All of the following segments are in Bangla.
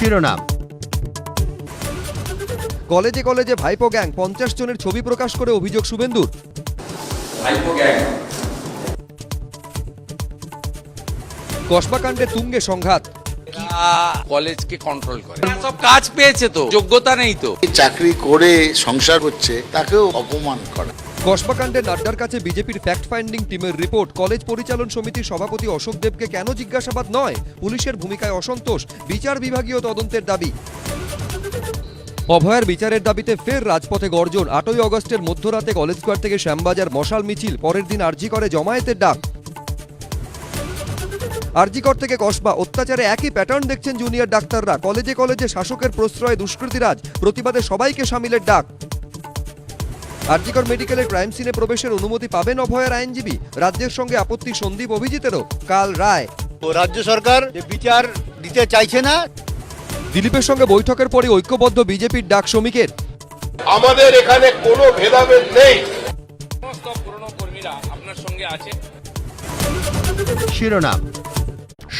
শিরোনাম। কলেজে কলেজে ভাইপো গ্যাং, 50 জনের ছবি প্রকাশ করে অভিযোগ শুভেন্দুর। কসবাকাণ্ডে তুঙ্গে সংঘাত। কলেজকে কন্ট্রোল করে সব কাজ পেয়েছে, তো যোগ্যতা নেই, তো চাকরি করে সংসার হচ্ছে তাকেও অপমান করা। কসবাকাণ্ডে নাড্ডার কাছে বিজেপির ফ্যাক্ট ফাইন্ডিং টিমের রিপোর্ট। কলেজ পরিচালন সমিতির সভাপতি অশোক দেবকে কেন জিজ্ঞাসাবাদ নয়, পুলিশের ভূমিকায় অসন্তোষ, বিচার বিভাগীয় তদন্তের দাবি। অভয়ার বিচারের দাবিতে ফের রাজপথে গর্জন। 8ই অগস্টের মধ্যরাতে কলেজ স্কোয়ার থেকে শ্যামবাজার মশাল মিছিল, পরের দিন আরজি করে জমায়েতের ডাক। আরজিকর থেকে কসবা, অত্যাচারে একই প্যাটার্ন দেখছেন জুনিয়র ডাক্তাররা। কলেজে কলেজে শাসকের প্রশ্রয়ে দুষ্কৃতীরাজ, প্রতিবাদে সবাইকে সামিলের ডাক। আরজিকর মেডিকেলের ক্রাইম সিনে প্রবেশের অনুমতি পাবেন অভয়ার আইনজীবী। রাজ্যের সঙ্গে আপত্তি সন্দীপ অভিজিতেরও। কাল রায়। রাজ্য সরকার বিচার দিতে চাইছে না। দিলীপের সঙ্গে বৈঠকের পরে ঐক্যবদ্ধ বিজেপির ডাক শ্রমিকের। আমাদের এখানে কোনো ভেদাভেদ নেই। সমস্ত পুরনো কর্মীরা আপনার সঙ্গে আছে। শিরোনাম।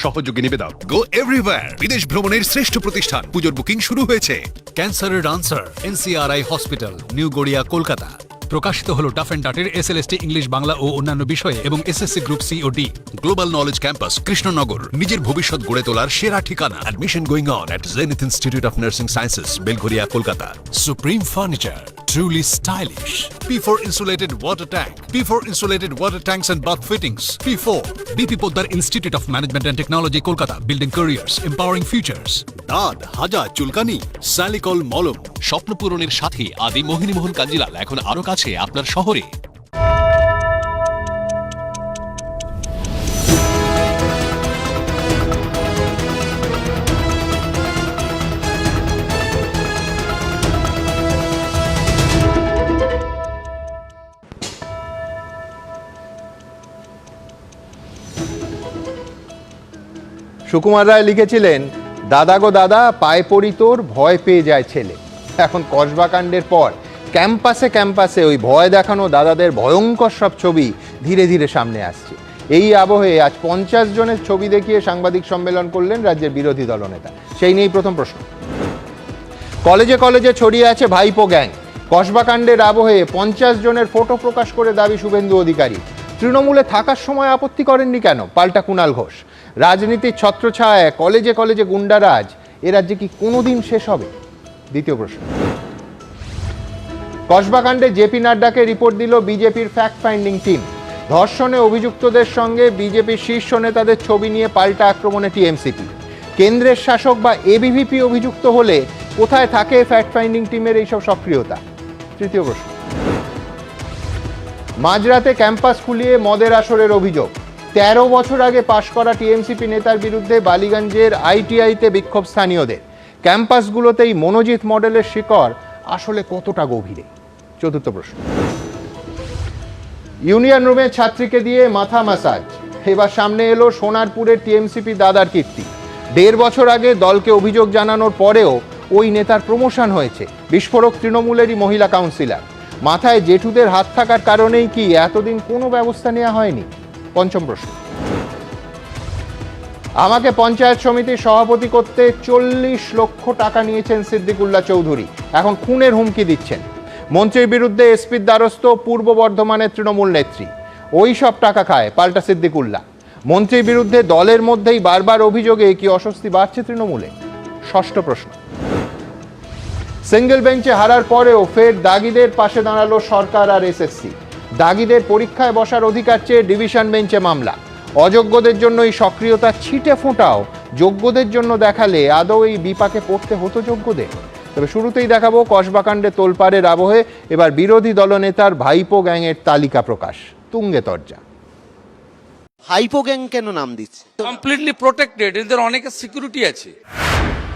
সহযোগী নিবেদক গো এভরিওয়্যার, বিদেশ ভ্রমণের শ্রেষ্ঠ প্রতিষ্ঠান। পুজোর বুকিং শুরু হয়েছে। ক্যান্সারের answer, NCRI hospital, new Garia, Kolkata. প্রকাশিত হলো টাফ এন্ড ডাটের এসএলএসটি ইংলিশ, বাংলা ও অন্যান্য বিষয়ে এবং এসএসসি গ্রুপ সি ও D. Global knowledge campus, Krishnanagar, নিজের ভবিষ্যৎ গড়ে তোলার সেরা ঠিকানা। Admission going on at Zenith institute of nursing sciences, Belgharia, Kolkata. Supreme furniture, truly stylish. P4 insulated water tank, P4 insulated water tanks and bath fittings. P4, BP Poddar Institute of Management and Technology, Kolkata. Building careers, empowering futures. দাঁত, হাজা, চুলকানি, স্যালিকল মলম। স্বপ্ন পূরণের সাথে আদি মোহিনীমোহন কাঞ্জিলাল এখন আরো কাছে আপনার শহরে। সুকুমার রায় লিখেছিলেন, দাদা গো দাদা, পায়ে পড়ি তোর, ভয় পেয়ে যায় ছেলে। এখন কসবাকাণ্ডের পর ক্যাম্পাসে ক্যাম্পাসে ওই ভয় দেখানো দাদাদের ভয়ঙ্কর সব ছবি ধীরে ধীরে সামনে আসছে। এই আবহে আজ 50 জনের ছবি দেখিয়ে সাংবাদিক সম্মেলন করলেন রাজ্যের বিরোধী দলনেতা। সেই নিয়েই প্রথম প্রশ্ন। কলেজে কলেজে ছড়িয়ে আছে ভাইপো গ্যাং। কসবাকাণ্ডের আবহে 50 জনের ফটো প্রকাশ করে দাবি শুভেন্দু অধিকারী। তৃণমূলে থাকার সময় আপত্তি করেননি কেন, পাল্টা কুণাল ঘোষ। রাজনীতির ছত্রছায়ায় কলেজে কলেজে গুন্ডারাজ, এ রাজ্যে কি কোনোদিন শেষ হবে? দ্বিতীয় প্রশ্ন। কসবাকাণ্ডে জেপি নাড্ডাকে রিপোর্ট দিল বিজেপির ফ্যাক্ট ফাইন্ডিং টিম। ধর্ষণে অভিযুক্তদের সঙ্গে বিজেপির শীর্ষ নেতাদের ছবি নিয়ে পাল্টা আক্রমণে টিএমসিপি। কেন্দ্রের শাসক বা এবিভিপি অভিযুক্ত হলে কোথায় থাকে ফ্যাক্ট ফাইন্ডিং টিমের এইসব সক্রিয়তা? তৃতীয় প্রশ্ন। মাঝরাতে ক্যাম্পাস খুলিয়ে মদের আসরের অভিযোগ। 13 বছর আগে পাশ করা টিএমসিপি নেতার বিরুদ্ধে বালিগঞ্জের আইটিআইতে বিক্ষোভ স্থানীয়দের। ক্যাম্পাসগুলোতেই মনোজিৎ মডেলের শিকড় আসলে কতটা গভীরে? চতুর্থ প্রশ্ন। ইউনিয়ন রুমে ছাত্রীকে দিয়ে মাথা ম্যাসাজ। এবার সামনে এলো সোনারপুরের টিএমসিপি দাদার কীর্তি। 1.5 বছর আগে দলকে অভিযোগ জানানোর পরেও ওই নেতার প্রমোশন হয়েছে। বিস্ফোরক তৃণমূলেরই মহিলা কাউন্সিলর। মাথায় জেঠুদের হাত থাকার কারণেই কি এতদিন কোনো ব্যবস্থা নেওয়া হয়নি? পঞ্চম প্রশ্ন। আমাকে পঞ্চায়েত সমিতির সভাপতি করতে 40 লক্ষ টাকা নিয়েছেন সিদ্দিকুল্লাহ চৌধুরী, এখন খুনের হুমকি দিচ্ছেন। মন্ত্রীর বিরুদ্ধে এসপির দ্বারস্থ পূর্ব বর্ধমানের তৃণমূল নেত্রী। ওই সব টাকা খায়, পাল্টা সিদ্দিকুল্লাহ। মন্ত্রীর বিরুদ্ধে দলের মধ্যেই বারবার অভিযোগে কি অস্বস্তি বাড়ছে তৃণমূলে? ষষ্ঠ প্রশ্ন। সিঙ্গেল বেঞ্চে হারার পরেও ফের দাগিদের পাশে দাঁড়ালো সরকার আর এসএসসি। দাগিদের পরীক্ষায় বসার অধিকার চেয়ে ডিভিশন বেঞ্চে মামলা। অযোগ্যদের জন্য এই সক্রিয়তা ছিটে ফোঁটাও যোগ্যদের জন্য দেখালে আদৌ এই বিপাকে পড়তে হতো যোগ্যদের? তবে শুরুতেই দেখাবো কসবাকাণ্ডে তোলপাড়ের আবহে এবার বিরোধী দলনেতার ভাইপো গ্যাংয়ের তালিকা প্রকাশ। তুঙ্গে তর্জা। ভাইপো গ্যাং কেন নাম দিচ্ছে? কমপ্লিটলি প্রোটেক্টেড, এদের অনেক সিকিউরিটি আছে।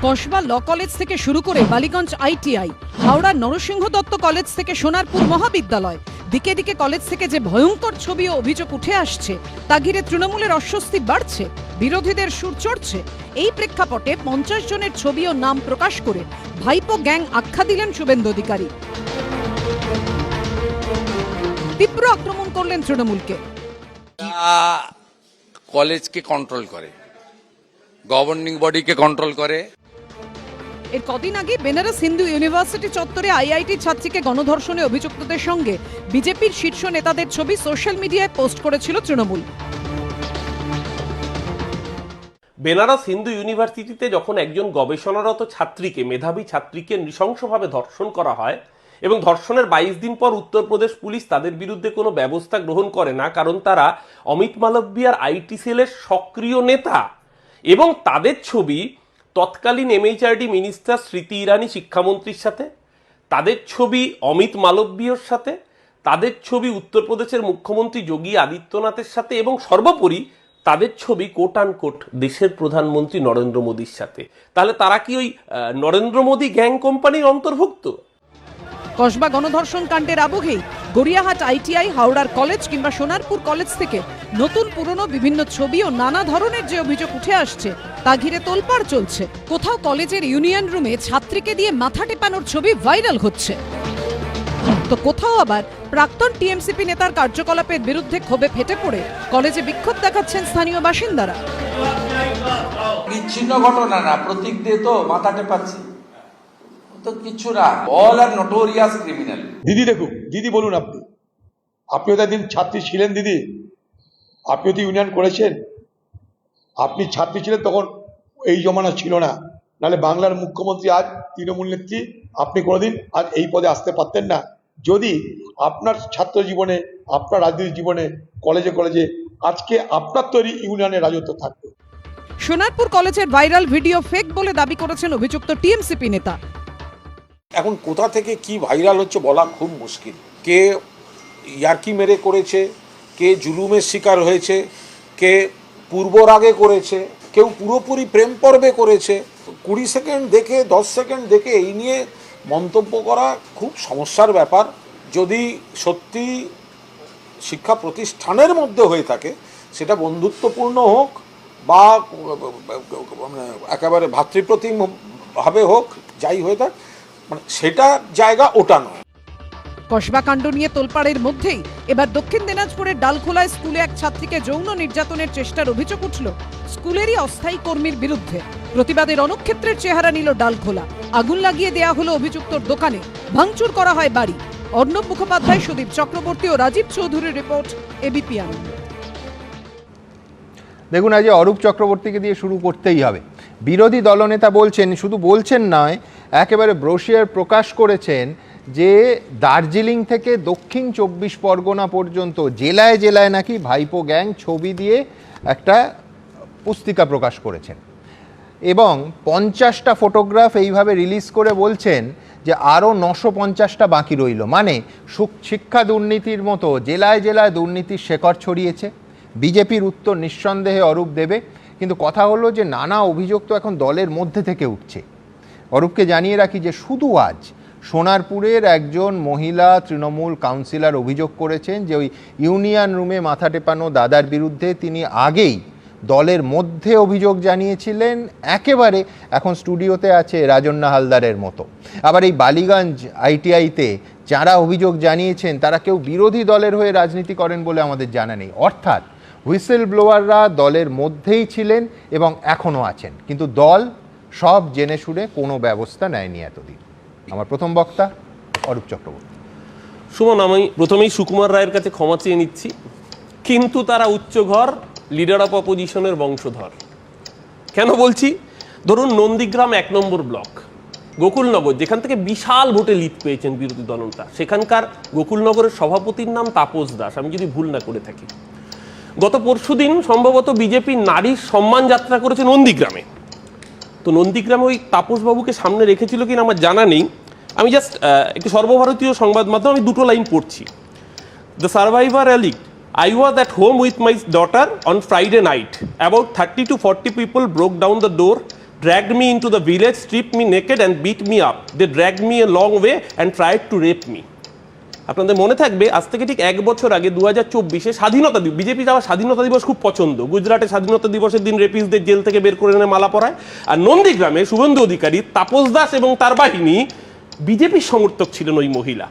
কসবা ল কলেজ থেকে শুরু করে বালিগঞ্জ আইটিআই, হাওড়া নরসিংহ দত্ত কলেজ থেকে সোনারপুর মহাবিদ্যালয়, দিকে দিকে কলেজ থেকে যে ভয়ঙ্কর ছবি ও অভিযোগ উঠে আসছে তা ঘিরে তৃণমূলের অস্বস্তি বাড়ছে, বিরোধীদের সুর চড়ছে। এই প্রেক্ষাপটে 50 জনের ছবি ও নাম প্রকাশ করে ভাইপো গ্যাং আখ্যা দিলেন শুভেন্দু অধিকারী। তীব্র আক্রমণ করলেন তৃণমূলকে। কলেজকে কন্ট্রোল করে, গভর্নিং বডিকে কন্ট্রোল করে। এর কদিন আগে বেনারস হিন্দু ইউনিভার্সিটি চত্বরে আইআইটি ছাত্রীকে গণধর্ষণে অভিযুক্তদের সঙ্গে বিজেপির শীর্ষ নেতাদের ছবি সোশ্যাল মিডিয়ায় পোস্ট করেছিল তৃণমূল। বেনারস হিন্দু ইউনিভার্সিটিতে যখন একজন গবেষণারত ছাত্রীকে, মেধাবী ছাত্রীকে নৃশংসভাবে ধর্ষণ করা হয় এবং ধর্ষণের 22 দিন পর উত্তরপ্রদেশ পুলিশ তাদের বিরুদ্ধে কোনো ব্যবস্থা গ্রহণ করে না, কারণ তারা অমিত মালব্যিয়ার আইটি সেলের সক্রিয় নেতা, এবং তাদের ছবি তৎকালীন এমএইচআরডি মিনিস্টার স্মৃতি ইরানি শিক্ষামন্ত্রীর সাথে, তাদের ছবি অমিত মালব্যর সাথে, তাদের ছবি উত্তরপ্রদেশের মুখ্যমন্ত্রী যোগী আদিত্যনাথের সাথে, এবং সর্বোপরি তাদের ছবি কোট আন কোট দেশের প্রধানমন্ত্রী নরেন্দ্র মোদীর সাথে। তাহলে তারা কি ওই নরেন্দ্র মোদী গ্যাং কোম্পানির অন্তর্ভুক্ত? কসবা গণধর্ষণ কাণ্ডের আবহেই গড়িয়াহাট আইটিআই, হাওড়ার কলেজ কিংবা সোনারপুর কলেজ থেকে নতুন পুরনো বিভিন্ন ছবি ও নানা ধরনের যে অভিযোগ উঠে আসছে তা ঘিরে তোলপাড় চলছে। কোথাও কলেজের ইউনিয়ন রুমে ছাত্রীকে দিয়ে মাথা টেপানোর ছবি ভাইরাল হচ্ছে, তো কোথাও আবার প্রাক্তন টিএমসিপি নেতার কার্যকলাপের বিরুদ্ধে ক্ষোভে ফেটে পড়ে কলেজে বিক্ষোভ দেখাচ্ছেন স্থানীয় বাসিন্দারা। বিচ্ছিন্ন ঘটনা না, প্রতীক দিয়ে তো মাথা টেপাচ্ছি, তো কিছু না, অল আর নোটোরিয়াস ক্রিমিনাল। দিদি দেখুন, দিদি বলুন, আপনিও তো একদিন ছাত্রী ছিলেন দিদি, আপনিও তো ইউনিয়ন করেছেন, আপনি ছাত্রী ছিলেন তখন এই জমানা ছিল না, নাহলে বাংলার মুখ্যমন্ত্রী আজ তৃণমূল নেত্রী, আপনি কোনোদিন আজ এই পদে আসতে পারতেন না যদি আপনার ছাত্র জীবনে, আপনার রাজনৈতিক জীবনে, কলেজে কলেজে আজকে আপনার তৈরি ইউনিয়নের রাজত্ব থাকতো। সোনারপুর কলেজের ভাইরাল ভিডিও ফেক বলে দাবি করেছেন অভিযুক্ত টিএমসিপি নেতা। এখন কোথা থেকে কি ভাইরাল হচ্ছে বলা খুব মুশকিল। কে ইয়ার্কি মেরে করেছে, কে জুলুমের শিকার হয়েছে, কে পূর্বরাগে করেছে, কেউ পুরোপুরি প্রেম পর্বে করেছে। 20 সেকেন্ড দেখে 10 সেকেন্ড দেখে এই নিয়ে মন্তব্য করা খুব সমস্যার ব্যাপার। যদি সত্যি শিক্ষা প্রতিষ্ঠানের মধ্যে হয়ে থাকে, সেটা বন্ধুত্বপূর্ণ হোক বা একেবারে ভাতৃপ্রতিমভাবে হোক, যাই হয়ে থাক, মানে সেটা জায়গা ওটা নয়। কসবা কাণ্ড নিয়ে তোলপাড়ের মধ্যেই এবার দক্ষিণ দিনাজপুরের ডালখোলায় স্কুলে এক ছাত্রীকে যৌন নির্যাতনের চেষ্টার অভিযোগ উঠল স্কুলেরই অস্থায়ী কর্মীর বিরুদ্ধে। প্রতিবাদের রণক্ষেত্রের চেহারা নিল ডালখোলা। আগুন লাগিয়ে দেয়া হলো অভিযুক্তর দোকানে, ভাঙচুর করা হয় বাড়ি। অর্ণব মুখোপাধ্যায়, সুদীপ চক্রবর্তী ও রাজীব চৌধুরীর রিপোর্ট, এবিপি আনন্দ। দেখুন, আজ অরূপ চক্রবর্তীকে দিয়ে শুরু করতেই হবে। বিরোধী দলনেতা বলছেন, শুধু বলছেন নয়, একেবারে ব্রোশিয়ার প্রকাশ করেছেন যে দার্জিলিং থেকে দক্ষিণ 24 পরগনা পর্যন্ত জেলায় জেলায় নাকি ভাইপো গ্যাং ছবি দিয়ে একটা পুস্তিকা প্রকাশ করেছেন, এবং 50টা ফটোগ্রাফ এইভাবে রিলিজ করে বলছেন যে আরও 950টা বাকি রইল। মানে শিক্ষা দুর্নীতির মতো জেলায় জেলায় দুর্নীতির শেকড় ছড়িয়েছে। বিজেপির উত্তর নিঃসন্দেহে অরূপ দেবে, কিন্তু কথা হলো যে নানা অভিযোগ তো এখন দলের মধ্যে থেকে উঠছে। অরূপকে জানিয়ে রাখি যে শুধু আজ সোনারপুরের একজন মহিলা তৃণমূল কাউন্সিলর অভিযোগ করেছেন যে ওই ইউনিয়ন রুমে মাথা টেপানো দাদার বিরুদ্ধে তিনি আগেই দলের মধ্যে অভিযোগ জানিয়েছিলেন, একেবারে এখন স্টুডিওতে আছে রাজন্না হালদারের মতো। আবার এই বালিগঞ্জ আইটিআইতে যারা অভিযোগ জানিয়েছেন তারা কেউ বিরোধী দলের হয়ে রাজনীতি করেন বলে আমাদের জানা নেই। অর্থাৎ হুইসেল ব্লোয়াররা দলের মধ্যেই ছিলেন এবং এখনও আছেন, কিন্তু দল সব জেনে শুনে কোনো ব্যবস্থা নেয়নি এতদিন। আমার প্রথম বক্তা অরূপ চক্রবর্তী। সুমন, আমি প্রথমেই সুকুমার রায়ের কাছে ক্ষমা চেয়ে নিচ্ছি, কিন্তু তারা উচ্চঘর লিডার অফ অপোজিশনের বংশধর। কেন বলছি? ধরুন নন্দীগ্রাম 1 নম্বর ব্লক, গোকুলনগর, যেখান থেকে বিশাল ভোটে লিড পেয়েছেন বিরোধী দলনেতা, সেখানকার গোকুলনগরের সভাপতির নাম তাপস দাস, আমি যদি ভুল না করে থাকি। গত পরশুদিন সম্ভবত বিজেপির নারীর সম্মান যাত্রা করেছে নন্দীগ্রামে। তো নন্দীগ্রামে ওই তাপসবাবুকে সামনে রেখেছিল কিনা আমার জানা নেই। আমি জাস্ট একটি সর্বভারতীয় সংবাদ মাধ্যম, আমি 2টো লাইন পড়ছি। The survivor Aligarh, I was at home with my daughter on Friday night. About 30 to 40 people broke down the door, dragged me into the village, stripped me naked and beat me up. They dragged me a long way and tried to rape me. আপনাদের মনে থাকবে, আজ থেকে ঠিক 1 বছর আগে 2024-এ স্বাধীনতা দিবস, বিজেপি যাওয়া স্বাধীনতা দিবস খুব পছন্দ। গুজরাটে স্বাধীনতা দিবসের দিন রেপিসদের জেল থেকে বের করে এনে মালা পরায়, আর নন্দীগ্রামে শুভেন্দু অধিকারী, তাপস দাস এবং তার বাহিনী বিজেপির সমর্থক ছিলেন। ওই মহিলা,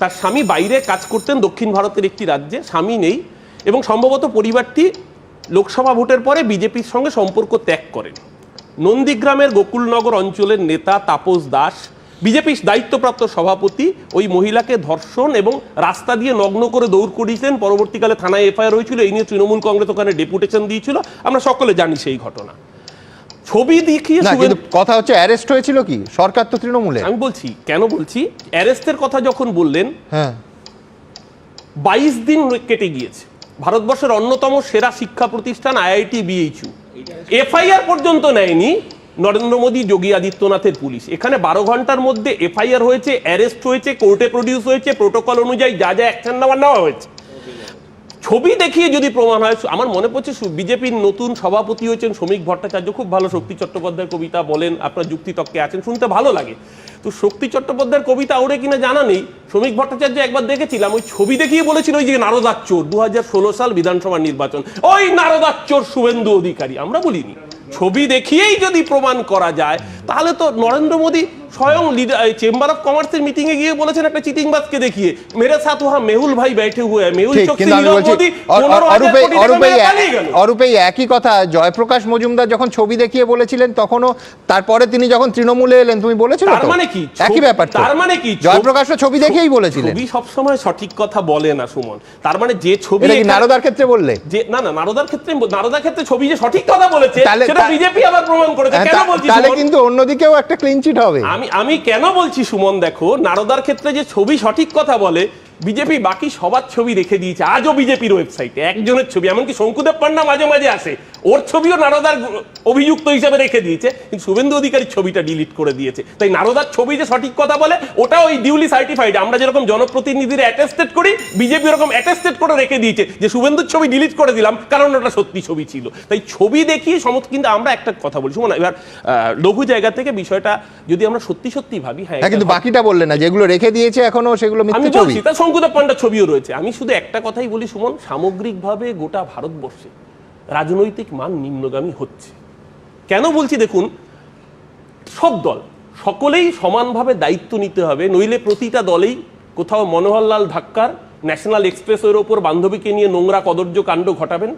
তার স্বামী বাইরে কাজ করতেন দক্ষিণ ভারতের একটি রাজ্যে, স্বামী নেই, এবং সম্ভবত পরিবারটি লোকসভা ভোটের পরে বিজেপির সঙ্গে সম্পর্ক ত্যাগ করেন। নন্দীগ্রামের গোকুলনগর অঞ্চলের নেতা তাপস দাস বিজেপির দায়িত্বপ্রাপ্ত সভাপতি ওই মহিলাকে ধর্ষণ এবং রাস্তা দিয়ে নগ্ন করে দৌড় করিয়েছিলেন, পরবর্তীকালে থানায় এফআইআর হয়েছিল, এই নিয়ে তৃণমূল কংগ্রেস ওখানে ডেপুটেশন দিয়েছিল, আমরা সকলে জানি সেই ঘটনা। ছবি দেখিয়ে কথা হচ্ছে অ্যারেস্ট হয়েছিল কি? সরকার তো তৃণমূলে। আমি বলছি কেন বলছি, অ্যারেস্টের কথা যখন বললেন, হ্যাঁ 22 দিন কেটে গিয়েছে, ভারতবর্ষের অন্যতম সেরা শিক্ষা প্রতিষ্ঠান আইআইটি বিএইচইউ এফআইআর পর্যন্ত নেয়নি নরেন্দ্র মোদী যোগী আদিত্যনাথের পুলিশ। এখানে 12 ঘন্টার মধ্যে এফআইআর হয়েছে, অ্যারেস্ট হয়েছে, কোর্টে প্রডিউস হয়েছে, প্রোটোকল অনুযায়ী যা যা অ্যাকশন নেওয়া হয়েছে। ছবি দেখিয়ে যদি প্রমাণ হয়, আমার মনে পড়ছে বিজেপির নতুন সভাপতি হয়েছেন শ্রমিক ভট্টাচার্য, খুব ভালো শক্তি চট্টোপাধ্যায়ের কবিতা বলেন, আপনার যুক্তিতর্কে আছেন, শুনতে ভালো লাগে। তো শক্তি চট্টোপাধ্যায়ের কবিতা ওরে কিনা জানা নেই, শ্রমিক ভট্টাচার্য একবার দেখেছিলাম, ওই ছবি দেখিয়ে বলেছিল ওই যে নারদার চোর 2016 সাল বিধানসভা নির্বাচন, ওই নারদার চোর শুভেন্দু অধিকারী, আমরা বলিনি। ছবি দেখিয়েই যদি প্রমাণ করা যায় তাহলে তো নরেন্দ্র মোদী স্বয়ং চেম্বার অফ কমার্সের মিটিং এ গিয়ে বলেছেন একটা চিটিংবাজকে দেখিয়ে, মেরে সাথ ওহা মেহুল ভাই बैठे हुए हैं, মেহুল চোকসি নীরব মোদী 15,000 কোটি টাকা মেরে পালিয়ে গেল। অরূপে একই কথা জয়প্রকাশ মজুমদার যখন ছবি দেখিয়ে বলেছিলেন, তখনও তারপরে তিনি যখন তৃণমূলে এলেন, তুমি বলেছিলে তার মানে কি একই ব্যাপার? তার মানে কি জয়প্রকাশ ছবি দেখেই বলেছিলেন? ছবি সব সময় সঠিক কথা বলে না সুমন, তার মানে যে ছবি এটা কি নারদার ক্ষেত্রে বললে? যে না না নারদার ক্ষেত্রে ছবি যে সঠিক কথা বলেছে সেটা বিজেপি আবার প্রমাণ করেছে। কেন বলছি তাহলে কিন্তু অন্যদিকেও একটা ক্লিন চিট হবে। আমি কেন বলছি সুমন, দেখো নারদার ক্ষেত্রে যে ছবি সঠিক কথা বলে, বিজেপি বাকি সবার ছবি রেখে দিয়েছে আজও বিজেপির ওয়েবসাইটে, একজনের ছবি, এমনকি শঙ্কুদেব পান্ডা মাঝে মাঝে আসে, ওর ছবিও নারদার অভিযুক্ত হিসেবে রেখে দিয়েছে, কিন্তু শুভেন্দু অধিকারীর ছবিটা ডিলিট করে দিয়েছে। তাই নারদার ছবি যে সঠিক কথা বলে ওটা ওই ডিউলি সার্টিফাইড, আমরা যেরকম জনপ্রতিনিধিরা অ্যাটেস্টেড করি, বিজেপি এরকম অ্যাটেস্টেড করে রেখে দিয়েছে যে শুভেন্দুর ছবি ডিলিট করে দিলাম কারণ ওটা সত্যি ছবি ছিল। তাই ছবি দেখিয়ে সমস্ত, কিন্তু আমরা একটা কথা বলি সুমন, এবার লঘু জায়গা থেকে বিষয়টা যদি আমরা সত্যি সত্যি ভাবি, হ্যাঁ কিন্তু বাকিটা বললে না, যেগুলো রেখে দিয়েছে এখনো সেগুলো মিথ্যে ছবি। তার শঙ্কুদেব পান্ডার ছবিও রয়েছে। আমি শুধু একটা কথাই বলি সুমন, সামগ্রিকভাবে গোটা ভারতবর্ষে রাজনৈতিক মান নিম্নগামী হচ্ছে। কেন বলছি দেখুন, সব দল সকলেই সমানভাবে দায়িত্ব নিতে হবে, নইলে প্রতিটা দলেই কোথাও মনোহরলাল ধাক্কার ন্যাশনাল এক্সপ্রেসওয়ের ওপর বান্ধবীকে নিয়ে নোংরা কদর্য কাণ্ড ঘটাবেন,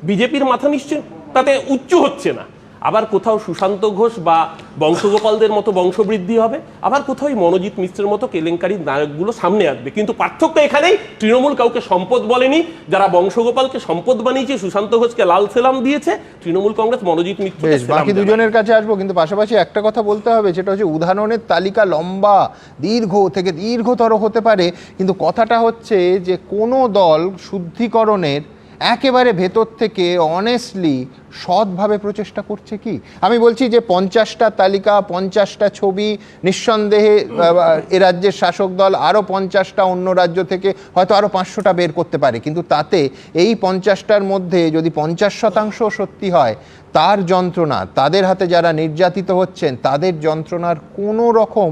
বিজেপির মাথা নিশ্চয় তাতে উচ্চ হচ্ছে না। আবার কোথাও সুশান্ত ঘোষ বা বংশগোপালদের মতো বংশবৃদ্ধি হবে, আবার কোথাও মনোজিৎ মিশ্রের মতো কেলেঙ্কারির নায়কগুলো সামনে আসবে। কিন্তু পার্থক্য এখানেই, তৃণমূল কাউকে সম্পদ বলেনি, যারা বংশগোপালকে সম্পদ বানিয়েছে, সুশান্ত ঘোষকে লাল সেলাম দিয়েছে, তৃণমূল কংগ্রেস মনোজিৎ মিশ্র। বাকি দুজনের কাছে আসবো, কিন্তু পাশাপাশি একটা কথা বলতে হবে, সেটা হচ্ছে উদাহরণের তালিকা লম্বা, দীর্ঘ থেকে দীর্ঘতর হতে পারে, কিন্তু কথাটা হচ্ছে যে কোনো দল শুদ্ধিকরণের একেবারে ভেতর থেকে অনেস্টলি সৎভাবে প্রচেষ্টা করছে কি? আমি বলছি যে 50টা তালিকা, 50টা ছবি, নিঃসন্দেহে এ রাজ্যের শাসক দল আরও 50টা অন্য রাজ্য থেকে হয়তো আরও 500টা বের করতে পারে, কিন্তু তাতে এই 50টার মধ্যে যদি 50% সত্যি হয়, তার যন্ত্রণা, তাদের হাতে যারা নির্যাতিত হচ্ছেন তাদের যন্ত্রণার কোনো রকম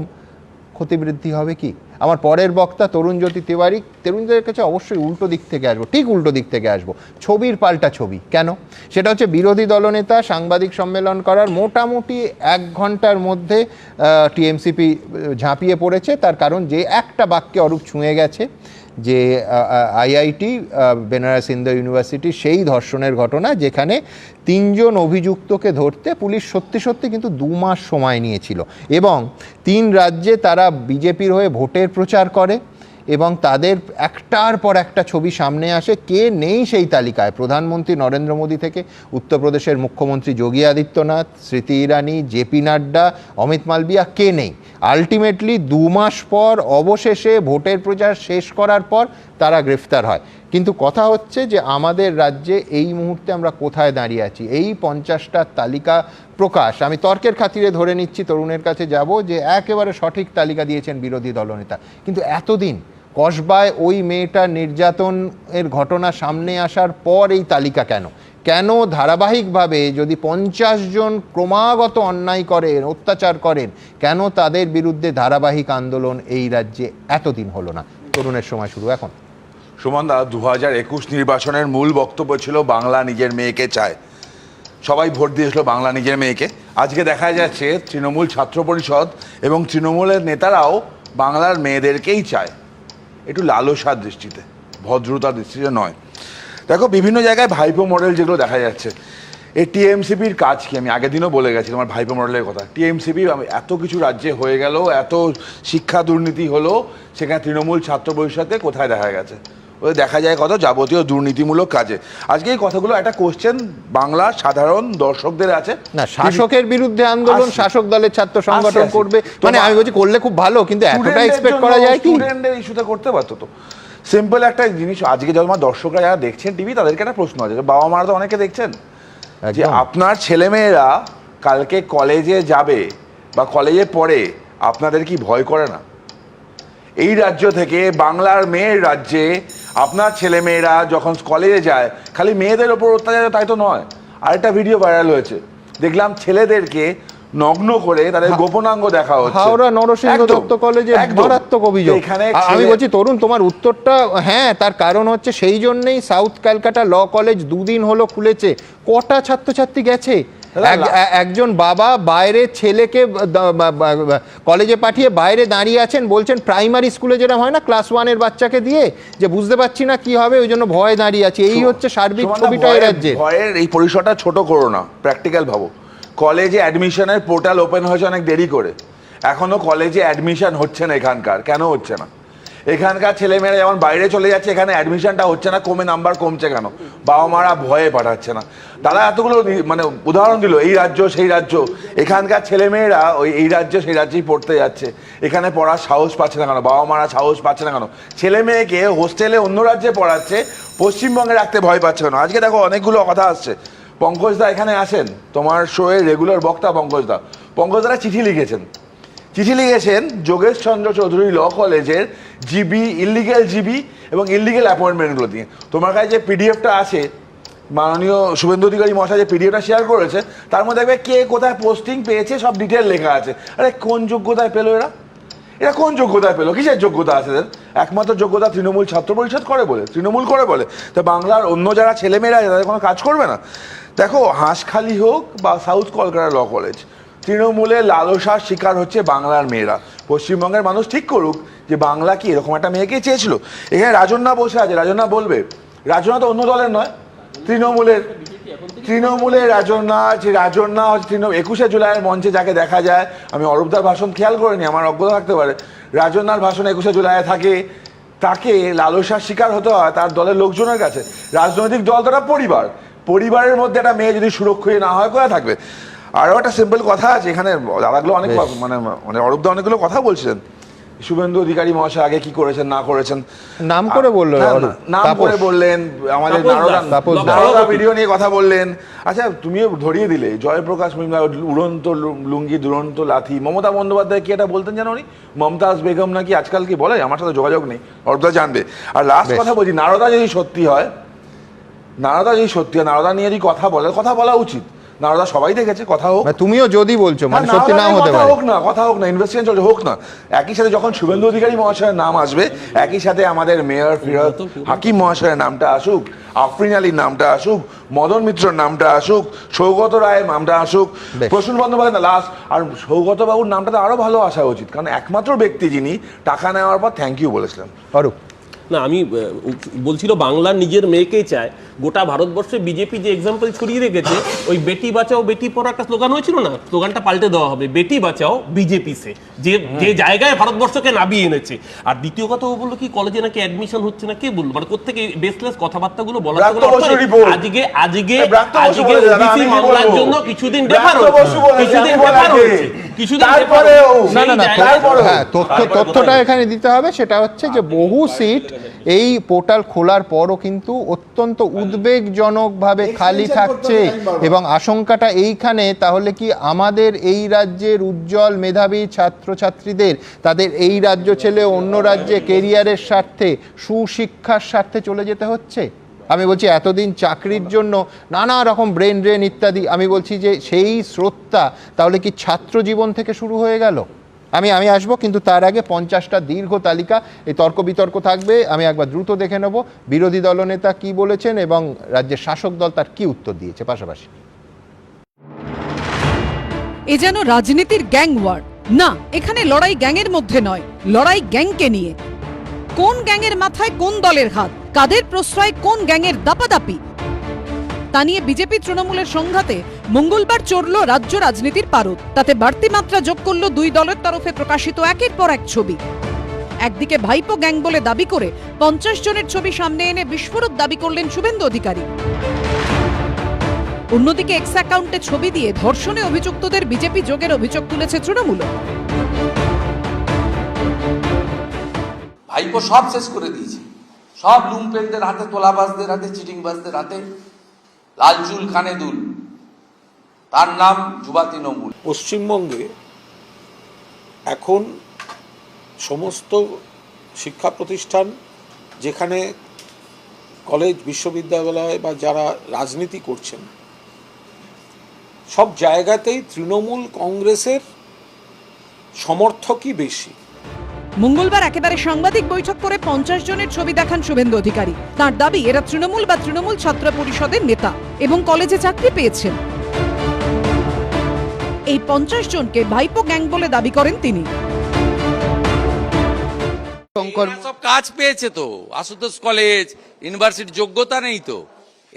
ক্ষতিবৃদ্ধি হবে কি? আমার পরের বক্তা তরুণজ্যোতি তিওয়ারি, তরুণদের কাছে অবশ্যই উল্টো দিক থেকে আসবো, ঠিক উল্টো দিক থেকে আসবো, ছবির পাল্টা ছবি। কেন? সেটা হচ্ছে বিরোধী দলনেতা সাংবাদিক সম্মেলন করার মোটামুটি 1 ঘন্টার মধ্যে টিএমসিপি ঝাঁপিয়ে পড়েছে, তার কারণ যে একটা বাক্যে অরূপ ছুঁয়ে গেছে, যে আইআইটি বেনারস হিন্দু ইউনিভার্সিটি সেই ধর্ষণের ঘটনা, যেখানে 3 জন অভিযুক্তকে ধরতে পুলিশ সত্যি সত্যি কিন্তু 2 মাস সময় নিয়েছিল, এবং 3 রাজ্যে তারা বিজেপির হয়ে ভোটের প্রচার করে, এবং তাদের একটার পর একটা ছবি সামনে আসে। কে নেই সেই তালিকায়? প্রধানমন্ত্রী নরেন্দ্র মোদী থেকে উত্তরপ্রদেশের মুখ্যমন্ত্রী যোগী আদিত্যনাথ, স্মৃতি ইরানি, জেপি নাড্ডা, অমিত মালবিয়া, কে নেই? আলটিমেটলি 2 মাস পর অবশেষে ভোটের প্রচার শেষ করার পর তারা গ্রেফতার হয়। কিন্তু কথা হচ্ছে যে আমাদের রাজ্যে এই মুহূর্তে আমরা কোথায় দাঁড়িয়ে আছি? এই 50টা তালিকা প্রকাশ, আমি তর্কের খাতিরে ধরে নিচ্ছি, তরুণের কাছে যাব যে একেবারে সঠিক তালিকা দিয়েছেন বিরোধী দলনেতা, কিন্তু এতদিন কসবায় ওই মেয়েটার নির্যাতনের ঘটনা সামনে আসার পর এই তালিকা কেন? কেন ধারাবাহিকভাবে যদি 50 জন ক্রমাগত অন্যায় করেন, অত্যাচার করেন, কেন তাদের বিরুদ্ধে ধারাবাহিক আন্দোলন এই রাজ্যে এতদিন হলো না? তরুণের সময় শুরু এখন। সুমনদা, 2021 নির্বাচনের মূল বক্তব্য ছিল বাংলা নিজের মেয়েকে চায়, সবাই ভোট দিয়েছিল বাংলা নিজের মেয়েকে। আজকে দেখা যাচ্ছে তৃণমূল ছাত্র পরিষদ এবং তৃণমূলের নেতারাও বাংলার মেয়েদেরকেই চায়, একটু লালসার দৃষ্টিতে, ভদ্রতার দৃষ্টিতে নয়। দেখো, বিভিন্ন জায়গায় ভাইপো মডেল যেগুলো দেখা যাচ্ছে, এই টিএমসিপির কাজ কি আমি আগের দিনও বলে গেছি আমার ভাইপো মডেলের কথা। টিএমসিপি এত কিছু রাজ্যে হয়ে গেল, এত শিক্ষা দুর্নীতি হলো, সেখানে তৃণমূল ছাত্র পরিষদে কোথায় দেখা গেছে? ওদের দেখা যায় কত যাবতীয় দুর্নীতিমূলক কাজে। আজকে এই কথাগুলো একটা কোশ্চেন বাংলার সাধারণ দর্শকদের আছে। না, শাসকের বিরুদ্ধে আন্দোলন আসছে। শাসক দলের ছাত্র সংগঠন আসছে। করবে, মানে আমি বলছি করলে খুব ভালো, কিন্তু এতটা এক্সপেক্ট করা যায় কি? স্টুডেন্টদের ইস্যুতে করতে পারতো তো। সিম্পল একটা জিনিস, আজকে যখন দর্শকরা যারা দেখছেন টিভি তাদেরকে একটা প্রশ্ন আছে, বাবা মারা তো অনেকে দেখছেন, যে আপনার ছেলেমেয়েরা কালকে কলেজে যাবে বা কলেজে পড়ে, আপনাদের কি ভয় করে না? এই রাজ্য থেকে বাংলার মেয়ের রাজ্যে আপনার ছেলেমেয়েরা যখন কলেজে যায়, খালি মেয়েদের ওপর অত্যাচার তাই তো নয়। আরেকটা ভিডিও ভাইরাল হয়েছে, দেখলাম ছেলেদেরকে নগ্ন করে তাদের গোপনাঙ্গ দেখা হচ্ছে হাওড়া নরসিংহ দত্ত কলেজে মারাত্মক অভিযোগ। আমি বলছি তরুণ, তোমার উত্তরটা হ্যাঁ, তার কারণ হচ্ছে সেই জন্যই সাউথ ক্যালকাটা ল কলেজ 2 দিন হলো খুলেছে। কটা ছাত্রছাত্রী গেছে? একজন বাবা বাইরে ছেলেকে কলেজে পাঠিয়ে বাইরে দাঁড়িয়ে আছেন, বলছেন প্রাইমারি স্কুলে যেটা হয় না, ক্লাস 1-এর বাচ্চাকে দিয়ে, যে বুঝতে পারছি না কি হবে, ওই জন্য ভয় দাঁড়িয়ে আছে। এই হচ্ছে সার্বিক ছবিটা এই রাজ্যে। ভয়ের এই পরিসরটা ছোট করো না, প্র্যাকটিক্যাল ভাবো। কলেজে অ্যাডমিশনের পোর্টাল ওপেন হয়েছে অনেক দেরি করে, এখনো কলেজে অ্যাডমিশন হচ্ছে না এখানকার। কেন হচ্ছে না? এখানকার ছেলেমেয়েরা যেমন বাইরে চলে যাচ্ছে, এখানে অ্যাডমিশনটা হচ্ছে না, নাম্বার কমছে কেন? বাবা মারা ভয়ে পাঠাচ্ছে না। দাদা এতগুলো মানে উদাহরণ দিল, এই রাজ্য সেই রাজ্য, এখানকার ছেলেমেয়েরা এই রাজ্য সেই রাজ্যেই পড়তে যাচ্ছে, এখানে পড়ার সাহস পাচ্ছে না কেন? বাবা মারা সাহস পাচ্ছে না কেন? ছেলে মেয়েকে হোস্টেলে অন্য রাজ্যে পড়াচ্ছে, পশ্চিমবঙ্গে রাখতে ভয় পাচ্ছে কেন? আজকে দেখো অনেকগুলো কথা আসছে। পঙ্কজদা এখানে আসেন, তোমার শোয়ে রেগুলার বক্তা পঙ্কজদা। পঙ্কজদা চিঠি লিখেছেন যোগেশ চন্দ্র চৌধুরী ল কলেজের জিবি, ইলিগেল জিবি এবং ইলিগেল অ্যাপয়েন্টমেন্টগুলো দিয়ে। তোমার কাছে যে পিডিএফটা আছে, মাননীয় শুভেন্দু অধিকারী মহাশয় যে পিডিএফটা শেয়ার করেছে, তার মধ্যে দেখবে কে কোথায় পোস্টিং পেয়েছে সব ডিটেল লেখা আছে। আরে কোন যোগ্যতায় পেলো এরা কোন যোগ্যতায় পেলো? কিসের যোগ্যতা আছে এদের? একমাত্র যোগ্যতা তৃণমূল ছাত্র পরিষদ করে বলে, তৃণমূল করে বলে। তো বাংলার অন্য যারা ছেলেমেয়েরা তাদের কোনো কাজ করবে না? দেখো, হাঁসখালি হোক বা সাউথ কলকাতা ল কলেজ, তৃণমূলের লালসার শিকার হচ্ছে বাংলার মেয়েরা। পশ্চিমবঙ্গের মানুষ ঠিক করুক যে বাংলা কি এরকম একটা মেয়েকে চেয়েছিল। এখানে রাজন্যা বসে আছে, রাজন্যা বলবে। রাজন্যা তো অন্য দলের নয়, তৃণমূলের রাজন্যা। যে রাজন্যা হচ্ছে 21শে জুলাইয়ের মঞ্চে যাকে দেখা যায়, আমি অরূপদার ভাষণ খেয়াল করিনি, আমার অজ্ঞতা থাকতে পারে, রাজন্যার ভাষণ 21শে জুলাইয়ে থাকে, তাকে লালসার শিকার হতে হয় তার দলের লোকজনের কাছে। রাজনৈতিক দল তারা পরিবারের মধ্যে একটা মেয়ে যদি সুরক্ষিত না হয়, কোথায় থাকবে? আরও একটা সিম্পল কথা আছে, এখানে দাদাগুলো অনেক মানে অরূপদা অনেকগুলো কথা বলছিলেন। শুভেন্দু অধিকারী মহাশয় আগে কি করেছেন না করেছেন নাম করে বললেন, নাম করে বললেন, আমাদের নারদা ভিডিও নিয়ে কথা বললেন। আচ্ছা, তুমিও ধরিয়ে দিলে জয়প্রকাশ উড়ন্ত লুঙ্গি দুরন্ত লাথি। মমতা বন্দ্যোপাধ্যায় কি এটা বলতেন জানো? মমতাজ বেগম নাকি আজকাল কি বলে, আমার সাথে যোগাযোগ নেই, অরূপদা জানবে। আর লাস্ট কথা বলছি, নারদা যদি সত্যি হয়, নারদা নিয়ে যদি কথা বলা উচিত। নারদা সবাই দেখেছে, কথা হোক। তুমিও যদি বলছো মানে সত্যি নাও হতে পারে, কথা হোক না, ইনভেস্টিগেশন চলছে, হোক না। একই সাথে যখন শুভেন্দু অধিকারী মহাশয়ের নাম আসবে, একই সাথে আমাদের মেয়র ফিরোজ হাকিম মহাশয়ের নামটা আসুক, আফরিন আলীর নামটা আসুক, মদন মিত্রর নামটা আসুক, সৌগত রায়ের নামটা আসুক, প্রসূন বন্দ্যোপাধ্যায় লাস্ট। আর সৌগত বাবুর নামটা তো আরো ভালো আসা উচিত, কারণ একমাত্র ব্যক্তি যিনি টাকা নেওয়ার পর থ্যাংক ইউ বলেছিলেন। না, আমি বলছিল বাংলার নিজের মেয়েকেই চায়। গোটা ভারতবর্ষে বিজেপি যে এক্সাম্পল ছড়িয়ে রেখেছে, ওই বেটি বাঁচাও বেটি পড়াও একটা স্লোগান হয়েছিল না, স্লোগানটা পাল্টে দেওয়া হবে, বেটি বাঁচাও বিজেপি সে, যে জায়গায় ভারতবর্ষকে নামিয়ে এনেছে। আর দ্বিতীয় কথা ও বললো কি কলেজে নাকি অ্যাডমিশন হচ্ছে না, কে বললো? মানে কোত্থেকে বেসলেস কথাবার্তাগুলো বলা। আজকে মামলার জন্য কিছুদিন ব্যাপার তথ্যটা এখানে দিতে হবে, সেটা হচ্ছে যে বহু সিট এই পোর্টাল খোলার পরও কিন্তু অত্যন্ত উদ্বেগজনকভাবে খালি থাকছে। এবং আশঙ্কাটা এইখানে, তাহলে কি আমাদের এই রাজ্যের উজ্জ্বল মেধাবী ছাত্রছাত্রীদের তাদের এই রাজ্য ছেলে অন্য রাজ্যে কেরিয়ারের স্বার্থে, সুশিক্ষার স্বার্থে চলে যেতে হচ্ছে? আমি বলছি এতদিন চাকরির জন্য নানা রকম ব্রেন ড্রেন ইত্যাদি, আমি বলছি যে সেই স্রোতটা তাহলে কি ছাত্র জীবন থেকে শুরু হয়ে গেল? আমি আসবো, কিন্তু তার আগে 50টা দীর্ঘ তালিকা, এই তর্ক বিতর্ক থাকবে। আমি একবার দ্রুত দেখে নেব বিরোধী দলনেতা কি বলেছেন এবং রাজ্যের শাসক দল তার কি উত্তর দিয়েছে পাশাপাশি। এ যেন রাজনীতির গ্যাং ওয়ার। না, এখানে লড়াই গ্যাংয়ের মধ্যে নয়, লড়াই গ্যাংকে নিয়ে। কোন গ্যাংয়ের মাথায় কোন দলের হাত, কাদের প্রশ্রয় কোন গ্যাংয়ের দাপাদাপি, তা নিয়ে বিজেপি তৃণমূলের সংঘাতে মঙ্গলবার চড়ল রাজ্য রাজনীতির পারদ। তাতে বাড়তি মাত্রা যোগ করল দুই দলের তরফে প্রকাশিত একের পর এক ছবি। একদিকে ভাইপো গ্যাং বলে দাবি করে 50 জনের ছবি সামনে এনে বিস্ফোরক দাবি করলেন শুভেন্দু অধিকারী। অন্যদিকে এক্স অ্যাকাউন্টে ছবি দিয়ে ধর্ষণে অভিযুক্তদের বিজেপি যোগের অভিযোগ তুলেছে তৃণমূল। ভাইপো সব শেষ করে দিয়েছে, সব লুম্পেনদের হাতে, তোলাবাজদের হাতে, চিটিংবাজদের হাতে, লাল চুল কানে দুল, তার নাম যুবা তৃণমূল। পশ্চিমবঙ্গে এখন সমস্ত শিক্ষা প্রতিষ্ঠান, যেখানে কলেজ বিশ্ববিদ্যালয় বা যারা রাজনীতি করছেন, সব জায়গাতেই তৃণমূল কংগ্রেসের সমর্থকই বেশি। মঙ্গলবার একেবারে সাংবাদিক বৈঠক করে 50 জনের ছবি দেখান শুভেন্দু অধিকারী। তার দাবি এরা তৃণমূল বা তৃণমূল ছাত্র পরিষদের নেতা এবং কলেজে চাকরি পেয়েছেন। এই 50 জনকে ভাইপো গ্যাং বলে দাবি করেন তিনি। সব কাজ পেয়েছে তো, আশুতোষ কলেজ, ইউনিভার্সিটির যোগ্যতা নেই তো,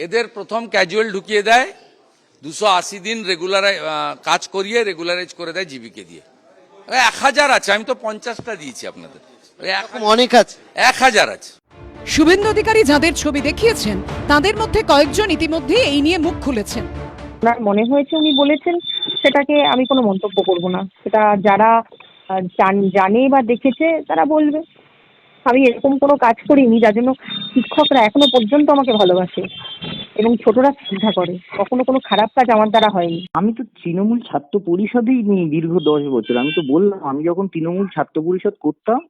এদের প্রথম ক্যাজুয়াল ঢুকিয়ে দেয়, 280 দিন রেগুলার কাজ করিয়ে রেগুলারাইজ করে দেয় জীবিকা দিয়ে। 1000 আছে, আমি তো 50টা দিয়েছি আপনাদের, অনেক আছে, 1000 আছে। শুভেন্দু অধিকারী যাদের ছবি দেখিয়েছেন তাদের মধ্যে কয়েকজন ইতিমধ্যে এই নিয়ে মুখ খুলেছেন। ওনার মনে হয়েছে উনি বলেছেন, সেটাকে আমি কোনো মন্তব্য করব না। সেটা যারা জানে বা দেখেছে তারা বলবে। আমি এরকম কোনো কাজ করিনি যার জন্য শিক্ষকরা এখনো পর্যন্ত আমাকে ভালোবাসে এবং ছোটরা শ্রদ্ধা করে। কখনো কোনো খারাপ কাজ আমার দ্বারা হয়নি। আমি তো তৃণমূল ছাত্র পরিষদেই নেই দীর্ঘ 10 বছর। আমি তো বললাম, আমি যখন তৃণমূল ছাত্র পরিষদ করতাম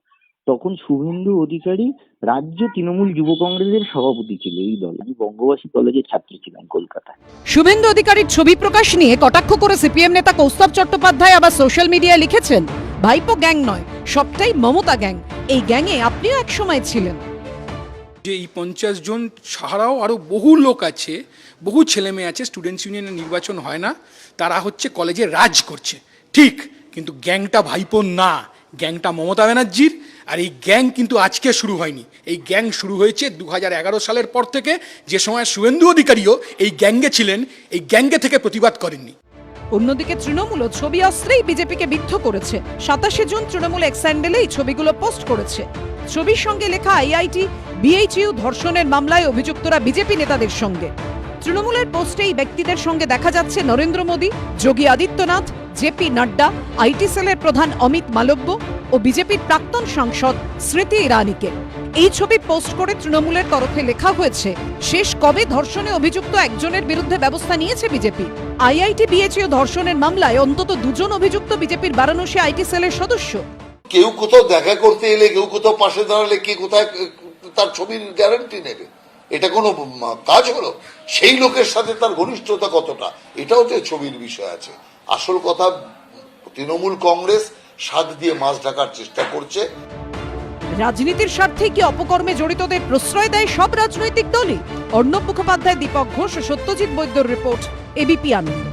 তখন শুভেন্দু অধিকারী রাজ্য তৃণমূল যুব কংগ্রেসের সভাপতি ছিল এই দল। আমি বঙ্গবাসী কলেজের ছাত্র ছিলাম কলকাতায়। শুভেন্দু অধিকারীর ছবি প্রকাশ নিয়ে কটাক্ষ করে সিপিএম নেতা কৌস্তব চট্টোপাধ্যায় আবার সোশ্যাল মিডিয়ায় লিখেছেন, ভাইপো গ্যাং নয়, সবটাই মমতা গ্যাং। এই গ্যাংয়ে আপনিও এক সময় ছিলেন। যে এই 50 জন ছাড়াও আরো বহু লোক আছে, বহু ছেলে মেয়ে আছে, স্টুডেন্টস ইউনিয়নের নির্বাচন হয় না, তারা হচ্ছে কলেজে রাজ করছে, ঠিক, কিন্তু গ্যাংটা ভাইপো না, গ্যাংটা মমতা ব্যানার্জির। আর এই গ্যাং কিন্তু আজকে শুরু হয়নি, এই গ্যাং শুরু হয়েছে 2011 সালের পর থেকে, যে সময় শুভেন্দু অধিকারীও এই গ্যাঙ্গে ছিলেন, এই গ্যাঙ্গে থেকে প্রতিবাদ করেননি। অন্যদিকে তৃণমূল ছবি অস্ত্রেই বিজেপিকে বিদ্ধ করেছে। 27 জুন তৃণমূল এক্স হ্যান্ডেলে এই ছবিগুলো পোস্ট করেছে। ছবির সঙ্গে লেখা আইআইটি, বিএইচইউ ধর্ষণের মামলায় অভিযুক্তরা বিজেপি নেতাদের সঙ্গে। তৃণমূলের পোস্টে এই ব্যক্তিদের সঙ্গে দেখা যাচ্ছে নরেন্দ্র মোদী, যোগী আদিত্যনাথ, জেপি নাড্ডা, আইটি সেলের প্রধান অমিত মালব্য ও বিজেপির প্রাক্তন সাংসদ স্মৃতি ইরানিকে। এই ছবি পোস্ট করে তৃণমূলের তরফে লেখা হয়েছে, শেষ কবে ধর্ষণে অভিযুক্ত একজনের বিরুদ্ধে ব্যবস্থা নিয়েছে বিজেপি। আইআইটি বিএইচইউ ধর্ষণের মামলায় অন্তত 2 জন অভিযুক্ত বিজেপির বারাণসী আইটি সেলের সদস্য। কেউ কোথাও দেখা করতে এলে, কেউ কোথাও পাশে দাঁড়ালে, কে কোথায় তার ছবির গ্যারান্টি নেবে? এটা কোনো কাজ হলো? সেই লোকের সাথে তার ঘনিষ্ঠতা কতটা, এটাও তো ছবির বিষয় আছে। আসল কথা, তৃণমূল কংগ্রেস স্বাদ দিয়ে মাছ ঢাকার চেষ্টা করছে। রাজনীতির স্বার্থে কি অপকর্মে জড়িতদের প্রশ্রয় দেয় সব রাজনৈতিক দলই? অর্ণব মুখোপাধ্যায়, দীপক ঘোষ, সত্যজিৎ বৈদ্যর রিপোর্ট, এবিপি আনন্দ।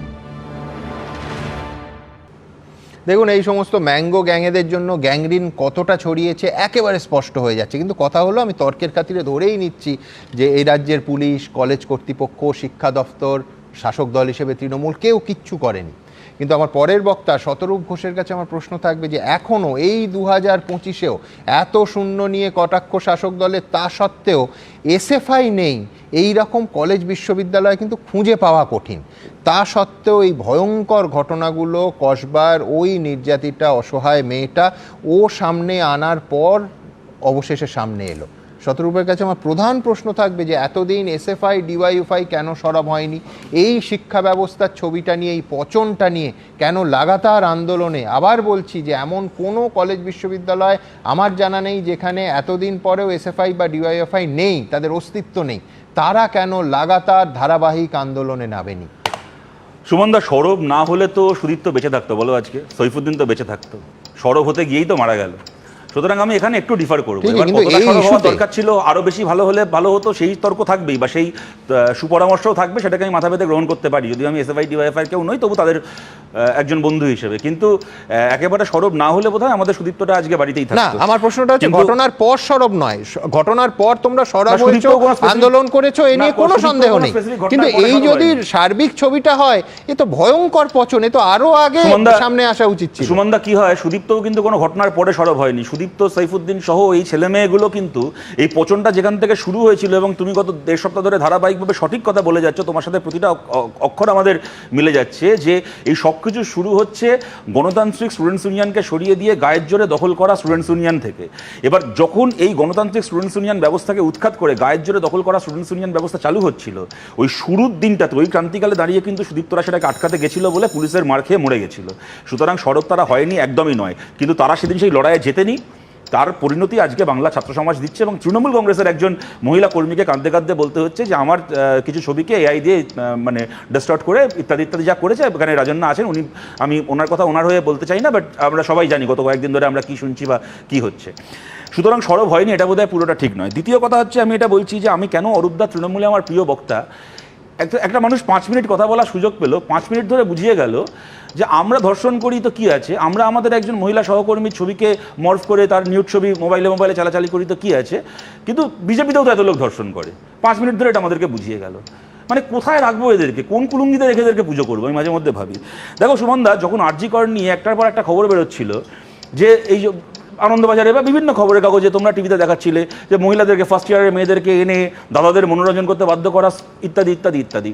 দেখুন, এই সমস্ত ম্যাঙ্গো গ্যাংয়েদের জন্য গ্যাংরিন কতটা ছড়িয়েছে একেবারে স্পষ্ট হয়ে যাচ্ছে। কিন্তু কথা হলো, আমি তর্কের খাতিরে ধরেই নিচ্ছি যে এই রাজ্যের পুলিশ, কলেজ কর্তৃপক্ষ, শিক্ষা দফতর, শাসক দল হিসেবে তৃণমূল কেউ কিচ্ছু করেনি। কিন্তু আমার পরের বক্তা শতরূপ ঘোষের কাছে আমার প্রশ্ন থাকবে যে এখনও এই 2025-এও এত শূন্য নিয়ে কটাক্ষ শাসক দলের, তা সত্ত্বেও এসএফআই নেই, এই রকম কলেজ বিশ্ববিদ্যালয় কিন্তু খুঁজে পাওয়া কঠিন। তা সত্ত্বেও এই ভয়ঙ্কর ঘটনাগুলো, কসবার ওই নির্যাতিতা অসহায় মেয়েটা ও সামনে আনার পর অবশেষে সামনে এলো। শতরূপের কাছে আমার প্রধান প্রশ্ন থাকবে যে এতদিন এসএফআই, ডিওয়াইএফআই কেন সরব হয়নি? এই শিক্ষা ব্যবস্থার ছবিটা নিয়ে, এই পচনটা নিয়ে কেন লাগাতার আন্দোলনে? আবার বলছি যে এমন কোনো কলেজ বিশ্ববিদ্যালয় আমার জানা নেই যেখানে এতদিন পরেও এসএফআই বা ডিওয়াইএফআই নেই, তাদের অস্তিত্ব নেই। তারা কেন লাগাতার ধারাবাহিক আন্দোলনে নামেনি? সুমনদা, সরব না হলে তো সুদীপ্ত বেঁচে থাকতো, বলো আজকে সৈফুদ্দিন তো বেঁচে থাকতো, সরব হতে গিয়েই তো মারা গেল। সুতরাং আমি এখানে একটু ডিফার করবো। দরকার ছিল আরো বেশি ভালো হলে ভালো হতো, সেই তর্ক থাকবেই বা সেই সুপরামর্শও থাকবে, সেটাকে আমি মাথা পেতে গ্রহণ করতে পারি। যদিও আমি এসএফআই ডিওয়াইএফআই কেউ নই, তবু তাদের একজন বন্ধু হিসেবে, কিন্তু একেবারে সরব না হলে বোধহয় আমাদের সুদীপ্তটা আজকে বাড়িতেই না, থাকতো। আমার প্রশ্নটা হচ্ছে কিন্তু- ঘটনার পর সরব নয়, ঘটনার পর তোমরা সরব না, সুদীপ্ত হয়েছো, কোনো specific- আন্দোলন করেছো, এ নিয়ে না, কোনো সুদীপ্ত সন্দেহ কোনো নেই, specific ঘটনার কিন্তু পরে এই সরব যদি হয়নি। সার্বিক ছবিটা হয় এ তো ভয়ঙ্কর পচন, এ তো আরো আগে সুমনদা- সামনে আসা উচিত ছিল। সুমনদা কি হয়, সুদীপ্তও কিন্তু কোনো ঘটনার পরে সরব হয়নি। সুদীপ্ত, সাইফুদ্দিন সহ এই ছেলে মেয়েগুলো কিন্তু এই পচনটা যেখান থেকে শুরু হয়েছিল, এবং তুমি গত 1.5 সপ্তাহ ধরে ধারাবাহিকভাবে সঠিক কথা বলে যাচ্ছ, তোমার সাথে প্রতিটা অক্ষর আমাদের মিলে যাচ্ছে যে এই সব কিছু শুরু হচ্ছে গণতান্ত্রিক স্টুডেন্টস ইউনিয়নকে সরিয়ে দিয়ে গায়ের জোরে দখল করা স্টুডেন্টস ইউনিয়ন থেকে। এবার যখন এই গণতান্ত্রিক স্টুডেন্টস ইউনিয়ন ব্যবস্থাকে উৎখাত করে গায়ের জোরে দখল করা স্টুডেন্টস ইউনিয়ন ব্যবস্থা চালু হচ্ছিল, ওই শুরুর দিনটাতে ওই ক্রান্তিকালে দাঁড়িয়ে কিন্তু সুদীপ্তরা সেটাকে আটকাতে গেছিল বলে পুলিশের মার খেয়ে মরে গেছিল। সুতরাং সরব তারা হয়নি, একদমই নয়, কিন্তু তারা সেদিন সেই লড়াইয়ে জেতেনি। তার পরিণতি আজকে বাংলা ছাত্র সমাজ দিচ্ছে, এবং তৃণমূল কংগ্রেসের একজন মহিলা কর্মীকে কাঁদতে কাঁদতে বলতে হচ্ছে যে আমার কিছু ছবিকে এআই দিয়ে মানে ডিস্টর্ট করে ইত্যাদি ইত্যাদি যা করেছে, এখানে রাজন্না আছেন, উনি, আমি ওনার কথা ওনার হয়ে বলতে চাই না, বাট আমরা সবাই জানি গত কয়েকদিন ধরে আমরা কি শুনছি বা কি হচ্ছে। সুতরাং সরব হয়নি, এটা বোধহয় পুরোটা ঠিক নয়। দ্বিতীয় কথা হচ্ছে, আমি এটা বলছি যে আমি কেন অরূপদা তৃণমূলে আমার প্রিয় বক্তা। একটা মানুষ 5 মিনিট কথা বলার সুযোগ পেল, 5 মিনিট ধরে বুঝিয়ে গেল যে আমরা ধর্ষণ করি তো কি আছে, আমরা আমাদের একজন মহিলা সহকর্মীর ছবিকে মর্ফ করে তার নিউড ছবি মোবাইলে চালাচালি করি তো কি আছে, কিন্তু বিজেপিতেও তো এত লোক ধর্ষণ করে। 5 মিনিট ধরে এটা আমাদেরকে বুঝিয়ে গেল। মানে কোথায় রাখবো এদেরকে, কোন কুলুঙ্গিতে রেখে এদেরকে পুজো করবো, আমি মাঝে মধ্যে ভাবি। দেখো সুমনদা, যখন আরজি কর নিয়ে একটার পর একটা খবর বেরোচ্ছিল, যে এই যে আনন্দবাজারে বা বিভিন্ন খবরের কাগজে তোমরা টিভিতে দেখাচ্ছিলে যে মহিলাদেরকে, ফার্স্ট ইয়ারের মেয়েদেরকে এনে দাদাদের মনোরঞ্জন করতে বাধ্য করা ইত্যাদি ইত্যাদি ইত্যাদি,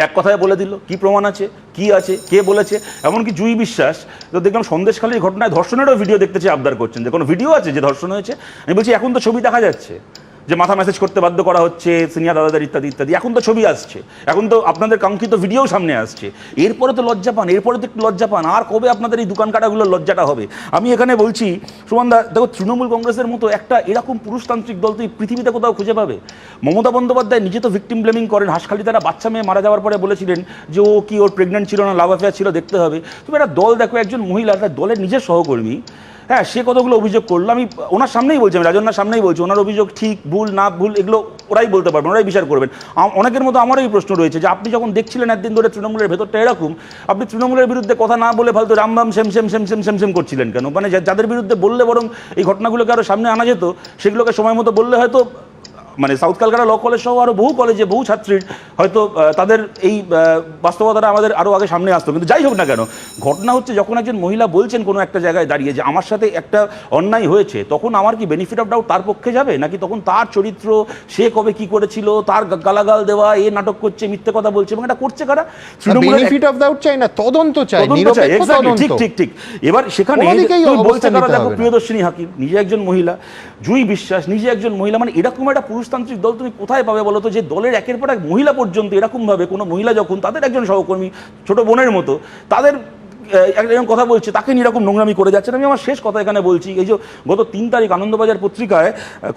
এক কথায় বলে দিল কি প্রমাণ আছে, কি আছে, কে বলেছে। এমনকি জুই বিশ্বাস তো দেখলাম সন্দেশখালীর ঘটনায় ধর্ষণেরও ভিডিও দেখতে চেয়ে আবদার করছেন, যে কোনো ভিডিও আছে যে ধর্ষণ হয়েছে। আমি বলছি এখন তো ছবি দেখা যাচ্ছে যে মাথা মেসেজ করতে বাধ্য করা হচ্ছে সিনিয়র দাদাদের ইত্যাদি ইত্যাদি, এখন তো ছবি আসছে, এখন তো আপনাদের কাঙ্ক্ষিত ভিডিও সামনে আসছে। এরপরে তো লজ্জা পান, এরপরে তো একটু লজ্জা পান, আর কবে আপনাদের এই দোকান কাটাগুলোর লজ্জাটা হবে। আমি এখানে বলছি সুমনদা, দেখো তৃণমূল কংগ্রেসের মতো একটা এরকম পুরুষতান্ত্রিক দল তুই পৃথিবীতে কোথাও খুঁজে পাবে? মমতা বন্দ্যোপাধ্যায় নিজে তো ভিকটিম ব্লেমিং করেন, হাঁসখালি তারা বাচ্চা মেয়ে মারা যাওয়ার পরে বলেছিলেন যে ও কি ওর প্রেগনেন্ট ছিল না লাভ অ্যাফেয়ার ছিল দেখতে হবে। তুমি একটা দল দেখো, একজন মহিলা একটা দলের নিজের সহকর্মী, হ্যাঁ, সে কতগুলো অভিযোগ করলো, আমি ওনার সামনেই বলছি, আমি রাজন্যার সামনেই বলছি, ওনার অভিযোগ ঠিক ভুল না ভুল এগুলো ওরাই বলতে পারবেন, ওরাই বিচার করবেন। অনেকের মতো আমারও এই প্রশ্ন রয়েছে যে আপনি যখন দেখছিলেন একদিন ধরে তৃণমূলের ভেতরটা এরকম, আপনি তৃণমূলের বিরুদ্ধে কথা না বলে ফালতু Rambam same same same same same same করছিলেন কেন? মানে যাদের বিরুদ্ধে বললে বরং এই ঘটনাগুলোকে আরও সামনে আনা যেত, সেগুলোকে সময় মতো বললে হয়তো মানে সাউথ ক্যালকাটা ল কলেজ সহ আরও বহু কলেজে বহু ছাত্রীর হয়তো তাদের এই বাস্তবতাটা আমাদের আরও আগে সামনে আসতো। কিন্তু যাই হোক না কেন, ঘটনা হচ্ছে যখন একজন মহিলা বলছেন কোনো একটা জায়গায় দাঁড়িয়ে যে আমার সাথে একটা অন্যায় হয়েছে, তখন আমার কি বেনিফিট অফ ডাউট তার পক্ষে যাবে, নাকি তখন তার চরিত্র, সে কবে কি করেছিল, তার গালাগাল দেওয়া, এ নাটক করছে, মিথ্যে কথা বলছে, এবং এটা করছে কারা? বেনিফিট অফ ডাউট চাই না, তদন্ত চাই, নিরপেক্ষ তদন্ত। ঠিক ঠিক ঠিক। এবার সেখানে বলতে কারা, দেখো প্রিয়দর্শিনী হাকিম নিজে একজন মহিলা, জুই বিশ্বাস নিজে একজন মহিলা, মানে এরকম একটা পুরুষতান্ত্রিক দল তুমি কোথায় পাবে বলো তো, যে দলের একের পর এক মহিলা পর্যন্ত এরকমভাবে কোনো মহিলা যখন তাদের একজন সহকর্মী ছোট বোনের মতো তাদের এরকম কথা বলছে, তাকে নিয়ে এরকম নোংরামি করে যাচ্ছেন। আমি আমার শেষ কথা এখানে বলছি, এই যে গত 3 তারিখ আনন্দবাজার পত্রিকায়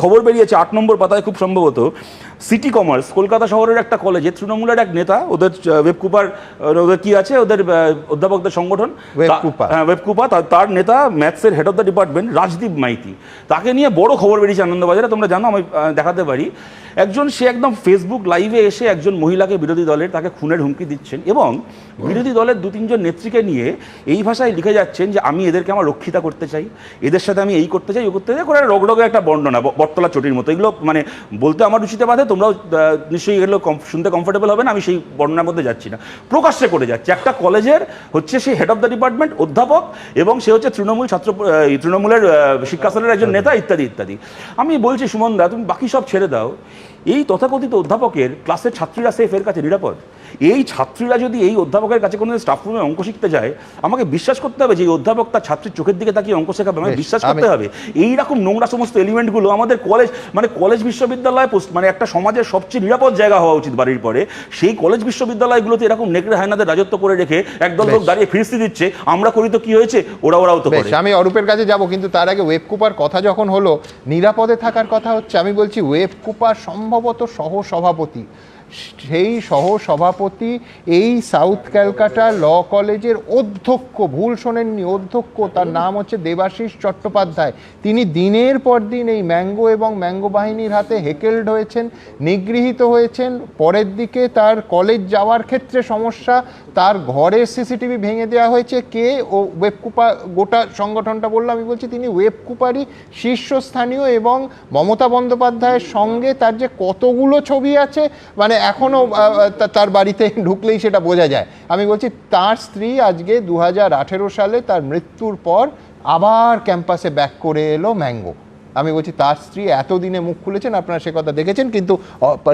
খবর বেরিয়েছে 8 নম্বর পাতায় খুব সম্ভবত, সিটি কমার্স কলকাতা শহরের একটা কলেজে তৃণমূলের এক নেতা, ওদের ওয়েবকুপার, ওদের কি আছে, ওদের অধ্যাপকদের সংগঠন ওয়েবকুপা, তার নেতা ম্যাথসের head of the department Rajdeep Maity, তাকে নিয়ে বড় খবর বেরিয়েছে আনন্দবাজারে, তোমরা জানো, আমি দেখাতে পারি। সে একদম ফেসবুক লাইভে এসে একজন মহিলাকে বিরোধী দলের তাকে খুনের হুমকি দিচ্ছেন, এবং বিরোধী দলের 2-3 জন নেত্রীকে নিয়ে এই ভাষায় লিখে যাচ্ছেন যে আমি এদেরকে আমার রক্ষিতা করতে চাই, এদের সাথে আমি এই করতে চাই, ও করতে চাই, করে রগরগে একটা বর্ণনা বটতলা চটির মতো। এগুলো মানে বলতে আমার রুচিতে বাধে, তোমরাও নিশ্চয়ই এগুলো শুনতে কমফোর্টেবল হবে না, আমি সেই বর্ণনার মধ্যে যাচ্ছি না। প্রকাশ্যে করে যাচ্ছে একটা কলেজের হচ্ছে সে হেড অফ দ্য ডিপার্টমেন্ট অধ্যাপক, এবং সে হচ্ছে তৃণমূলের শিক্ষাস্থলের একজন নেতা ইত্যাদি ইত্যাদি। আমি বলছি সুমনদা, তুমি বাকি সব ছেড়ে দাও, এই তথাকথিত অধ্যাপকের ক্লাসের ছাত্রীরা সেফ এর কাছে নিরাপদ? এই ছাত্রীরা যদি এই অধ্যাপকের কাছে কোনো স্টাফ রুমে অঙ্ক শিখতে যায়, আমাকে বিশ্বাস করতে হবে যে এই অধ্যাপক তার ছাত্রীর চোখের দিকে তাকিয়ে অঙ্ক শেখাবে, আমাকে বিশ্বাস করতে হবে। এইরকম নোংরা সমস্ত এলিমেন্টগুলো আমাদের কলেজ বিশ্ববিদ্যালয় মানে একটা সমাজের সবচেয়ে নিরাপদ জায়গা হওয়া উচিত বাড়ির পরে, সেই কলেজ বিশ্ববিদ্যালয়গুলোতে এরকম নেকড়ে হায়নাদের রাজত্ব করে রেখে একদল লোক দাঁড়িয়ে ফিরস্তি দিচ্ছে, আমরা করি তো কি হয়েছে, ওরাও তো করে। আমি অরূপের কাছে যাব, কিন্তু তার আগে ওয়েবকুপার কথা যখন হলো, নিরাপদে থাকার কথা হচ্ছে, আমি বলছি ওয়েবকুপার সম্ভবত সহ সভাপতি সেই সহ সভাপতি এই সাউথ ক্যালকাটা ল কলেজের অধ্যক্ষ, ভুল শোনেননি, অধ্যক্ষ, তার নাম হচ্ছে দেবাশিস চট্টোপাধ্যায়। তিনি দিনের পর দিন এই ম্যাঙ্গো এবং ম্যাঙ্গো বাহিনীর হাতে হেকেলড হয়েছেন, নিগৃহীত হয়েছেন। পরের দিকে তার কলেজ যাওয়ার ক্ষেত্রে সমস্যা, তার ঘরের সিসিটিভি ভেঙে দেওয়া হয়েছে। কে ও ওয়েবকুপা, গোটা সংগঠনটা বললো, আমি বলছি তিনি ওয়েবকুপারই শীর্ষস্থানীয় এবং মমতা বন্দ্যোপাধ্যায়ের সঙ্গে তার যে কতগুলো ছবি আছে, মানে এখনও তার বাড়িতে ঢুকলেই সেটা বোঝা যায়। আমি বলছি তার স্ত্রী আজকে 2018 সালে তার মৃত্যুর পর আবার ক্যাম্পাসে ব্যাক করে এলো ম্যাঙ্গো। আমি বলছি তার স্ত্রী এতদিনে মুখ খুলেছেন, আপনারা সে কথা দেখেছেন, কিন্তু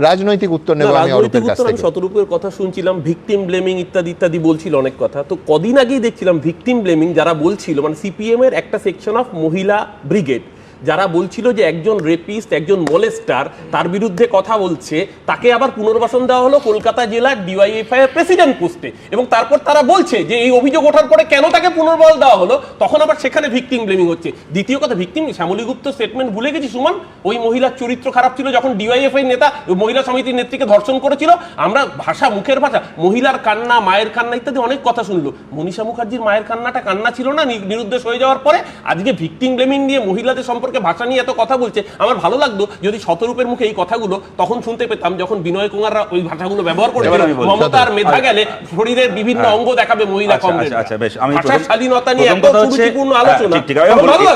রাজনৈতিক উত্তর নেব আমি অরূপের কাছ থেকে। শতরূপের কথা শুনছিলাম, ভিকটিম ব্লেমিং ইত্যাদি ইত্যাদি বলছিল অনেক কথা। তো কদিন আগেই দেখছিলাম ভিকটিম ব্লেমিং যারা বলছিল, মানে সিপিএম এর একটা সেকশন অফ মহিলা ব্রিগেড, যারা বলছিল যে একজন রেপিস্ট, একজন মলেস্টার, তার বিরুদ্ধে কথা বলছে, তাকে আবার পুনর্বাসন দেওয়া হলো কলকাতা জেলার ডিওয়াইএফআই এর প্রেসিডেন্ট পোস্টে। এবং তারপর তারা বলছে যে এই অভিযোগ ওঠার পরে কেন তাকে পুনর্বল দেওয়া হলো, তখন আবার সেখানে ভিকটিম ব্লেমিং হচ্ছে। দ্বিতীয় কথা, ভিকটিম শ্যামলী গুপ্ত স্টেটমেন্ট ভুলে গেছি সুমন, ওই মহিলার চরিত্র খারাপ ছিল যখন ডিওয়াইএফআই নেতা মহিলা সমিতির নেত্রীকে ধর্ষণ করেছিল। আমরা ভাষা, মুখের ভাষা, মহিলার কান্না, মায়ের কান্না ইত্যাদি অনেক কথা শুনলো। মনীষা মুখার্জির মায়ের কান্নাটা কান্না ছিল না নিরুদ্দেশ হয়ে যাওয়ার পরে? আজকে ভিকটিম ব্লেমিং নিয়ে মহিলাদের সম্পর্কে ভাষা নিয়ে এত কথা বলছে। আমার ভালো লাগতো যদি শতরূপের মুখে এই কথাগুলো তখন শুনতে পেতাম যখন বিনয় কুমাররা ওই ভাষাগুলো ব্যবহার করে মমতার মেধা গেলে শরীরের বিভিন্ন অঙ্গ দেখাবে মহিলা কমরেড। আচ্ছা বেশ, আমি ভাষার স্বাধীনতা নিয়ে এত গুরুত্বপূর্ণ আলোচনা।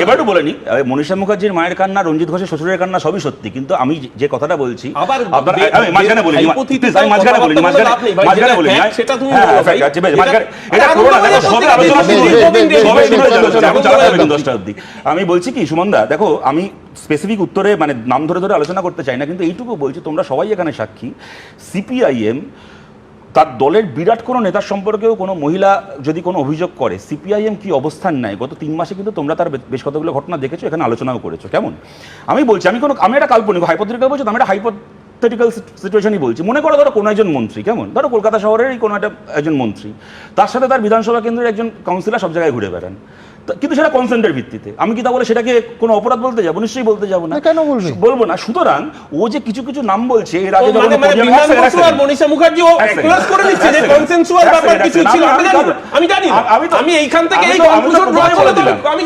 এবারে বলে নি, মনীষা মুখার্জির মায়ের কান্না, রঞ্জিত ঘোষের শ্বশুরের কান্না সবই সত্যি, কিন্তু আমি যে কথাটা বলছি আবার মাঝখানে বলি, সেটা তুমি আমি বলছি কি সুমনদা, দেখো আমি স্পেসিফিক উত্তরে মানে নাম ধরে ধরে আলোচনা করতে চাই না, কিন্তু এইটুকু বলছি, তোমরা সবাই এখানে সাক্ষী, সিপিআইএম তার দলের বিরাট কোনো নেতার সম্পর্কেও কোনো মহিলা যদি কোনো অভিযোগ করে, সিপিআইএম কি অবস্থান নেয় গত 3 মাসে কিন্তু তোমরা তার বেশ কতগুলো ঘটনা দেখেছো, এখানে আলোচনাও করেছো। কেমন আমি বলছি, আমি একটা কাল্পনিক হাইপোথেটিক্যাল বলছি, আমি একটা হাইপোথেটিক্যাল সিচুয়েশনই বলছি। মনে করো ধরো কোনো একজন মন্ত্রী, কেমন ধরো কলকাতা শহরেরই কোনো একজন মন্ত্রী, তার সাথে তার বিধানসভা কেন্দ্রের একজন কাউন্সিলর সব জায়গায় ঘুরে বেড়ান, কিন্তু সেটা কনসেন্টের ভিত্তিতে। আমি কি তা বলে সেটাকে কোনো অপরাধ বলতে যাবো? নিশ্চয়ই বলতে যাবো না। কেন বলবো না? সুতরাং ও যে কিছু কিছু নাম বলছে এর আগে মনীষা মুখার্জি করে দিচ্ছে যে কনসেনসুয়াল ব্যাপার কিছু ছিল, আমি জানি, আমি এইখান থেকে এই কনক্লুশন ড্র করে দিলাম। আমি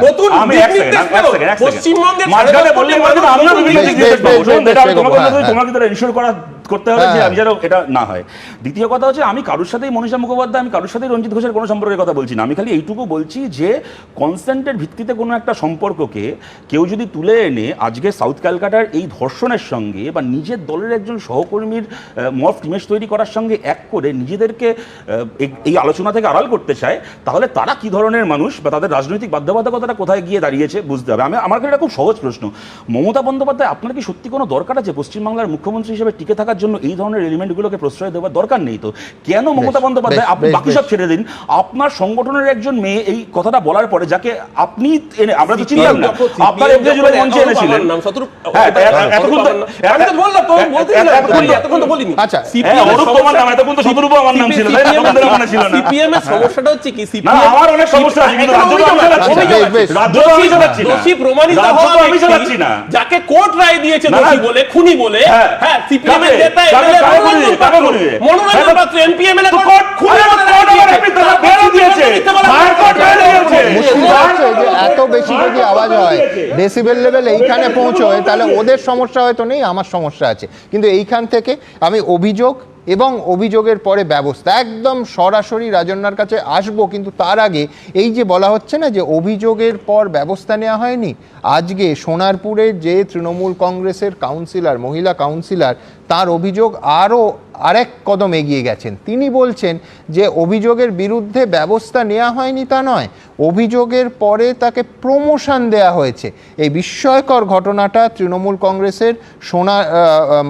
নতুন পশ্চিমবঙ্গের মাঝখানে বললে তোমাকে তো এনশিওর করা করতে হবে যে আমি যেন এটা না হয়। দ্বিতীয় কথা হচ্ছে, আমি কারোর সাথেই মনীষা মুখোপাধ্যায়, আমি কারোর সাথেই রঞ্জিত ঘোষের কোনো সম্পর্কের কথা বলছি না। আমি খালি এইটুকু বলছি যে কনসেন্টের ভিত্তিতে কোনো একটা সম্পর্ককে কেউ যদি তুলে এনে আজকে সাউথ ক্যালকাটার এই ধর্ষণের সঙ্গে বা নিজের দলের একজন সহকর্মীর মর্ফড ইমেজ তৈরি করার সঙ্গে এক করে নিজেদেরকে এই আলোচনা থেকে আড়াল করতে চায়, তাহলে তারা কি ধরনের মানুষ বা তাদের রাজনৈতিক বাধ্যবাধকতাটা কোথায় গিয়ে দাঁড়িয়েছে বুঝতে হবে। আমার কাছে এটা খুব সহজ প্রশ্ন, মমতা বন্দ্যোপাধ্যায় আপনার কি সত্যি কোনো দরকার আছে পশ্চিমবাংলার মুখ্যমন্ত্রী হিসেবে টিকে থাকার জন্য এই ধরনের এলিমেন্টগুলোকে প্রশ্রয় দেওয়ার দরকার নেই তো? কেন মমতা বন্দ্যোপাধ্যায়, আপনি বাকি সব ছেড়ে দিন, আপনার সংগঠনের একজন মেয়ে এই কথাটা বলার পরে যাকে আপনি এনে, আমরা তো চিনলাম না, আপনার এফজেডের মঞ্চে এনেছিলেন, সমস্যাটা হচ্ছে কি, আমার অনেক সমস্যা আছে কিন্তু দোষী প্রমাণিত হওয়া ব্যক্তি যাকে কোর্ট রায় দিয়েছে দোষী বলে, খুনি বলে, হ্যাঁ সিপিএম এর নেতা মনোরঞ্জন পাত্র এমপিএমএলএ কোর্ট খুলে এত বেশি যদি আওয়াজ হয়, ডেসিবেল লেভেল এইখানে পৌঁছয়, তাহলে ওদের সমস্যা হয়তো নেই, আমার সমস্যা আছে। কিন্তু এইখান থেকে আমি অভিযোগ এবং অভিযোগের পরে ব্যবস্থা একদম সরাসরি রাজন্যার কাছে আসবো, কিন্তু তার আগে এই যে বলা হচ্ছে না যে অভিযোগের পর ব্যবস্থা নেওয়া হয়নি, আজকে সোনারপুরের যে তৃণমূল কংগ্রেসের কাউন্সিলর, মহিলা কাউন্সিলর, তার অভিযোগ আরও আরেক কদম এগিয়ে গেছেন। তিনি বলছেন যে অভিযোগের বিরুদ্ধে ব্যবস্থা নেওয়া হয়নি তা নয়, অভিযোগের পরে তাকে প্রমোশন দেয়া হয়েছে। এই বিস্ময়কর ঘটনাটা তৃণমূল কংগ্রেসের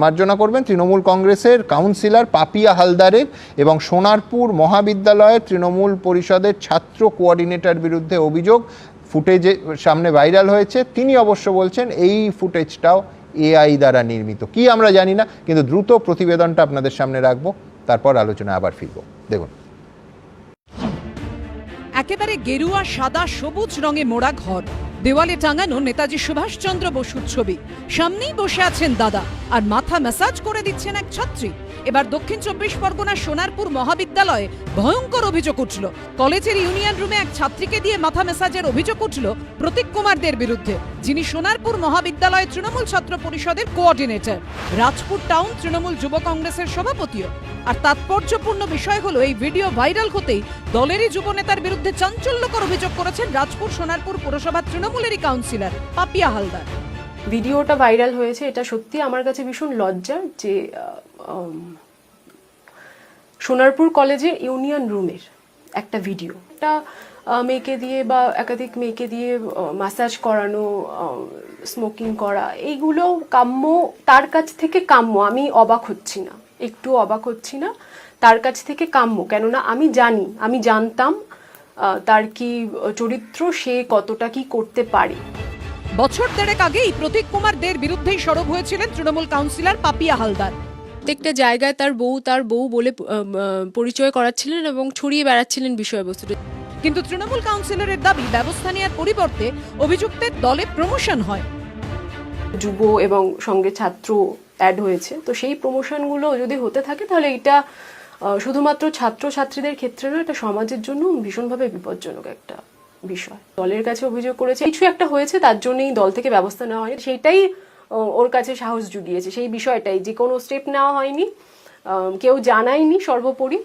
মার্জনা করবেন তৃণমূল কংগ্রেসের কাউন্সিলর পাপিয়া হালদারের এবং সোনারপুর মহাবিদ্যালয়ের তৃণমূল পরিষদের ছাত্র কোঅর্ডিনেটর বিরুদ্ধে অভিযোগ ফুটেজে সামনে ভাইরাল হয়েছে। তিনি অবশ্য বলছেন এই ফুটেজটাও এআই দ্বারা নির্মিত, কি আমরা জানি না, কিন্তু দ্রুত প্রতিবেদনটা আপনাদের সামনে রাখবো, তারপর আলোচনা আবার ফিরবো। দেখুন, একেবারে গেরুয়া সাদা সবুজ রঙে মোড়া ঘর, দেওয়ালে টাঙানো নেতাজি সুভাষচন্দ্র বসুর ছবি, সামনেই বসে আছেন দাদা আর মাথা ম্যাসাজ করে দিচ্ছেন এক ছাত্রী। এবার দক্ষিণ 24 পরগনার সোনারপুর মহাবিদ্যালয়ে ভয়ঙ্কর অভিযোগ উঠল। কলেজের ইউনিয়ন রুমে এক ছাত্রীকে দিয়ে মাথা ম্যাসাজের অভিযোগ উঠল প্রতীক কুমারদের বিরুদ্ধে, যিনি সোনারপুর মহাবিদ্যালয়ে তৃণমূল ছাত্র পরিষদের কোঅর্ডিনেটর, রাজপুর টাউন তৃণমূল যুব কংগ্রেসের সভাপতিও। আর তাৎপর্যপূর্ণ বিষয় হলো, এই ভিডিও ভাইরাল হতেই দলেরই যুব নেতার বিরুদ্ধে চাঞ্চল্যকর অভিযোগ করেছেন রাজপুর সোনারপুর পুরসভা তৃণমূলেরই কাউন্সিলর পাপিয়া হালদার। ভিডিওটা ভাইরাল হয়েছে, এটা সত্যি আমার কাছে ভীষণ লজ্জার যে সোনারপুর কলেজের ইউনিয়ন রুমের একটা ভিডিও, একটা মেয়েকে দিয়ে বা একাধিক মেয়েকে দিয়ে ম্যাসাজ করানো, স্মোকিং করা, এইগুলো কাম্য, তার কাছ থেকে কাম্য। আমি অবাক হচ্ছি না, একটু অবাক হচ্ছি না, তার কাছ থেকে কাম্য। কেননা আমি জানতাম তার কি চরিত্র, সে কতটা কি করতে পারে। বছর দেড়েক আগেই প্রতীক কুমারদের বিরুদ্ধেই সরব হয়েছিলেন তৃণমূল কাউন্সিলর পাপিয়া হালদার। প্রত্যেকটা জায়গায় তার বউ বলে পরিচয় করাচ্ছিলেন এবং ছড়িয়ে বেড়াচ্ছিলেন বিষয়বস্তুটা। কিন্তু তৃণমূল কাউন্সিলরের দাবি, ব্যবস্থা নেওয়ার পরিবর্তে অভিযুক্তের দলে প্রমোশন হয়। যুব এবং সঙ্গে ছাত্র অ্যাড হয়েছে, তো সেই প্রমোশনগুলো যদি হতে থাকে তাহলে এটা শুধুমাত্র ছাত্রছাত্রীদের ক্ষেত্রে নয়, এটা সমাজের জন্য ভীষণভাবে বিপজ্জনক একটা বিষয়। দলের কাছে অভিযোগ করেছে কিছু একটা হয়েছে, তার জন্যই দল থেকে ব্যবস্থা নেওয়া হয়নি, সেইটাই ওর কাছে সাহস জুগিয়েছে। সেই বিষয়টাই, যে কোনো স্টেপ নেওয়া হয়নি, কেউ জানায়নি সর্বোপরি,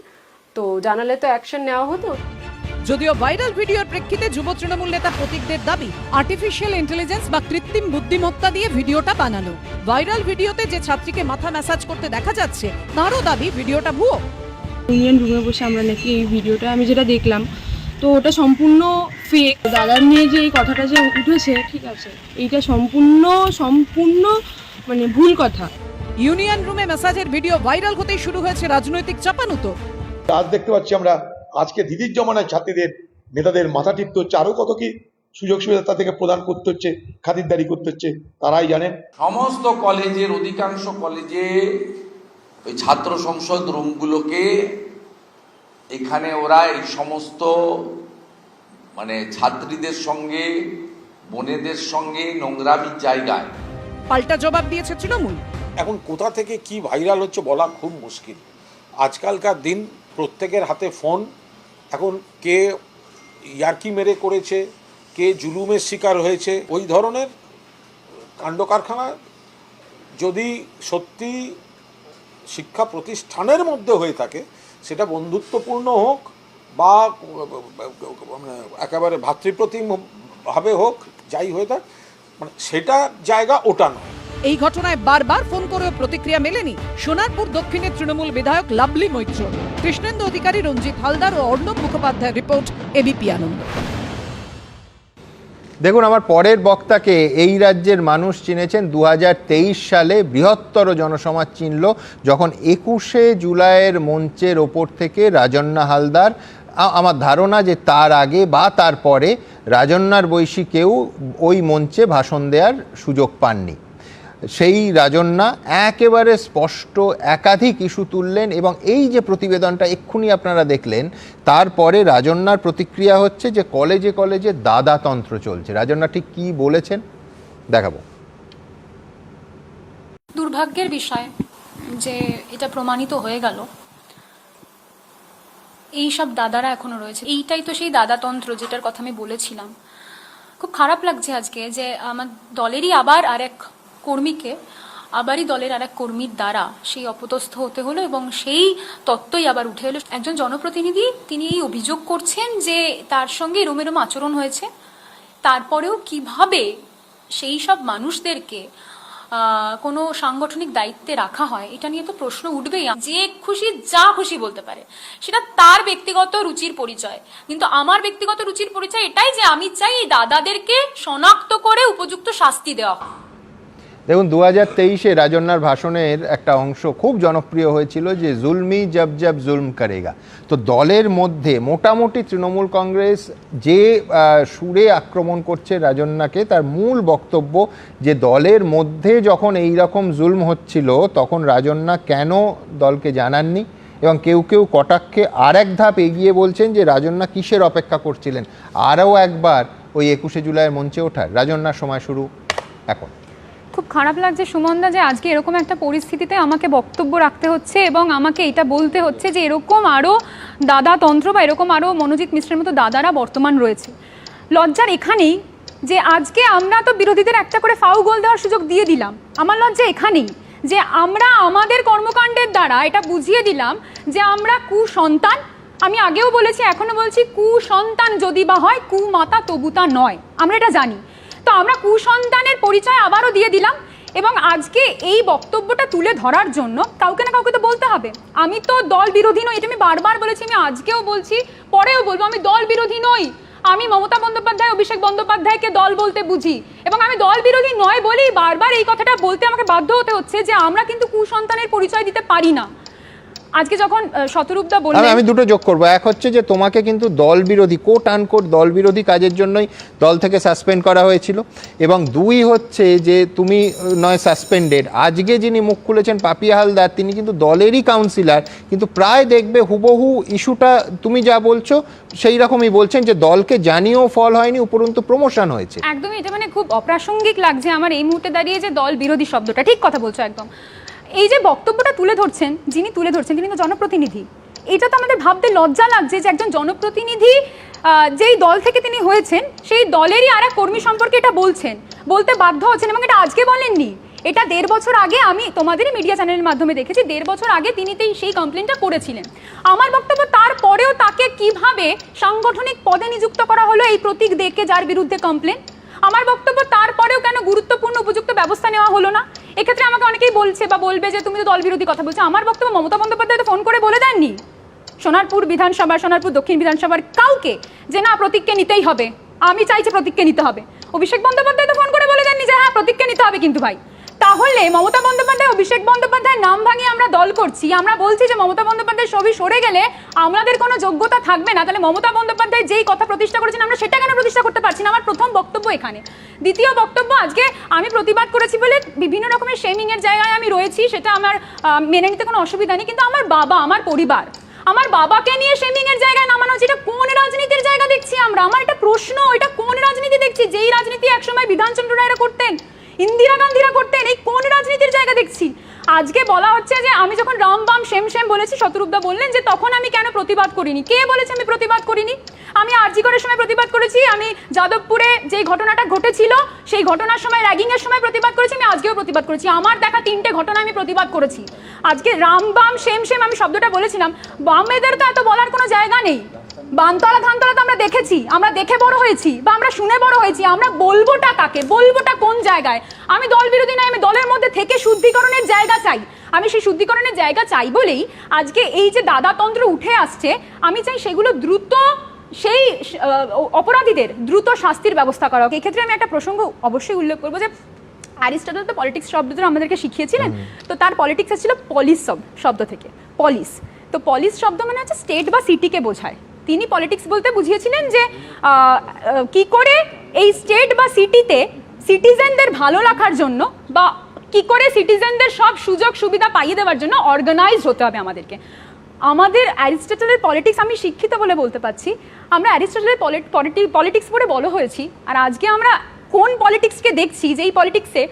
তো জানালে তো অ্যাকশন নেওয়া হতো। যদিও ভাইরাল ভিডিওর প্রেক্ষিতে যুব তৃণমূল নেতা প্রতীকদের দাবি, আর্টিফিশিয়াল ইন্টেলিজেন্স বা কৃত্রিম বুদ্ধিমত্তা দিয়ে ভিডিওটা বানানো। ভাইরাল ভিডিওতে যে ছাত্রীকে মাথা ম্যাসাজ করতে দেখা যাচ্ছে, তারও দাবি ভিডিওটা ভুয়ো। ইউনিয়ন রুমে বসে আমরা নাকি এই ভিডিওটা আমি যেটা দেখলাম, তো ওটা সম্পূর্ণ ফেক। দাদার নিয়ে যে এই কথাটা যে উঠেছে, ঠিক আছে, এইটা সম্পূর্ণ মানে ভুল কথা। ইউনিয়ন রুমে ম্যাসাজের ভিডিও ভাইরাল হতেই শুরু হয়েছে রাজনৈতিক চাপানুতো। আজ দেখতে পাচ্ছি আমরা, আজকে দিদির জমানায় ছাত্রীদের নেতাদের মাথা টিপতে হচ্ছে, আরো কত কি সুযোগ সুবিধা তা থেকে প্রদান করতে হচ্ছে, খাতিরদারি করতে হচ্ছে, তারাই জানেন। সমস্ত কলেজের, অধিকাংশ কলেজে ওই ছাত্র সংসদ রুমগুলোকে এখানে ওরা এই সমস্ত মানে ছাত্রীদের সঙ্গে, বোনেদের সঙ্গে নোংরামির জায়গায় পাল্টা জবাব দিয়েছে তৃণমূল। এখন কোথা থেকে কি ভাইরাল হচ্ছে বলা খুব মুশকিল। আজকালকার দিন প্রত্যেকের হাতে ফোন, এখন কে ইয়ার্কি মেরে করেছে, কে জুলুমের শিকার হয়েছে, ওই ধরনের কাণ্ড কারখানা যদি সত্যি শিক্ষা প্রতিষ্ঠানের মধ্যে হয়ে থাকে, সেটা বন্ধুত্বপূর্ণ হোক বা একেবারে ভাতৃপ্রতিমভাবে হোক, যাই হয়ে থাক, মানে সেটা জায়গা ওটা নয়। এই ঘটনায় বারবার ফোন করেও প্রতিক্রিয়া মেলেনি সোনারপুর দক্ষিণের তৃণমূল বিধায়ক লাভলি মৈত্র, কৃষ্ণেন্দু অধিকারী, রঞ্জিত হালদার ও অর্ণব মুখোপাধ্যায়ের রিপোর্ট, এবিপি আনন্দ। দেখুন, আমার পরের বক্তাকে এই রাজ্যের মানুষ চিনেছেন 2023 সালে বৃহত্তর জনসমাজ চিনল যখন 21শে জুলাইয়ের মঞ্চের ওপর থেকে রাজন্না হালদার, আমার ধারণা যে তার আগে বা তারপরে রাজন্নার বয়সী কেউ ওই মঞ্চে ভাষণ দেওয়ার সুযোগ পাননি। সেই রাজন্না একেবারে স্পষ্ট একাধিক ইস্যু তুললেন এবং এই যে প্রতিবেদনটা এক্ষুনি আপনারা দেখলেন, তারপরে রাজন্নার প্রতিক্রিয়া হচ্ছে যে কলেজে কলেজে দাদাতন্ত্র চলছে। রাজন্না ঠিক কি বলেছেন দেখাবো। দুর্ভাগ্যের বিষয় যে এটা প্রমাণিত হয়ে গেল, এই সব দাদারা এখনো রয়েছে। এইটাই তো সেই দাদাতন্ত্র যেটার কথা আমি বলেছিলাম। খুব খারাপ লাগছে আজকে যে আমার দলেরই দলের আরেক কর্মীর দ্বারা সেই অপদস্থ হতে হলো এবং সেই তত্ত্বই আবার উঠে এলো। একজন জনপ্রতিনিধি, তিনি এই অভিযোগ করছেন যে তার সঙ্গে এরম আচরণ হয়েছে, তারপরেও কিভাবে সেই সব মানুষদেরকে কোনো সাংগঠনিক দায়িত্বে রাখা হয়, এটা নিয়ে তো প্রশ্ন উঠবেই। যে খুশি যা খুশি বলতে পারে, সেটা তার ব্যক্তিগত রুচির পরিচয়। কিন্তু আমার ব্যক্তিগত রুচির পরিচয় এটাই যে আমি চাই এই দাদাদেরকে শনাক্ত করে উপযুক্ত শাস্তি দেওয়া। দেখুন, 2023-এ রাজন্নার ভাষণের একটা অংশ খুব জনপ্রিয় হয়েছিল যে জুলমি জব জব জুলম করেগা। তো দলের মধ্যে মোটামুটি তৃণমূল কংগ্রেস যে সুরে আক্রমণ করছে রাজন্নাকে, তার মূল বক্তব্য যে দলের মধ্যে যখন এই রকম জুলম হচ্ছিল তখন রাজন্না কেন দলকে জানাননি, এবং কেউ কেউ কটাক্ষে আর এক ধাপ এগিয়ে বলছেন যে রাজন্না কিসের অপেক্ষা করছিলেন, আরও একবার ওই 21শে জুলাইয়ের মঞ্চে ওঠার? রাজন্যার সময় শুরু এখন। খুব খারাপ লাগছে সুমনদা যে আজকে এরকম একটা পরিস্থিতিতে আমাকে বক্তব্য রাখতে হচ্ছে এবং আমাকে এটা বলতে হচ্ছে যে এরকম আরও দাদাতন্ত্র বা এরকম আরও মনোজিৎ মিশ্রের মতো দাদারা বর্তমান রয়েছে। লজ্জার এখানেই যে আজকে আমরা তো বিরোধীদের একটা করে ফাউ গোল দেওয়ার সুযোগ দিয়ে দিলাম। আমার লজ্জা এখানেই যে আমরা আমাদের কর্মকাণ্ডের দ্বারা এটা বুঝিয়ে দিলাম যে আমরা কুসন্তান। আমি আগেও বলেছি, এখনো বলছি, কুসন্তান যদি বা হয়, কুমাতা তবু তা নয়, আমরা এটা জানি। তো আমরা কুসন্তানের পরিচয় আবারও দিয়ে দিলাম এবং আজকে এই বক্তব্যটা তুলে ধরার জন্য কাউকে না কাউকে তো বলতে হবে। আমি তো দল বিরোধী নই, এটা আমি বারবার বলেছি, আমি আজকেও বলছি, পরেও বলবো, আমি দল বিরোধী নই। আমি মমতা বন্দ্যোপাধ্যায়, অভিষেক বন্দ্যোপাধ্যায়কে দল বলতে বুঝি এবং আমি দল বিরোধী নয় বলেই বারবার এই কথাটা বলতে আমাকে বাধ্য হতে হচ্ছে যে আমরা কিন্তু কুসন্তানের পরিচয় দিতে পারি না। আজকে যখন শতরূপদা বললেন, আমি দুটো যোগ করবো। এক হচ্ছে যে তোমাকে কিন্তু দল বিরোধী, কোট আনকোট দল বিরোধী কাজের জন্যই দল থেকে সাসপেন্ড করা হয়েছিল, এবং দুই হচ্ছে যে তুমি নয় সাসপেন্ডেড, আজকে যিনি মুখ খুলেছেন পাপিয়া হালদার, তিনি কিন্তু দলেরই কাউন্সিলর, কিন্তু প্রায় দেখবে হুবহু ইস্যুটা তুমি যা বলছো সেই রকমই বলছেন যে দলকে জানিয়েও ফল হয়নি, উপরন্তু প্রমোশন হয়েছে। একদমই এটা মানে খুব অপ্রাসঙ্গিক লাগছে আমার এই মুহূর্তে দাঁড়িয়ে যে দল বিরোধী শব্দটা। ঠিক কথা বলছো একদম। এই যে বক্তব্যটা তুলে ধরছেন, যিনি তুলে ধরছেন তিনি তো জনপ্রতিনিধি। এটা তো আমাদের ভাবতে লজ্জা লাগছে যে একজন জনপ্রতিনিধি যেই দল থেকে তিনি হয়েছেন সেই দলেরই আর এক কর্মী সম্পর্কে এটা বলছেন, বলতে বাধ্য হচ্ছেন, এবং এটা আজকে বলেননি, এটা 1.5 বছর আগে আমি তোমাদেরই মিডিয়া চ্যানেলের মাধ্যমে দেখেছি। 1.5 বছর আগে তিনি সেই কমপ্লেনটা করেছিলেন। আমার বক্তব্য তারপরেও তাকে কিভাবে সাংগঠনিক পদে নিযুক্ত করা হলো এই প্রতীক দেকে যার বিরুদ্ধে কমপ্লেন। আমার বক্তব্য তারপরেও কেন গুরুত্বপূর্ণ উপযুক্ত ব্যবস্থা নেওয়া হলো না। এক্ষেত্রে আমাকে অনেকেই বলছে বা বলবে যে তুমি তো দল বিরোধী কথা বলছো। আমার বক্তব্য মমতা বন্দ্যোপাধ্যায় তো ফোন করে বলে দেননি সোনারপুর বিধানসভা, সোনারপুর দক্ষিণ বিধানসভার কাউকে যে না প্রতীককে নিতেই হবে, আমি চাইছি প্রতীককে নিতে হবে। অভিষেক বন্দ্যোপাধ্যায় তো ফোন করে বলে দেননি যে হ্যাঁ প্রতীককে নিতে হবে। কিন্তু ভাই, তাহলে মমতা বন্দ্যোপাধ্যায়, অভিষেক বন্দ্যোপাধ্যায় নাম ভাঙিয়ে আমরা দল করছি, আমরা বলছি যে মমতা বন্দ্যোপাধ্যায় ছবি সরে গেলে আমাদের কোনো যোগ্যতা থাকবে না, তাহলে মমতা বন্দ্যোপাধ্যায় যেই কথা প্রতিষ্ঠা করেছেন আমরা সেটা কেন প্রতিষ্ঠা করতে পারছি না? আমার প্রথম বক্তব্য এখানে। দ্বিতীয় বক্তব্য, আজকে আমি প্রতিবাদ করেছি বলে বিভিন্ন রকমের শেমিং এর জায়গায় আমি রয়েছি, সেটা আমার মেনে নিতে কোনো অসুবিধা নেই, কিন্তু আমার বাবা, আমার পরিবার, আমার বাবাকে নিয়ে শেমিং এর জায়গায় নামানো হচ্ছে, এটা কোন রাজনীতির জায়গা দেখছি আমরা? আমার এটা প্রশ্ন, এটা কোন রাজনীতি দেখছি? যেই রাজনীতি একসময় বিধানচন্দ্র রায়রা করতেন, ইন্দিরা গান্ধীরা করতেন, এই কোন রাজনীতির জায়গা দেখছি? আজকে বলা হচ্ছে যে আমি যখন রাম বাম সেম সেম বলেছি, শতরূপদা বললেন যে তখন আমি কেন প্রতিবাদ করিনি। কে বলেছে আমি প্রতিবাদ করিনি? আমি আরজি করার সময় প্রতিবাদ করেছি, আমি যাদবপুরে যে ঘটনাটা ঘটেছিল সেই ঘটনার সময় র্যাগিং এর সময় প্রতিবাদ করেছি, আমি আজকেও প্রতিবাদ করেছি। আমার দেখা 3টে ঘটনা আমি প্রতিবাদ করেছি। আজকে রাম বাম সেম সেম আমি শব্দটা বলেছিলাম, বামেদের তো এত বলার কোনো জায়গা নেই। বানতলা ধানতলা তো আমরা দেখেছি, আমরা দেখে বড় হয়েছি বা আমরা শুনে বড় হয়েছি, আমরা বলবোটা কাকে, বলবোটা কোন জায়গায়? আমি দল বিরোধী নয়, আমি দলের মধ্যে থেকে শুদ্ধিকরণের জায়গা চাই। আমি সেই শুদ্ধিকরণের জায়গা চাই বলেই আজকে এই যে দাদাতন্ত্র উঠে আসছে, আমি চাই সেগুলো দ্রুত, সেই অপরাধীদের দ্রুত শাস্তির ব্যবস্থা করা হোক। এই ক্ষেত্রে আমি একটা প্রসঙ্গ অবশ্যই উল্লেখ করবো যে অ্যারিস্টটল তো পলিটিক্স শব্দটা আমাদেরকে শিখিয়েছিলেন, তো তার পলিটিক্স ছিল পলিস শব্দ থেকে, পলিস। তো পলিস শব্দ মানে হচ্ছে স্টেট বা সিটিকে বোঝায়। তিনি পলিটিক্স বলতে বুঝিয়েছিলেন যে কি করে এই স্টেট বা সিটিতে সিটিজেনদের ভালো রাখার জন্য বা কি করে সিটিজেনদের সব সুযোগ সুবিধা পাইয়ে দেওয়ার জন্য অর্গানাইজড হতে হবে আমাদেরকে। আমাদের অ্যারিস্টটলের পলিটিক্স, আমি শিক্ষিত বলে বলতে পারছি, আমরা অ্যারিস্টটলের পলিটিক্স পড়ে বড় হয়েছি। আর আজকে আমরা কোন পলিটিক্সকে দেখছি, যেই পলিটিক্সে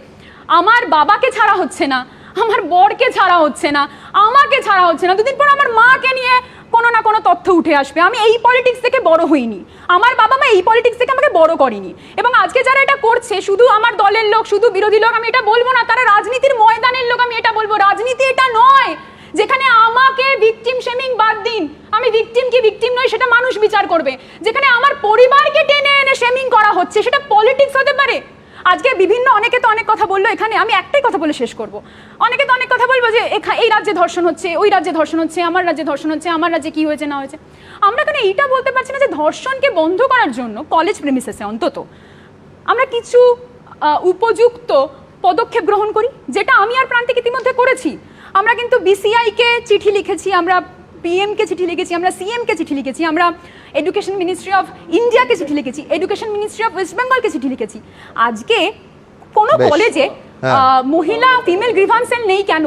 আমার বাবাকে ছাড়া হচ্ছে না, আমার বরকে ছাড়া হচ্ছে না, আমাকে ছাড়া হচ্ছে না, দুদিন পর আমার মাকে নিয়ে কোনো না কোনো তথ্য উঠে আসবে। আমি এই পলিটিক্স থেকে বড় হইনি, আমার বাবা মা এই পলিটিক্স থেকে আমাকে বড় করেনি। এবং আজকে যারা এটা করছে, শুধু আমার দলের লোক, শুধু বিরোধী লোক, আমি এটা বলবো না, তারা রাজনীতির ময়দানের লোক, আমি এটা বলবো। রাজনীতি এটা নয় যেখানে আমাকে ভিকটিম শেমিং বাদ দিন, আমি ভিকটিম কি ভিকটিম নই সেটা মানুষ বিচার করবে। যেখানে আমার পরিবারকে টেনে এনে শেমিং করা হচ্ছে, সেটা পলিটিক্স হতে পারে? আজকে বিভিন্ন অনেকে তো অনেক কথা বললো, এখানে আমি একটাই কথা বলে শেষ করব। অনেকে তো অনেক কথা বলবো যে এই রাজ্যে ধর্ষণ হচ্ছে, ওই রাজ্যে ধর্ষণ হচ্ছে, আমার রাজ্যে ধর্ষণ হচ্ছে, আমার রাজ্যে কি হয়েছে না হয়েছে। আমরা কেন এইটা বলতে পারছি না যে ধর্ষণকে বন্ধ করার জন্য কলেজ প্রেমিসেসে অন্তত আমরা কিছু উপযুক্ত পদক্ষেপ গ্রহণ করি, যেটা আমি আর প্রান্তিক ইতিমধ্যে করেছি। আমরা কিন্তু বিসিআইকে চিঠি লিখেছি, আমরা পিএমকে চিঠি লিখেছি, আমরা সিএমকে চিঠি লিখেছি, আমরা এডুকেশন মিনিস্ট্রি অফ ইন্ডিয়াকে চিঠি লিখেছি, এডুকেশন মিনিস্ট্রি অফ ওয়েস্ট বেঙ্গলকে চিঠি লিখেছি। আজকে কোনো কলেজে মহিলা ফিমেল গ্রিভান্স সেল নেই কেন?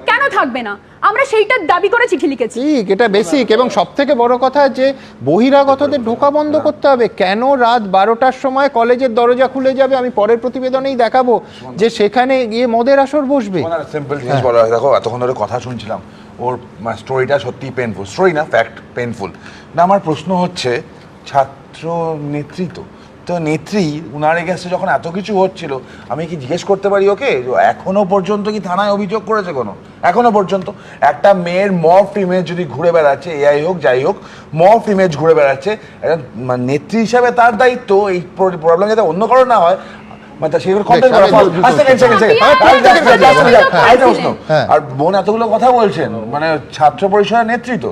কেন থাকবে না? আমরা সেইটার দাবি করে চিঠি লিখেছি। ঠিক, এটা বেসিক। এবং সব থেকে বড় কথা যে বহিরাগতদের ঢোকা বন্ধ করতে হবে। কেন রাত 12টার সময় কলেজের দরজা খুলে যাবে? আমি পরের প্রতিবেদনেই দেখাবো যে সেখানে গিয়ে মদের আসর বসবে। সিম্পল জিনিস বলা হয়, দেখো এতক্ষণ ধরে কথা শুনছিলাম, ওর স্টোরিটা সত্যি পেনফুল, স্টোরি না ফ্যাক্ট, পেনফুল। না আমার প্রশ্ন হচ্ছে ছাত্র নেতৃত্ব তো নেত্রী উনার এগেন্সে যখন এত কিছু হচ্ছিল, আমি কি জিজ্ঞেস করতে পারি ওকে এখনো পর্যন্ত কি থানায় অভিযোগ করেছে কোনো? এখনো পর্যন্ত একটা মেয়ের মফ ইমেজ যদি ঘুরে বেড়াচ্ছে, এআই হোক যাই হোক, মফ ইমেজ ঘুরে বেড়াচ্ছে, একটা নেত্রী হিসাবে তার দায়িত্ব এই প্রবলেম যাতে অন্য কারো না হয়। আর বোন এতগুলো কথা বলছেন, মানে ছাত্র পরিষদের নেতৃত্ব।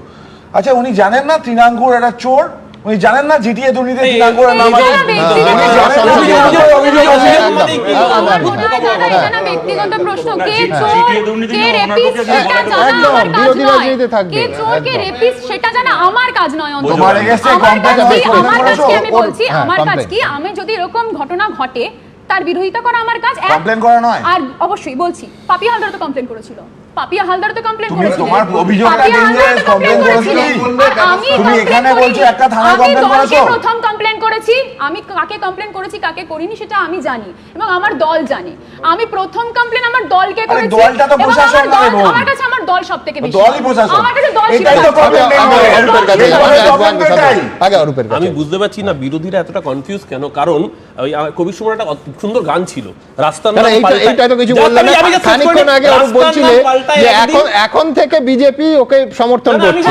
আচ্ছা উনি জানেন না তৃণাঙ্কুর একটা চোর? উনি জানেন না জিটিএ দুর্নীতি তৃণাঙ্কুরের নাম আছে? ব্যক্তিগত প্রশ্ন, কে চোর কে রেপিস্ট সেটা জানা আমার কাজ নয়। কে চোর কে রেপিস্ট সেটা জানা আমার কাজ নয়। আমার কাজ কি আমি বলছি, আমার কাজ কি, আমি যদি এরকম ঘটনা ঘটে তার বিরোধিতা করা আমার কাজ। কমপ্লেন করা নয়। আর অবশ্যই বলছি, পাপিয়া হালদার তো কমপ্লেন করেছিল, পাপিয়া হালদার তো কমপ্লেন করেছিল। তোমার অভিযোগটা ডেঞ্জারাস, কমপ্লেন করেছিল। তুমি এখানে বলছো একটা থানায় কমপ্লেন করেছো? আমি প্রথম কমপ্লেন করেছি, আমি কাকে কমপ্লেন করেছি কাকে করিনি সেটা আমি জানি এবং আমার দল জানে। আমি প্রথম কমপ্লেন আমার দলকে করেছি। দলটা তো প্রশাসন নয়, আমার কাছে আমার দল সবথেকে বেশি। দলই প্রশাসন। আমার কাছে দল এটাই তো প্রবলেম। আমি বুঝতে পারছি না বিরোধীরা এতটা কনফিউজ কেন। কারণ ওই কবির সুমন একটা সুন্দর গান ছিল, রাস্তার নাম পাল্টায়। এইটা তো কিছু বললেন না, খানিকক্ষণ আগে অরূপ বলছিলে যে এখন থেকে বিজেপি ওকে সমর্থন করছে।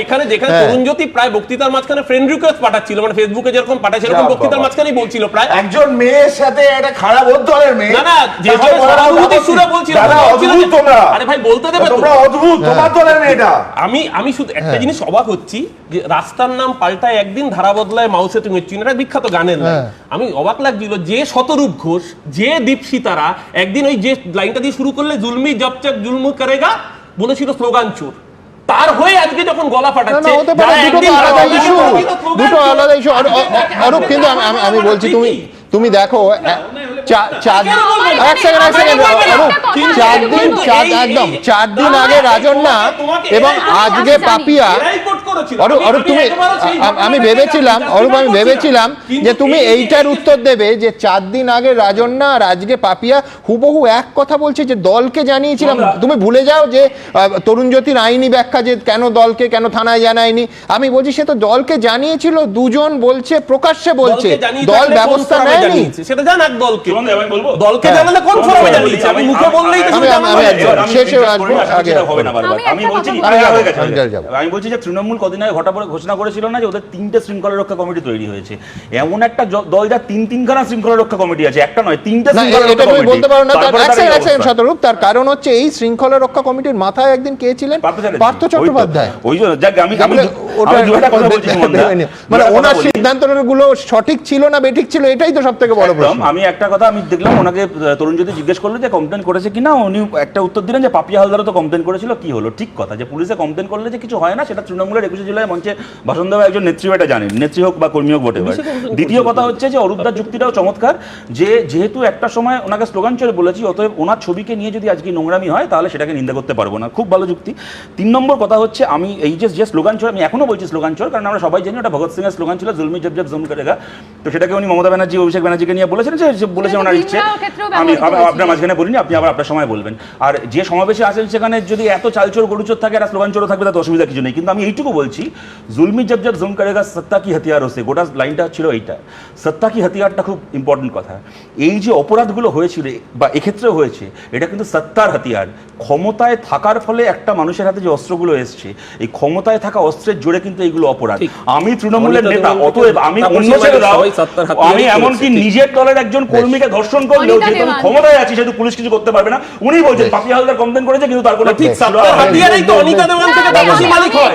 এখানে যেখানে তরুণজ্যোতি প্রায় বক্তৃতার মাঝখানে ফ্রেন্ড রিকোয়েস্ট পাঠাচ্ছিল, মানে ফেসবুকে যেরকম পাঠায় সেরকম বক্তৃতার মাঝখানেই বলছিল প্রায় একজন মেয়ের সাথে একটা খারাপ দলের মেয়ে। না না, যেভাবে সহানুভূতির সুরে বলছিল, আরে ভাই বলতে দেবে তো? তোমরা অদ্ভুত, তোমার দলের মেয়েটা। আমি শুধু একটা জিনিস অবাক হচ্ছি যে রাস্তার নাম পাল্টায় একদিন, ধারা বদলায় মাউসে তুমি চীনের বিখ্যাত গানের লাইন। আমি অবাক লাগছিল যে শতরূপ ঘোষ, যে দীপশিতারা একদিন ওই যে লাইনটা দিয়ে শুরু করলে জুলমি জব তক জুলম করেগা বলেছিল স্লোগান চোর, তার হয়ে আজকে যখন গলা ফাটাচ্ছে। দুটো আলাদা ইস্যু অরূপ। কিন্তু আমি বলছি তুমি দেখো 4 দিন আগে রাজন্যা এবং আজকে পাপিয়া। অরূপ তুমি, আমি ভেবেছিলাম যে তুমি এইটার উত্তর দেবে যে 4 দিন আগে রাজন্যা আর আজকে পাপিয়া হুবহু এক কথা বলছে যে দলকে জানিয়েছিলাম। তুমি ভুলে যাও যে তরুণজ্যোতির আইনি ব্যাখ্যা যে কেন দলকে কেন থানায় জানায়নি। আমি বলছি সে তো দলকে জানিয়েছিল, দুজন বলছে, প্রকাশ্যে বলছে, দল ব্যবস্থা নেয়নি। সেটা জানাক দলকে, আমি বলবো দলকে জানালে কোন ফরমে জানিয়েছে? আমি মুখে বললেই তো শেষে আসবো, আগে হবে না বারবার। আমি বলছি যে তৃণমূল কদিন আগে ঘোষণা করেছিল না যে ওদের 3টে শৃঙ্খলা রক্ষা কমিটি তৈরি হয়েছে। এমন একটা দল যার 3খানা শৃঙ্খলা রক্ষা কমিটি আছে, একটা নয় 3টে শৃঙ্খলা রক্ষা কমিটি। বলতে পারো না শতরূপ, তার কারণ হচ্ছে এই শৃঙ্খলা রক্ষা কমিটির মাথায় একদিন কে ছিলেন? পার্থ চট্টোপাধ্যায়। ওই জন্য আমি মানে ওনার সিদ্ধান্তগুলো সঠিক ছিল না বেঠিক ছিল, এটাই তো সবথেকে বড় প্রশ্ন। আমি একটা কথা আমি দেখলাম, ওনাকে তরুণজ্যোতি জিজ্ঞেস করলো যে কমপ্লেন করেছে কিনা, উনি একটা উত্তর দিলেন যে পাপিয়া হালদারও তো কমপ্লেন করেছিল। কি হলো? ঠিক কথা, যে পুলিশে কমপ্লেন করলে যে কিছু হয় না সেটা তৃণমূলের 21শে জুলাই মঞ্চে ভাষণ দেওয়া একজন নেত্রী এটা জানেন, নেত্রী হোক বা কর্মী হোক বটে। দ্বিতীয় কথা হচ্ছে যে অরূপদার যুক্তিটাও চমৎকার, যে যেহেতু একটা সময় ওনাকে স্লোগান চলে বলেছি, অতএব ওনার ছবিকে নিয়ে যদি আজকে নোংরামি হয় তাহলে সেটাকে নিন্দা করতে পারবো না। খুব ভালো যুক্তি। 3 নম্বর কথা হচ্ছে, আমি এই যে স্লোগান চোর, আমি এখনো বলছি স্লোগান চোর, কারণ আমরা সবাই জানি ওটা ভগৎ সিং এর স্লোগান ছিল, জুলমি জব জব জুম করেগা। তো সেটাকে উনি মমতা ব্যানার্জি অভিষেক ব্যানার্জিকে নিয়ে বলেছেন, যে বলেছেন ওনার ইচ্ছে। আমি আপনার মাঝখানে বলিনি, আপনি আবার আপনার সময় বলবেন। আর যে সমাবেশে আসেন সেখানে যদি এত চালচোর গরুচোর থাকে আর স্লোগান চোরও থাকবে তাতে অসুবিধা কিছু নেই। কিন্তু আমি এইটুকু বলছি, জুলমি জব জব জুম করেগা সত্তা কি হাতিয়ার হোসে, গোটা লাইনটা ছিল এইটা। সত্তা কি হাতিয়ারটা খুব ইম্পর্টেন্ট কথা। এই যে অপরাধগুলো হয়েছিল বা এক্ষেত্রেও হয়েছে, এটা কিন্তু সত্তার হাতিয়ার। ক্ষমতায় থাকার ফলে একটা মানুষের হাতে যে অস্ত্রগুলো এসছে, এই ক্ষমতায় থাকা অস্ত্রের জোরে কিন্তু এইগুলো অপরাধ। আমি তৃণমূলের নেতা, অতএব আমি অন্য ছেড়ে দাও, আমি এমনকি নিজের দলের একজন কর্মীকে ধর্ষণ করলেও যেহেতু আমি ক্ষমতায় আছি সেহেতু পুলিশ কিছু করতে পারবে না। উনি বলছেন পাপিয়া হালদার কমপ্লেন করেছে, কিন্তু তার কোনো ঠিক হাতিয়ারই তো অনিতা দেওয়ান থেকে তাপসী মালিক হয়,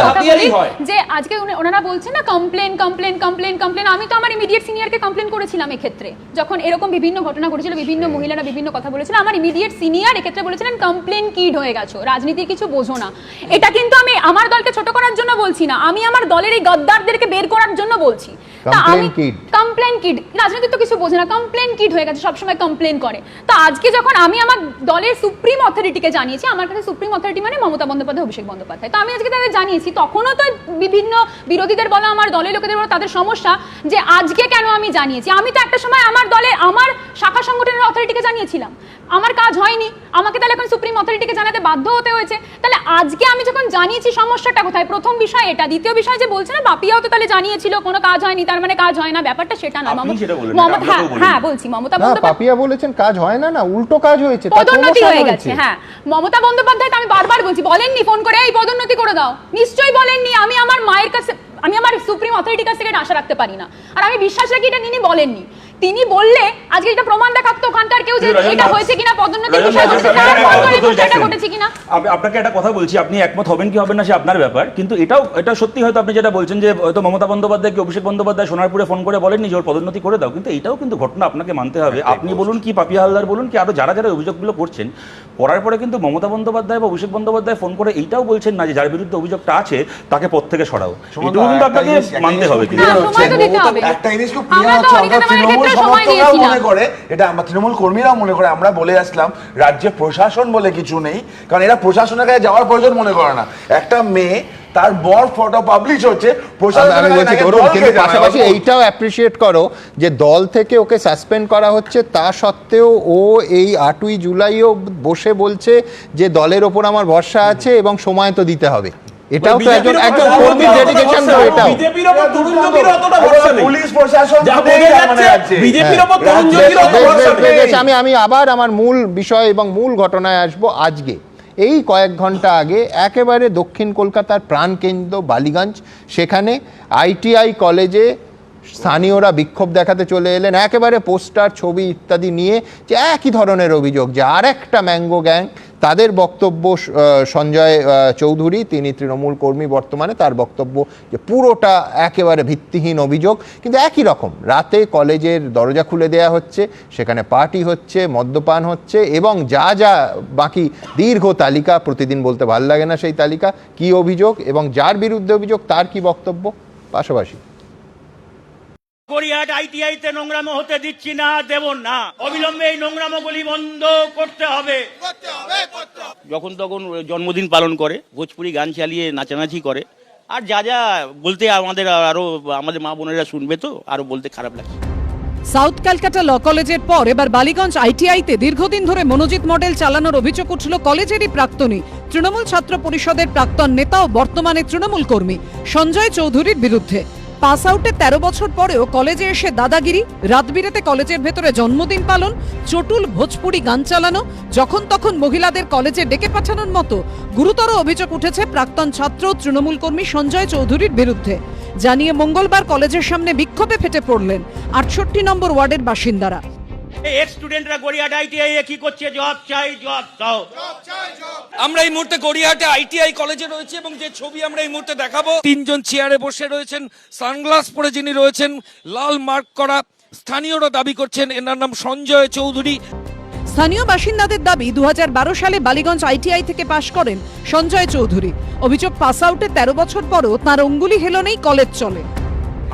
হাতিয়ারই হয়। যে আজকে ওনারা বলছেন না কমপ্লেন কমপ্লেন কমপ্লেন কমপ্লেন, আমি তো আমার ইমিডিয়েট সিনিয়রকে কমপ্লেন করেছিলাম এক্ষেত্রে, যখন এরকম বিভিন্ন ঘটনা ঘটেছিল, বিভিন্ন মহিলারা বিভিন্ন কথা বলেছিল, আমার ইমিডিয়েট সিনিয়র এক্ষেত্রে বলেছিলেন কমপ্লেন কিড হয়ে গেছো, রাজনীতির কিছু বোঝো না। এটা কিন্তু আমি আমার দলকে ছোট করার জন্য বলছি না, আমি আমার দলের এই গদ্দারদেরকে বের করার জন্য বলছি। কমপ্লেন কিড রাজনীতি তো কিছু বোঝে না, কমপ্লেন কিড হয়ে গেছে, সবসময় কমপ্লেন করে। তো আজকে যখন আমি আমার দলের সুপ্রিম অথরিটিকে জানিয়েছি, আমার কাছে সুপ্রিম অথরিটি মানে মমতা বন্দ্যোপাধ্যায়, অভিষেক বন্দ্যোপাধ্যায়, তো আমি আজকে তাদের জানিয়েছি, তখনও তো বিভিন্ন বিরোধীদের বলো, আমার দলের লোকেদের বলো, তাদের সমস্যা যে আজকে কেন আমি জানিয়েছি। আমি তো একটা সময় আমার দলের আমার শাখা সংগঠনের অথরিটিকে জানিয়েছিলাম, আমার কাজ হয়নি, আমাকে তাহলে এখন সুপ্রিম অথরিটিকে জানাতে বাধ্য হতে হয়েছে। তাহলে আজকে আমি যখন জানিয়েছি, সমস্যাটা কোথায়? প্রথম বিষয় এটা। দ্বিতীয় বিষয় যে বলছে না বাপিয়াও তো তাহলে জানিয়েছিল, কোনো কাজ হয়নি তার মানে কাজ হয় না, ব্যাপারটা সেটা না। হ্যাঁ বলছি, মমতা বন্দ্যোপাধ্যায় পাপিয়া বলেছেন কাজ হয় না, না উল্টো কাজ হয়েছে, পদোন্নতি হয়ে গেছে। হ্যাঁ, মমতা বন্দ্যোপাধ্যায় তো আমি বারবার বলছি, বলেননি ফোন করে এই পদোন্নতি করে দাও, নিশ্চয়ই বলেননি। আমি আমার মায়ের কাছে, আমি আমার সুপ্রিম অথরিটির কাছ থেকে আশা রাখতে পারি না, আর আমি বিশ্বাস রাখি এটা তিনি বলেননি। তিনি বললে আজকে এটা প্রমাণ দেখাতো ওখানকার কেউ যে এটা হয়েছে কিনা, পদোন্নতির বিষয় ঘটেছে কিনা। আপনাকে একটা কথা বলছি, আপনি একমত হবেন কি হবেন না সে আপনার ব্যাপার, কিন্তু এটা সত্যি হয়তো আপনি যেটা বলছেন যে হয়তো মমতা বন্দ্যোপাধ্যায়কে অভিষেক বন্দ্যোপাধ্যায় সোনারপুরে ফোন করে বলেননি যে ওর পদোন্নতি করে দাও, কিন্তু এটাও কিন্তু ঘটনা আপনাকে মানতে হবে। আপনি বলুন কি পাপিয়া হালদার বলুন কি আরো যারা যারা অভিযোগগুলো করছেন, করার পরে কিন্তু মমতা বন্দ্যোপাধ্যায় বা অভিষেক বন্দ্যোপাধ্যায় ফোন করে এইটাও বলছেন না যে যার বিরুদ্ধে অভিযোগটা আছে তাকে পদ থেকে সরাও। এটাও কিন্তু আপনাকে মানতে হবে। একটা জিনিস খুব ক্লিয়ার হচ্ছে, আমরা তৃণমূল সমর্থকরাও মনে করে, এটা আমরা তৃণমূল কর্মীরাও মনে করে, আমরা বলে আসলাম রাজ্যে প্রশাসন বলে কিছু নেই, কারণ এরা প্রশাসনের কাছে যাওয়ার প্রয়োজন মনে করে না। একটা মেয়ে তার বর ফটো পাবলিশ হচ্ছে, পাশাপাশি এইটাও অ্যাপ্রিসিয়েট করো যে দল থেকে ওকে সাসপেন্ড করা হচ্ছে, তা সত্ত্বেও ও এই 8ই জুলাইও বসে বলছে যে দলের ওপর আমার ভরসা আছে এবং সময় তো দিতে হবে। এটাও তো একজন কর্মীর ডেডিকেশন। তো এটাও বিজেপির উপর তরুণ যোগীর অতটা ভরসা নেই, পুলিশ প্রশাসন যা বোঝা যাচ্ছে বিজেপির উপর তরুণ যোগীর অতটা ভরসা নেই। আমি আবার আমার মূল বিষয় এবং মূল ঘটনায় আসবো। আজকে এই কয়েক ঘন্টা আগে একেবারে দক্ষিণ কলকাতার প্রাণকেন্দ্র বালিগঞ্জ, সেখানে ITI কলেজে স্থানীয়রা বিক্ষোভ দেখাতে চলে এলেন, একেবারে পোস্টার ছবি ইত্যাদি নিয়ে, যে একই ধরনের অভিযোগ যে আর একটা ম্যাঙ্গো গ্যাং। তাদের বক্তব্য, সঞ্জয় চৌধুরী তিনি তৃণমূল কর্মী বর্তমানে, তার বক্তব্য যে পুরোটা একেবারে ভিত্তিহীন অভিযোগ। কিন্তু একই রকম রাতে কলেজের দরজা খুলে দেয়া হচ্ছে, সেখানে পার্টি হচ্ছে, মদ্যপান হচ্ছে এবং যা যা বাকি দীর্ঘ তালিকা, প্রতিদিন বলতে ভাল লাগে না সেই তালিকা, কি অভিযোগ এবং যার বিরুদ্ধে অভিযোগ তার কি বক্তব্য। পাশাপাশি গড়িয়াহাট ITI-তে নোংরামো হতে দিচ্ছি না, দেব না, অবিলম্বে এই নোংরামোগুলি বন্ধ করতে হবে। যখন তখন জন্মদিন পালন করে, ভোজপুরি গান চালিয়ে নাচানাচি করে, আর যা যা বলতে আমাদের মা বোনেরা শুনবে তো আরো বলতে খারাপ লাগছে। সাউথ ক্যালকাটা ল কলেজের পর এবার বালিগঞ্জ ITI-তে দীর্ঘদিন ধরে মনোজিৎ মডেল চালানোর অভিযোগ উঠল কলেজেরই প্রাক্তনী, তৃণমূল ছাত্র পরিষদের প্রাক্তন নেতা ও বর্তমানে তৃণমূল কর্মী সঞ্জয় চৌধুরীর বিরুদ্ধে। পাস আউটে 13 বছর পরেও কলেজে এসে দাদাগিরি, রাত বিরেতে কলেজের ভেতরে জন্মদিন পালন, চটুল ভোজপুরি গান চালানো, যখন তখন মহিলাদের কলেজে ডেকে পাঠানোর মতো গুরুতর অভিযোগ উঠেছে প্রাক্তন ছাত্র তৃণমূল কর্মী সঞ্জয় চৌধুরীর বিরুদ্ধে। জানিয়ে মঙ্গলবার কলেজের সামনে বিক্ষোভে ফেটে পড়লেন 68 নম্বর ওয়ার্ডের বাসিন্দারা। এক্স স্টুডেন্টরা গড়িয়াহাট ITI-এ কি করছে? জবাব চাই, জবাব দাও। আমরা এই মুহূর্তে গড়িয়াহাটে ITI কলেজে রয়েছে এবং যে ছবি আমরা এই মুহূর্তে দেখাবো, 3 জন চেয়ারে বসে রয়েছেন, সানগ্লাস পরে যিনি রয়েছেন, লাল মার্ক করা। স্থানীয়রা দাবি করছেন এনার নাম সঞ্জয় চৌধুরী। স্থানীয় বাসিন্দাদের দাবি 2012 সালে বালিগঞ্জ ITI থেকে পাশ করেন সঞ্জয় চৌধুরী। অভিযোগ পাস আউটে 13 বছর পরও তার অঙ্গুলি হেলনেই কলেজ চলে।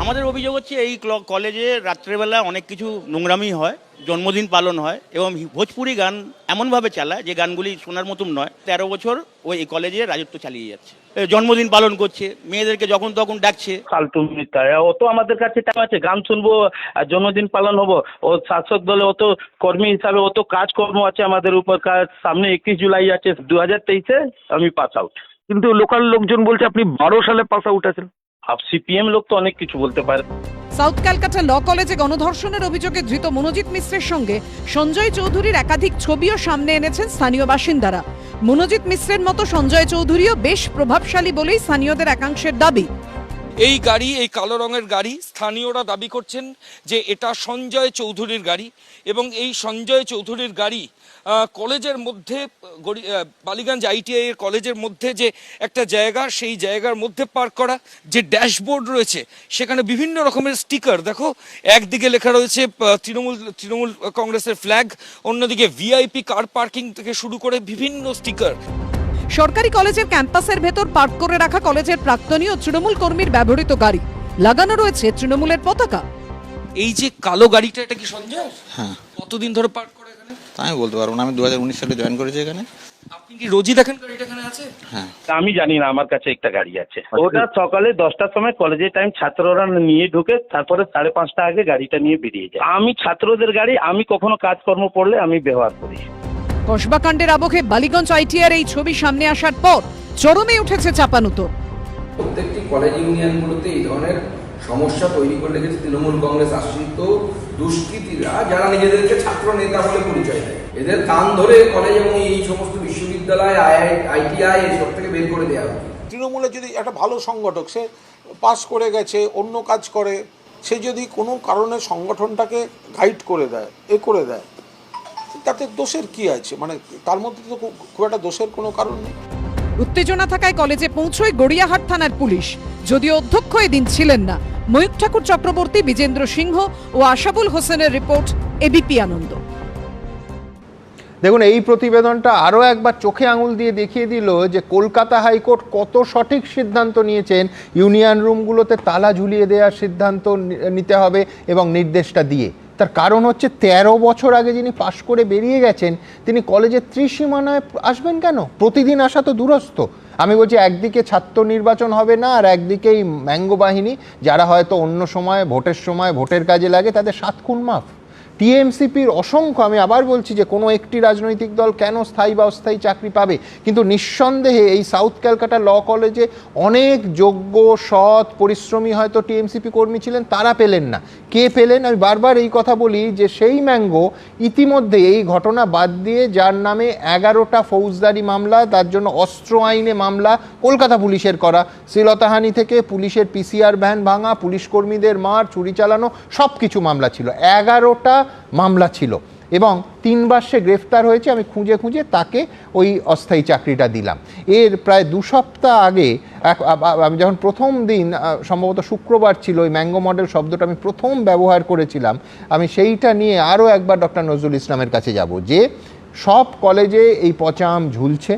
আমাদের অভিযোগ হচ্ছে এই কলেজে রাত্রেবেলা অনেক কিছু নোংরামি হয়, জন্মদিন পালন হয় এবং ভোজপুরি গান এমনভাবে চালায় যে গানগুলি শোনার মতন নয়। 13 বছর ওই কলেজে রাজত্ব চালিয়ে যাচ্ছে, জন্মদিন পালন করছে, মেয়েদেরকে যখন তখন ডাকছে। ফালতু মিথ্যা। ও তো আমাদের কাছে টাইম আছে, গান শুনবো, জন্মদিন পালন হবো। ও শাসক দলে ও তো কর্মী হিসাবে ও তো কাজকর্ম আছে আমাদের উপর। সামনে 21 জুলাই আছে, 2023-এ আমি পাস আউট। কিন্তু লোকাল লোকজন বলছে আপনি 12 সালে পাস আউট আছেন। CPM লোক তো অনেক কিছু বলতে পারে। সাউথ ক্যালকাটা ল কলেজে গণধর্ষণের অভিযোগে ধৃত মনোজিৎ মিশ্রের সঙ্গে সঞ্জয় চৌধুরীর একাধিক ছবিও সামনে এনেছেন স্থানীয় বাসিন্দারা। মনোজিৎ মিশ্রের মতো সঞ্জয় চৌধুরীও বেশ প্রভাবশালী বলেই স্থানীয়দের একাংশের দাবি। এই গাড়ি, এই কালো রঙের গাড়ি, স্থানীয়রা দাবি করছেন যে এটা সঞ্জয় চৌধুরীর গাড়ি এবং এই সঞ্জয় চৌধুরীর গাড়ি কলেজের মধ্যে, বালিগঞ্জ ITI এর কলেজের মধ্যে যে একটা জায়গা, সেই জায়গার মধ্যে পার্ক করা। যে ড্যাশবোর্ড রয়েছে সেখানে বিভিন্ন রকমের স্টিকার দেখো, একদিকে লেখা রয়েছে তৃণমূল কংগ্রেসের ফ্ল্যাগ, অন্যদিকে VIP কার পার্কিং থেকে শুরু করে বিভিন্ন স্টিকার। সরকারি কলেজের ক্যাম্পাসের ভেতর পার্ক করে রাখা কলেজের প্রাক্তনী ও তৃণমূল কর্মীর ব্যবহৃত গাড়ি, লাগানো রয়েছে তৃণমূলের পতাকা। এই যে কালো গাড়িটা, এটা কি সঞ্জয়? হ্যাঁ। কতদিন ধরে পার্ক করে এখানে? আমি বলতে পারবো না, আমি 2019 সালে জয়েন করেছি এখানে। আপনি কি রোজই দেখেন গাড়িটা এখানে আছে? হ্যাঁ। আমি জানি না, আমার কাছে একটা গাড়ি আছে, ওটা সকালে 10টার সময় কলেজের টাইম ছাত্ররা নিয়ে ঢুকে, তারপরে 5:30 আগে গাড়িটা নিয়ে বেরিয়ে যায়। আমি ছাত্রদের গাড়ি আমি কখনো কাজকর্ম পড়লে আমি ব্যবহার করি। কসবাকাণ্ডের আবহে বালিগঞ্জ আইটিআর এই ছবি সামনে আসার পর চরমে উঠেছে চাপানুতোর। প্রত্যেকটি কলেজ ইউনিয়নগুলোতে এই ধরনের সমস্যা তৈরি করে রেখেছে তৃণমূল কংগ্রেস আশ্রিত দুষ্কৃতীরা, যারা নিজেদেরকে ছাত্র নেতা বলে পরিচয় দেয়। এদের কান ধরে কলেজ এবং এই সমস্ত বিশ্ববিদ্যালয়, আইটিআই এসব থেকে বের করে দেওয়া উচিত। তৃণমূলের যদি একটা ভালো সংগঠক, সে পাস করে গেছে, অন্য কাজ করে, সে যদি কোনো কারণে সংগঠনটাকে গাইড করে দেয়, করে দেয়, তাতে দোষের কি আছে? মানে তার মধ্যে তো খুব একটা দোষের কোনো কারণ নেই। উত্তেজনা থাকায় কলেজে পৌঁছয় গড়িয়াহাট থানার পুলিশ, যদিও অধ্যক্ষ এদিন ছিলেন না। ময়ূক ঠাকুর চক্রবর্তী, বিজেন্দ্র সিংহ ও আশাবুল হোসেনের রিপোর্ট, এবিপি আনন্দ। দেখুন, এই প্রতিবেদনটা আরও একবার চোখে আঙুল দিয়ে দেখিয়ে দিল যে কলকাতা হাইকোর্ট কত সঠিক সিদ্ধান্ত নিয়েছেন ইউনিয়ন রুমগুলোতে তালা ঝুলিয়ে দেওয়ার সিদ্ধান্ত নিতে হবে এবং নির্দেশটা দিয়ে। তার কারণ হচ্ছে 13 বছর আগে যিনি পাশ করে বেরিয়ে গেছেন তিনি কলেজের ত্রিসীমানায় আসবেন কেন? প্রতিদিন আসা তো দূরস্থ। আমি বলছি, একদিকে ছাত্র নির্বাচন হবে না, আর একদিকে এই ম্যাঙ্গো বাহিনী, যারা হয়তো অন্য সময় ভোটের সময় ভোটের কাজে লাগে, তাদের 7 খুন মাফ। টিএমসিপির অসংখ্য, আমি আবার বলছি যে কোনো একটি রাজনৈতিক দল কেন স্থায়ী বা অস্থায়ী চাকরি পাবে, কিন্তু নিঃসন্দেহে এই সাউথ ক্যালকাটা ল কলেজে অনেক যোগ্য, সৎ, পরিশ্রমী হয়তো টিএমসিপি কর্মী ছিলেন, তারা পেলেন না। কে পেলেন? আমি বারবার এই কথা বলি যে সেই ম্যাঙ্গো ইতিমধ্যে এই ঘটনা বাদ দিয়ে, যার নামে 11টা ফৌজদারি মামলা, তার জন্য অস্ত্র আইনে মামলা কলকাতা পুলিশের করা, শ্লীলতাহানি থেকে পুলিশের পিসিআর ভ্যান ভাঙা, পুলিশ কর্মীদের মার, চুরি চালানো, সব কিছু মামলা ছিল। 11টা মামলা ছিল এবং 3 বার সে গ্রেফতার হয়েছে। আমি খুঁজে খুঁজে তাকে ওই অস্থায়ী চাকরিটা দিলাম। এর প্রায় 2 সপ্তাহ আগে আমি যখন প্রথম দিন, সম্ভবত শুক্রবার ছিল, ওই ম্যাঙ্গো মডেল শব্দটা আমি প্রথম ব্যবহার করেছিলাম। আমি সেইটা নিয়ে আরও একবার ডক্টর নজরুল ইসলামের কাছে যাব যে সব কলেজে এই পচা আম ঝুলছে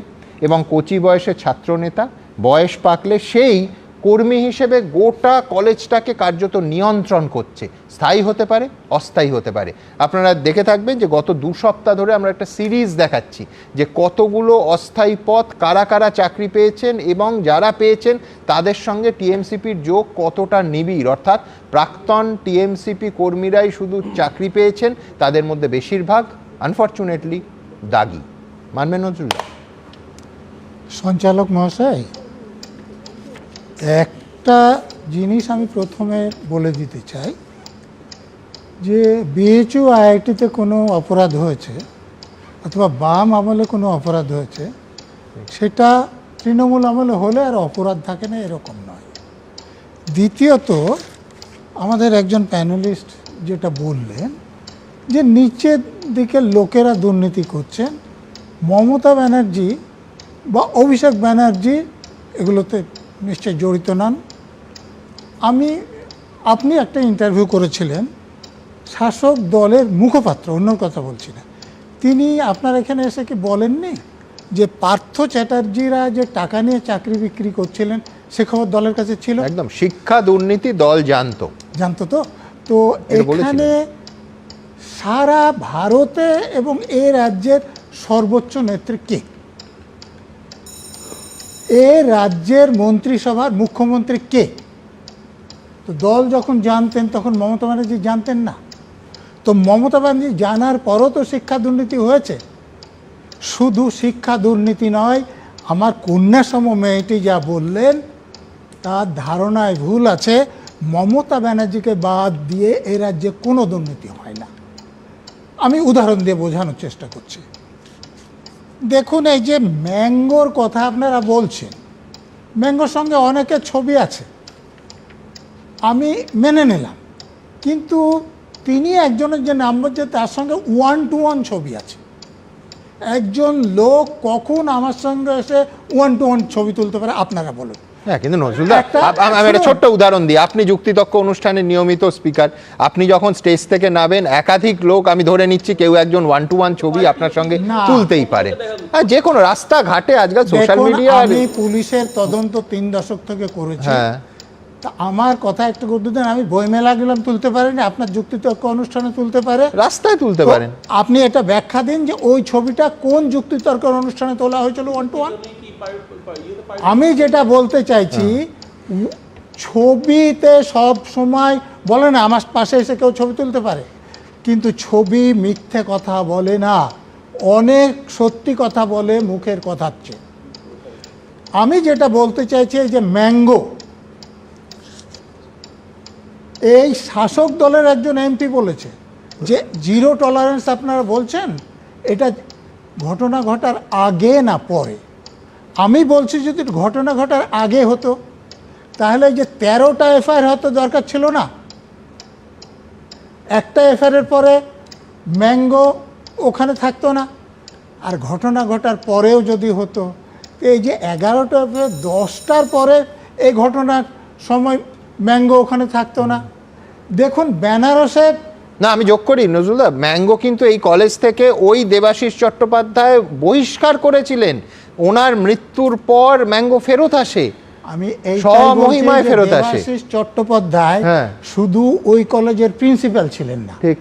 এবং কচি বয়সে ছাত্রনেতা বয়স পাকলে সেই কর্মী হিসেবে গোটা কলেজটাকে কার্যত নিয়ন্ত্রণ করছে। স্থায়ী হতে পারে, অস্থায়ী হতে পারে। আপনারা দেখে থাকবেন যে গত 2 সপ্তাহ ধরে আমরা একটা সিরিজ দেখাচ্ছি যে কতগুলো অস্থায়ী পদ, কারা কারা চাকরি পেয়েছেন এবং যারা পেয়েছেন তাদের সঙ্গে টিএমসিপির যোগ কতটা নিবিড়। অর্থাৎ প্রাক্তন টিএমসিপি কর্মীরাই শুধু চাকরি পেয়েছেন, তাদের মধ্যে বেশিরভাগ আনফর্চুনেটলি দাগি। মানবেন নজরুল? সঞ্চালক মহাশয়, একটা জিনিস আমি প্রথমে বলে দিতে চাই যে বিএচইউ আইআইটিতে কোনো অপরাধ হয়েছে অথবা বাম আমলে কোনো অপরাধ হয়েছে, সেটা তৃণমূল আমলে হলে আর অপরাধ থাকে না, এরকম নয়। দ্বিতীয়ত, আমাদের একজন প্যানেলিস্ট যেটা বললেন যে নিচের দিকের লোকেরা দুর্নীতি করছেন, মমতা ব্যানার্জি বা অভিষেক ব্যানার্জি এগুলোতে নিশ্চয় জড়িত নন। আপনি একটা ইন্টারভিউ করেছিলেন শাসক দলের মুখপাত্র, অন্য কথা বলছি না, তিনি আপনার এখানে এসে কি বলেননি যে পার্থ চ্যাটার্জিরা যে টাকা নিয়ে চাকরি বিক্রি করছিলেন সে খবর দলের কাছে ছিল? একদম, শিক্ষা দুর্নীতি দল জানতো তো এখানে সারা ভারতে এবং এ রাজ্যের সর্বোচ্চ নেত্রী কে? এ রাজ্যের মন্ত্রিসভার মুখ্যমন্ত্রী কে? তো দল যখন জানতেন তখন মমতা ব্যানার্জি জানতেন না? তো মমতা ব্যানার্জি জানার পরও তো শিক্ষা দুর্নীতি হয়েছে। শুধু শিক্ষা দুর্নীতি নয়, আমার কন্যাসম মেয়েটি যা বললেন তার ধারণায় ভুল আছে। মমতা ব্যানার্জিকে বাদ দিয়ে এ রাজ্যে কোনো দুর্নীতি হয় না। আমি উদাহরণ দিয়ে বোঝানোর চেষ্টা করছি। দেখুন, এই যে ম্যাঙ্গোর কথা আপনারা বলছেন, ম্যাঙ্গোর সঙ্গে অনেকের ছবি আছে, আমি মেনে নিলাম, কিন্তু তিনি একজনের যে নাম বলছে তার সঙ্গে 1-to-1 ছবি আছে। একজন লোক কখন আমার সঙ্গে এসে 1-to-1 ছবি তুলতে পারে আপনারা বলুন? হ্যাঁ, কিন্তু নজরুল আমি একটা ছোট্ট উদাহরণ দিই। আপনি যুক্তিতক্ক অনুষ্ঠানের নিয়মিত স্পিকার, আপনি যখন স্টেজ থেকে নামেন একাধিক লোক, আমি ধরে নিচ্ছি কেউ একজন 1-to-1 ছবি আপনার সঙ্গে তুলতেই পারে। আর যে কোনো রাস্তাঘাটে আজকাল সোশ্যাল মিডিয়া, আমি পুলিশের তদন্ত 3 দশক থেকে করেছি। তা আমার কথা একটু গুরুত্ব দেন, আমি বইমেলা গেলাম তুলতে পারিনি, আপনার যুক্তিতর্ক অনুষ্ঠানে তুলতে পারে, রাস্তায় তুলতে তো পারেন। আপনি এটা ব্যাখ্যা দিন যে ওই ছবিটা কোন যুক্তিতর্ক অনুষ্ঠানে তোলা হয়েছিল 1-to-1। আমি যেটা বলতে চাইছি, ছবিতে সব সময় বলে না আমার পাশে এসে কেউ ছবি তুলতে পারে, কিন্তু ছবি মিথ্যে কথা বলে না, অনেক সত্যি কথা বলে মুখের কথার চেয়ে। আমি যেটা বলতে চাইছি এই যে ম্যাঙ্গো, এই শাসক দলের একজন এমপি বলেছে যে জিরো টলারেন্স আপনারা বলছেন, এটা ঘটনা ঘটার আগে না পরে। আমি বলছি যদি ঘটনা ঘটার আগে হতো তাহলে যে 13টা এফআইআর হতে দরকার ছিল না। একটা এফআইআরের পরে ম্যাঙ্গো ওখানে থাকতো না, আর ঘটনা ঘটার পরেও যদি হতো, এই যে 11টা এফআইআর 10টার পরে এই ঘটনার সময় ম্যাঙ্গো ওখানে থাকতো না। দেখুন বেনারসের, না আমি যোগ করি নজরুলদা, ম্যাঙ্গো কিন্তু এই কলেজ থেকে ওই দেবাশিস চট্টোপাধ্যায় বহিষ্কার করেছিলেন, ওনার মৃত্যুর পর ম্যাঙ্গো ফেরত আসে, আমি এই স্বমহিমায় ফেরত আসে। দেবাশিস চট্টোপাধ্যায় শুধু ওই কলেজের প্রিন্সিপাল ছিলেন না, ঠিক,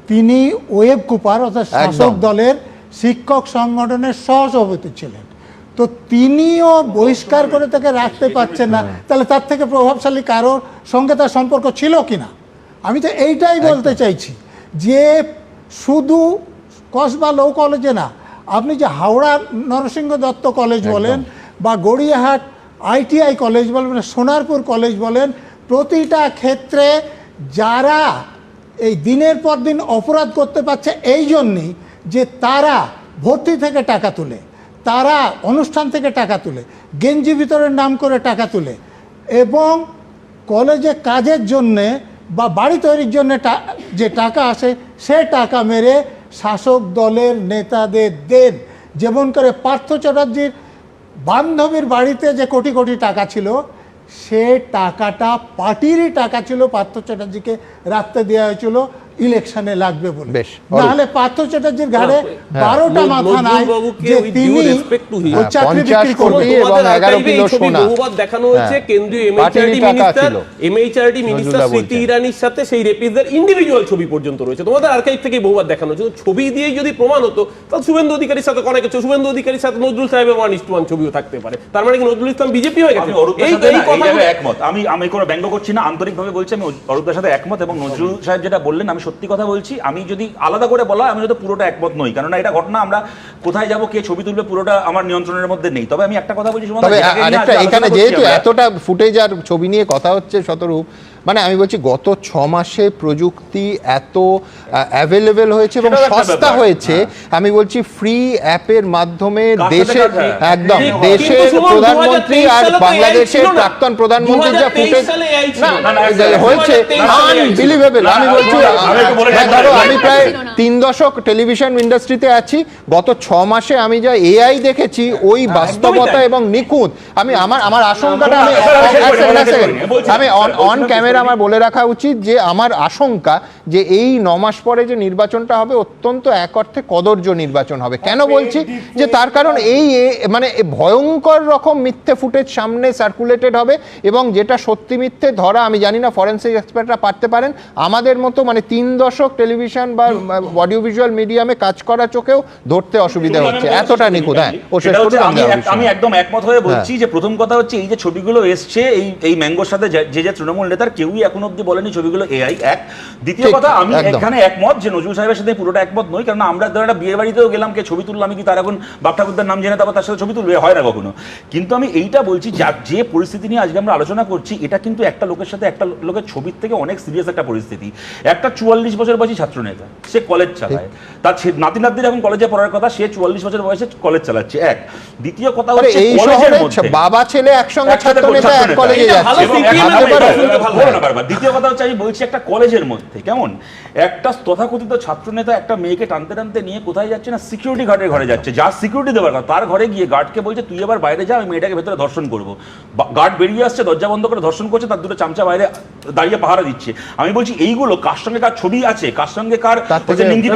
তিনি ওয়েব কুপার অর্থাৎ শাসক দলের শিক্ষক সংগঠনের সহসভাপতি ছিলেন। তো তিনিও বহিষ্কার করে তাকে রাখতে পারছেন না, তাহলে তার থেকে প্রভাবশালী কারোর সঙ্গে তার সম্পর্ক ছিল কিনা। আমি তো এইটাই বলতে চাইছি যে শুধু কসবা লো কলেজে না, আপনি যে হাওড়া নরসিংহ দত্ত কলেজ বলেন বা গড়িয়াহাট ITI কলেজ বলেন, সোনারপুর কলেজ বলেন, প্রতিটা ক্ষেত্রে যারা এই দিনের পর দিন অপরাধ করতে পারছে এই জন্যই যে তারা ভর্তি থেকে টাকা তুলে, তারা অনুষ্ঠান থেকে টাকা তুলে, গেঞ্জি বিতরণের নাম করে টাকা তুলে, এবং কলেজে কাজের জন্যে বা বাড়ি তৈরির জন্য যে টাকা আসে সে টাকা মেরে শাসক দলের নেতাদের দেন। যেমন করে পার্থ চ্যাটার্জির বান্ধবীর বাড়িতে যে কোটি কোটি টাকা ছিল, সে টাকাটা পার্টিরই টাকা ছিল, পার্থ চ্যাটার্জিকে রাখতে দেওয়া হয়েছিল ইলেকশনে লাগবে বলে। নাহলে পার্থ চ্যাটার্জির ঘাড়ে 12টা মাথা নাই যে তিনি ওই চাকরি বিক্রি করবেন। বহুবার দেখানো হয়েছে কেন্দ্রীয় MHRD মিনিস্টার স্মৃতি ইরানির সাথে সেই রেপিসদের ইন্ডিভিজুয়াল ছবি পর্যন্ত রয়েছে, তোমাদের আর্কাইভ থেকেই বহুবার দেখানো হয়েছে। ছবি দিয়েই যদি প্রমাণ হতো তাহলে শুভেন্দু অধিকারীর সাথে অনেক কিছু, শুভেন্দু অধিকারীর সাথে নজরুল সাহেবের 1:1 ছবিও থাকতে পারে। তার মানে কি নজরুল ইসলাম বিজেপি হয়ে গেছে? এই কথা একমত, আমি কোনো ব্যঙ্গ করছি না, আন্তরিকভাবে বলছি, আমি অরূপদার সাথে একমত। এবং নজরুল সাহেব যেটা বললেন আমি সত্যি কথা বলছি। আমি যদি আলাদা করে বলা, আমি যদি পুরোটা একমত নই, কারণ এটা ঘটনা, আমরা কোথায় যাব, কে ছবি তুলবে, পুরোটা আমার নিয়ন্ত্রণের মধ্যে নেই। তবে আমি একটা কথা বলছি, এখানে যেহেতু এতটা ফুটেজ আর ছবি নিয়ে কথা হচ্ছে শতরূপ, মানে আমি বলছি গত 6 মাসে প্রযুক্তি এত অ্যাভেলেবেল হয়েছে এবং সস্তা হয়েছে। আমি বলছি ফ্রি অ্যাপের মাধ্যমে দেশের একদম দেশের প্রধানমন্ত্রী আর বাংলাদেশের প্রাক্তন প্রধানমন্ত্রীর যা ফুটেজ হয়েছে আনবিলিভেবল। আমি বলছি ধরো আমি প্রায় 3 দশক টেলিভিশন ইন্ডাস্ট্রিতে আছি, গত 6 মাসে আমি যা AI দেখেছি ওই বাস্তবতা এবং নিখুঁত। আমি আমার আশঙ্কাটা আমি অন ক্যামেরা আমার বলে রাখা উচিত যে আমার আশঙ্কা যে এই 9 মাস পরে যে নির্বাচনটা হবে অত্যন্ত এক অর্থে কদর্য নির্বাচন হবে। কেন বলছি যে তার কারণ এই মানে ভয়ঙ্কর রকম মিথ্যে ফুটেজ সামনে সার্কুলেটেড হবে, এবং যেটা সত্যি মিথ্যে ধরা আমি জানি না ফরেনসিক এক্সপার্টরা পারতে পারেন, আমাদের মতো মানে 3 দশক টেলিভিশন বা অডিও ভিজুয়াল মিডিয়ামে কাজ করা চোখেও ধরতে অসুবিধা হচ্ছে, এতটা নিখুঁত। আমি একদম একমত হয়ে বলছি যে প্রথম কথা হচ্ছে এই যে ছবিগুলো এসছে এই ম্যাঙ্গোর সাথে যে তৃণমূল নেতার কেউই এখন অব্দি বলেনি ছবিগুলো AI। এক দ্বিতীয় কথা, আমি এখানে একমত যে নজরুল সাহেবের সাথে পুরোটা একমত নই, কারণ আমরা ধর একটা বিয়ে বাড়িতেও গেলাম, কে ছবি তুললাম, কি তার এখন বাপ ঠাকুরদার নাম জেনে তারপর তার সাথে ছবি তুলবে, হয় না কখনো। কিন্তু আমি এইটা বলছি যে পরিস্থিতি নিয়ে আজকে আমরা আলোচনা করছি, এটা কিন্তু একটা লোকের সাথে একটা লোকের ছবির থেকে অনেক সিরিয়াস একটা পরিস্থিতি। একটা 44 বছর বয়সী ছাত্র নেতা, সে কলেজ চালায়, তার নাতি নাতনির এখন কলেজে পড়ার কথা, সে 44 বছর বয়সে কলেজ চালাচ্ছে। এক দ্বিতীয় কথা হচ্ছে এই শহরে বাবা ছেলে একসঙ্গে ছাত্র নেতা এক কলেজে যাচ্ছে। বলো না বারবার। দ্বিতীয় কথা হচ্ছে আমি বলছি একটা কলেজের মধ্যে কেমন একটা তথাকথিত ছাত্রনেতা একটা মেয়েকে টানতে টানতে নিয়ে কোথায় যাচ্ছে না সিকিউরিটি গার্ডের ঘরে যাচ্ছে, যার সিকিউরিটি দেওয়ার কথা তার ঘরে গিয়ে গার্ডকে বলছে তুই এবার বাইরে যা, আমি মেয়েটাকে ভেতরে ধর্ষণ করবো। গার্ড বেরিয়ে আসছে, দরজা বন্ধ করে ধর্ষণ করছে, তার দুটো চামচা বাইরে দাঁড়িয়ে পাহারা দিচ্ছে। আমি বলছি এইগুলো কার সঙ্গে কার ছবি আছে, কার সঙ্গে কার লিঙ্গি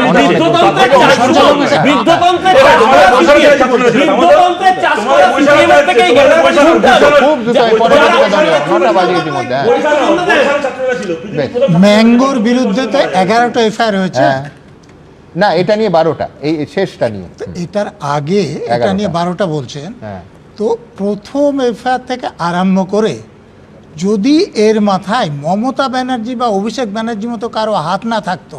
ম্যাঙ্গোর বিরুদ্ধে তো 11টা এফআইআর হয়েছে। না, এটা নিয়ে 12টা, এই শেষটা নিয়ে। এটার আগে এটা নিয়ে 12টা বলছেন। তো প্রথম এফআইআর থেকে আরম্ভ করে যদি এর মাথায় মমতা ব্যানার্জি বা অভিষেক ব্যানার্জির মতো কারো হাত না থাকতো,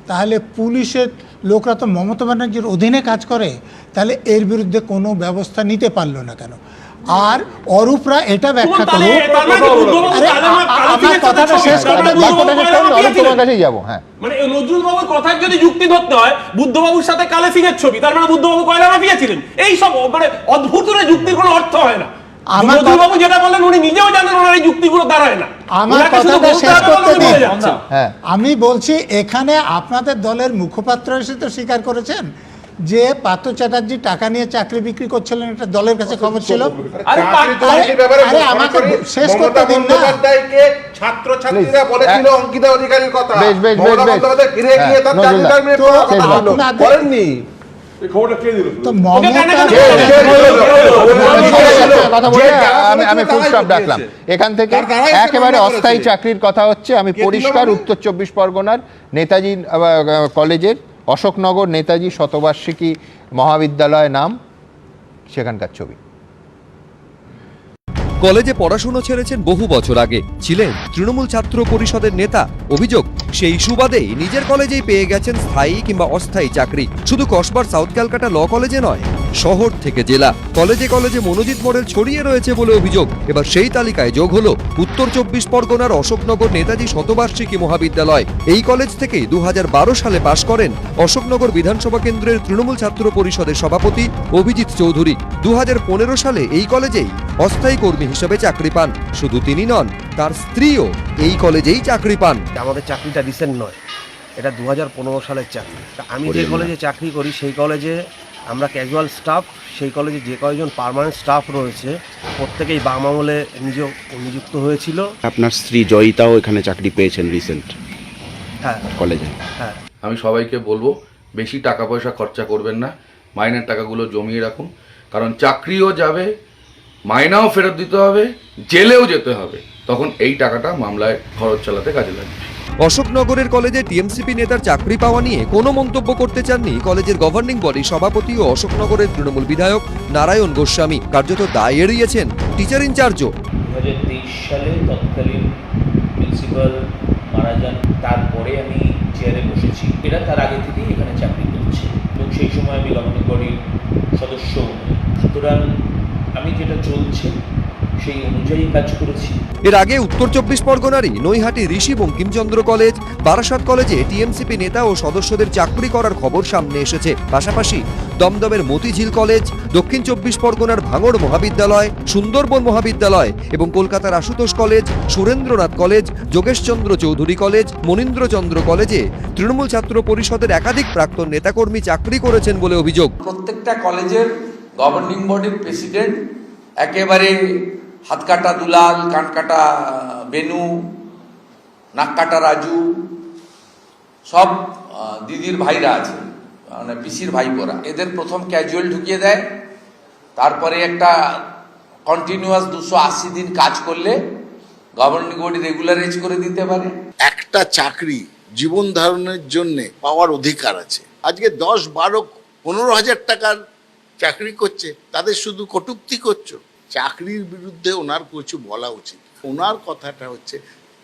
তাহলে পুলিশের লোকরা তো মমতা ব্যানার্জির অধীনে কাজ করে, তাহলে এর বিরুদ্ধে কোনো ব্যবস্থা নিতে পারলো না কেন? আর অরূপরা এটা ব্যাখ্যা করো, আমার কথাটা শেষ করতে তোমার কাছেই যাবো। হ্যাঁ, মানে নজরুল বাবুর কথার যদি যুক্তি ধরতে হয়, বুদ্ধবাবুর সাথে কালে সিং এর ছবি, তার মানে বুদ্ধবাবু কয়লা মাফিয়া ছিলেন, এই সব মানে অদ্ভুত যুক্তির কোনো অর্থ হয় না। নজরুল বাবু যেটা বলেন উনি নিজেও জানেন ওনার এই যুক্তিগুলো দাঁড়ায় না। আমার কথাটা শেষ করতে দিন। আমি বলছি এখানে আপনাদের দলের মুখপাত্র এসে তো স্বীকার করেছেন যে পার্থ চ্যাটার্জি টাকা নিয়ে চাকরি বিক্রি করছিলেন, এটা দলের কাছে খবর ছিল। আরে আমাকে শেষ করতে দিন না। ছাত্র ছাত্রীরা বলেছিল অঙ্কিতা অধিকারীর কথা, বলেননি। আমি ফুল স্টপ ডাকলাম এখান থেকে। একেবারে অস্থায়ী চাকরির কথা হচ্ছে। আমি পরিষ্কার উত্তর 24 পরগনার নেতাজি কলেজের অশোকনগর নেতাজি শতবার্ষিকী মহাবিদ্যালয় নাম, সেখানকার ছবি। কলেজে পড়াশুনো ছেড়েছেন বহু বছর আগে, ছিলেন তৃণমূল ছাত্র পরিষদের নেতা। অভিযোগ সেই সুবাদেই নিজের কলেজেই পেয়ে গেছেন স্থায়ী কিংবা অস্থায়ী চাকরি। শুধু কসবার সাউথ ক্যালকাটা ল কলেজে নয়, শহর থেকে জেলা কলেজে কলেজে মনোজিৎ মডেল ছড়িয়ে রয়েছে বলে অভিযোগ। এবার সেই তালিকায় যোগ হলো উত্তর 24 পরগনার অশোকনগর নেতাজি শতবার্ষিকী মহাবিদ্যালয়। এই কলেজ থেকেই 2012 সালে পাশ করেন অশোকনগর বিধানসভা কেন্দ্রের তৃণমূল ছাত্র পরিষদের সভাপতি অভিজিৎ চৌধুরী। 2015 সালে এই কলেজেই অস্থায়ী কর্মী হিসেবে চাকরি পান। শুধু তিনি নন, তার স্ত্রীও এই কলেজেই চাকরি পান। আমাদের চাকরিটা রিসেন্ট নয়, এটা 2015 সালের চাকরি। আমি যে কলেজে চাকরি করি সেই কলেজে আমরা ক্যাজুয়াল স্টাফ, সেই কলেজে যে কয়েকজন পার্মানেন্ট স্টাফ রয়েছে প্রত্যেকেই বাম আমলে নিযুক্ত হয়েছিল। আপনার স্ত্রী জয়িতাও এখানে চাকরি পেয়েছেন রিসেন্ট? হ্যাঁ, কলেজে। হ্যাঁ, আমি সবাইকে বলবো বেশি টাকা পয়সা খরচা করবেন না, মাইনের টাকাগুলো জমিয়ে রাখুন, কারণ চাকরিও যাবে, মাইনাও ফেরত দিতে হবে, জেলেও যেতে হবে, তখন এই টাকাটা মামলায় খরচ চালাতে কাজে লাগবে। অশোকনগরের কলেজে টিএমসিপি নেতার চাকরি পাওয়া নিয়ে কোনো মন্তব্য করতে চাননি কলেজের গভর্নিং বডি সভাপতি ও অশোকনগরের তৃণমূল বিধায়ক নারায়ণ গোস্বামী। কার্যত দায় এড়িয়েছেন টিচার ইনচার্জও। 2023 সালে তৎকালীন প্রিন্সিপাল মারা যান, তারপরে আমি চেয়ারে বসেছি। এরা তার আগে থেকেই এখানে চাকরি করছে এবং সেই সময় আমি গভর্নিং বডির সদস্য। সুতরাং আমি যেটা চলছে সেই অনুযায়ী কাজ করেছি। এর আগে উত্তর 24 পরগনারই নৈহাটি ঋষি বঙ্কিমচন্দ্র কলেজ, বারাসাত কলেজে টিএমসিপি নেতা ও সদস্যদের চাকরি করার খবর সামনে এসেছে। পাশাপাশি দমদমের মতিঝিল কলেজ, দক্ষিণ 24 পরগনার ভাঙড় মহাবিদ্যালয়, সুন্দরবন মহাবিদ্যালয় এবং কলকাতার Ashutosh college, Surendranath college, Jogeshchandra Chowdhury college, Manindrachandra কলেজে তৃণমূল ছাত্র পরিষদের একাধিক প্রাক্তন নেতাকর্মী চাকরি করেছেন বলে অভিযোগ। প্রত্যেকটা কলেজের গভর্নিং বডির প্রেসিডেন্ট একেবারে হাত কাটা দুলাল, কান কাটা বেনু, নাক কাটা রাজু, সব দিদির ভাইরা আছে, মানে পিসির ভাইপোরা, এদের প্রথম ক্যাজুয়াল ঢুকিয়ে দেয়। তারপরে একটা কন্টিনিউয়াস 280 দিন কাজ করলে গভর্নিং বডি রেগুলারাইজ করে দিতে পারে। একটা চাকরি জীবন ধারণের জন্য পাওয়ার অধিকার আছে। আজকে 10, 12, 15 হাজার টাকার চাকরি করছে, তাদের শুধু কটূক্তি করছো। চাকরির বিরুদ্ধে ওনার কিছু বলা উচিত। ওনার কথাটা হচ্ছে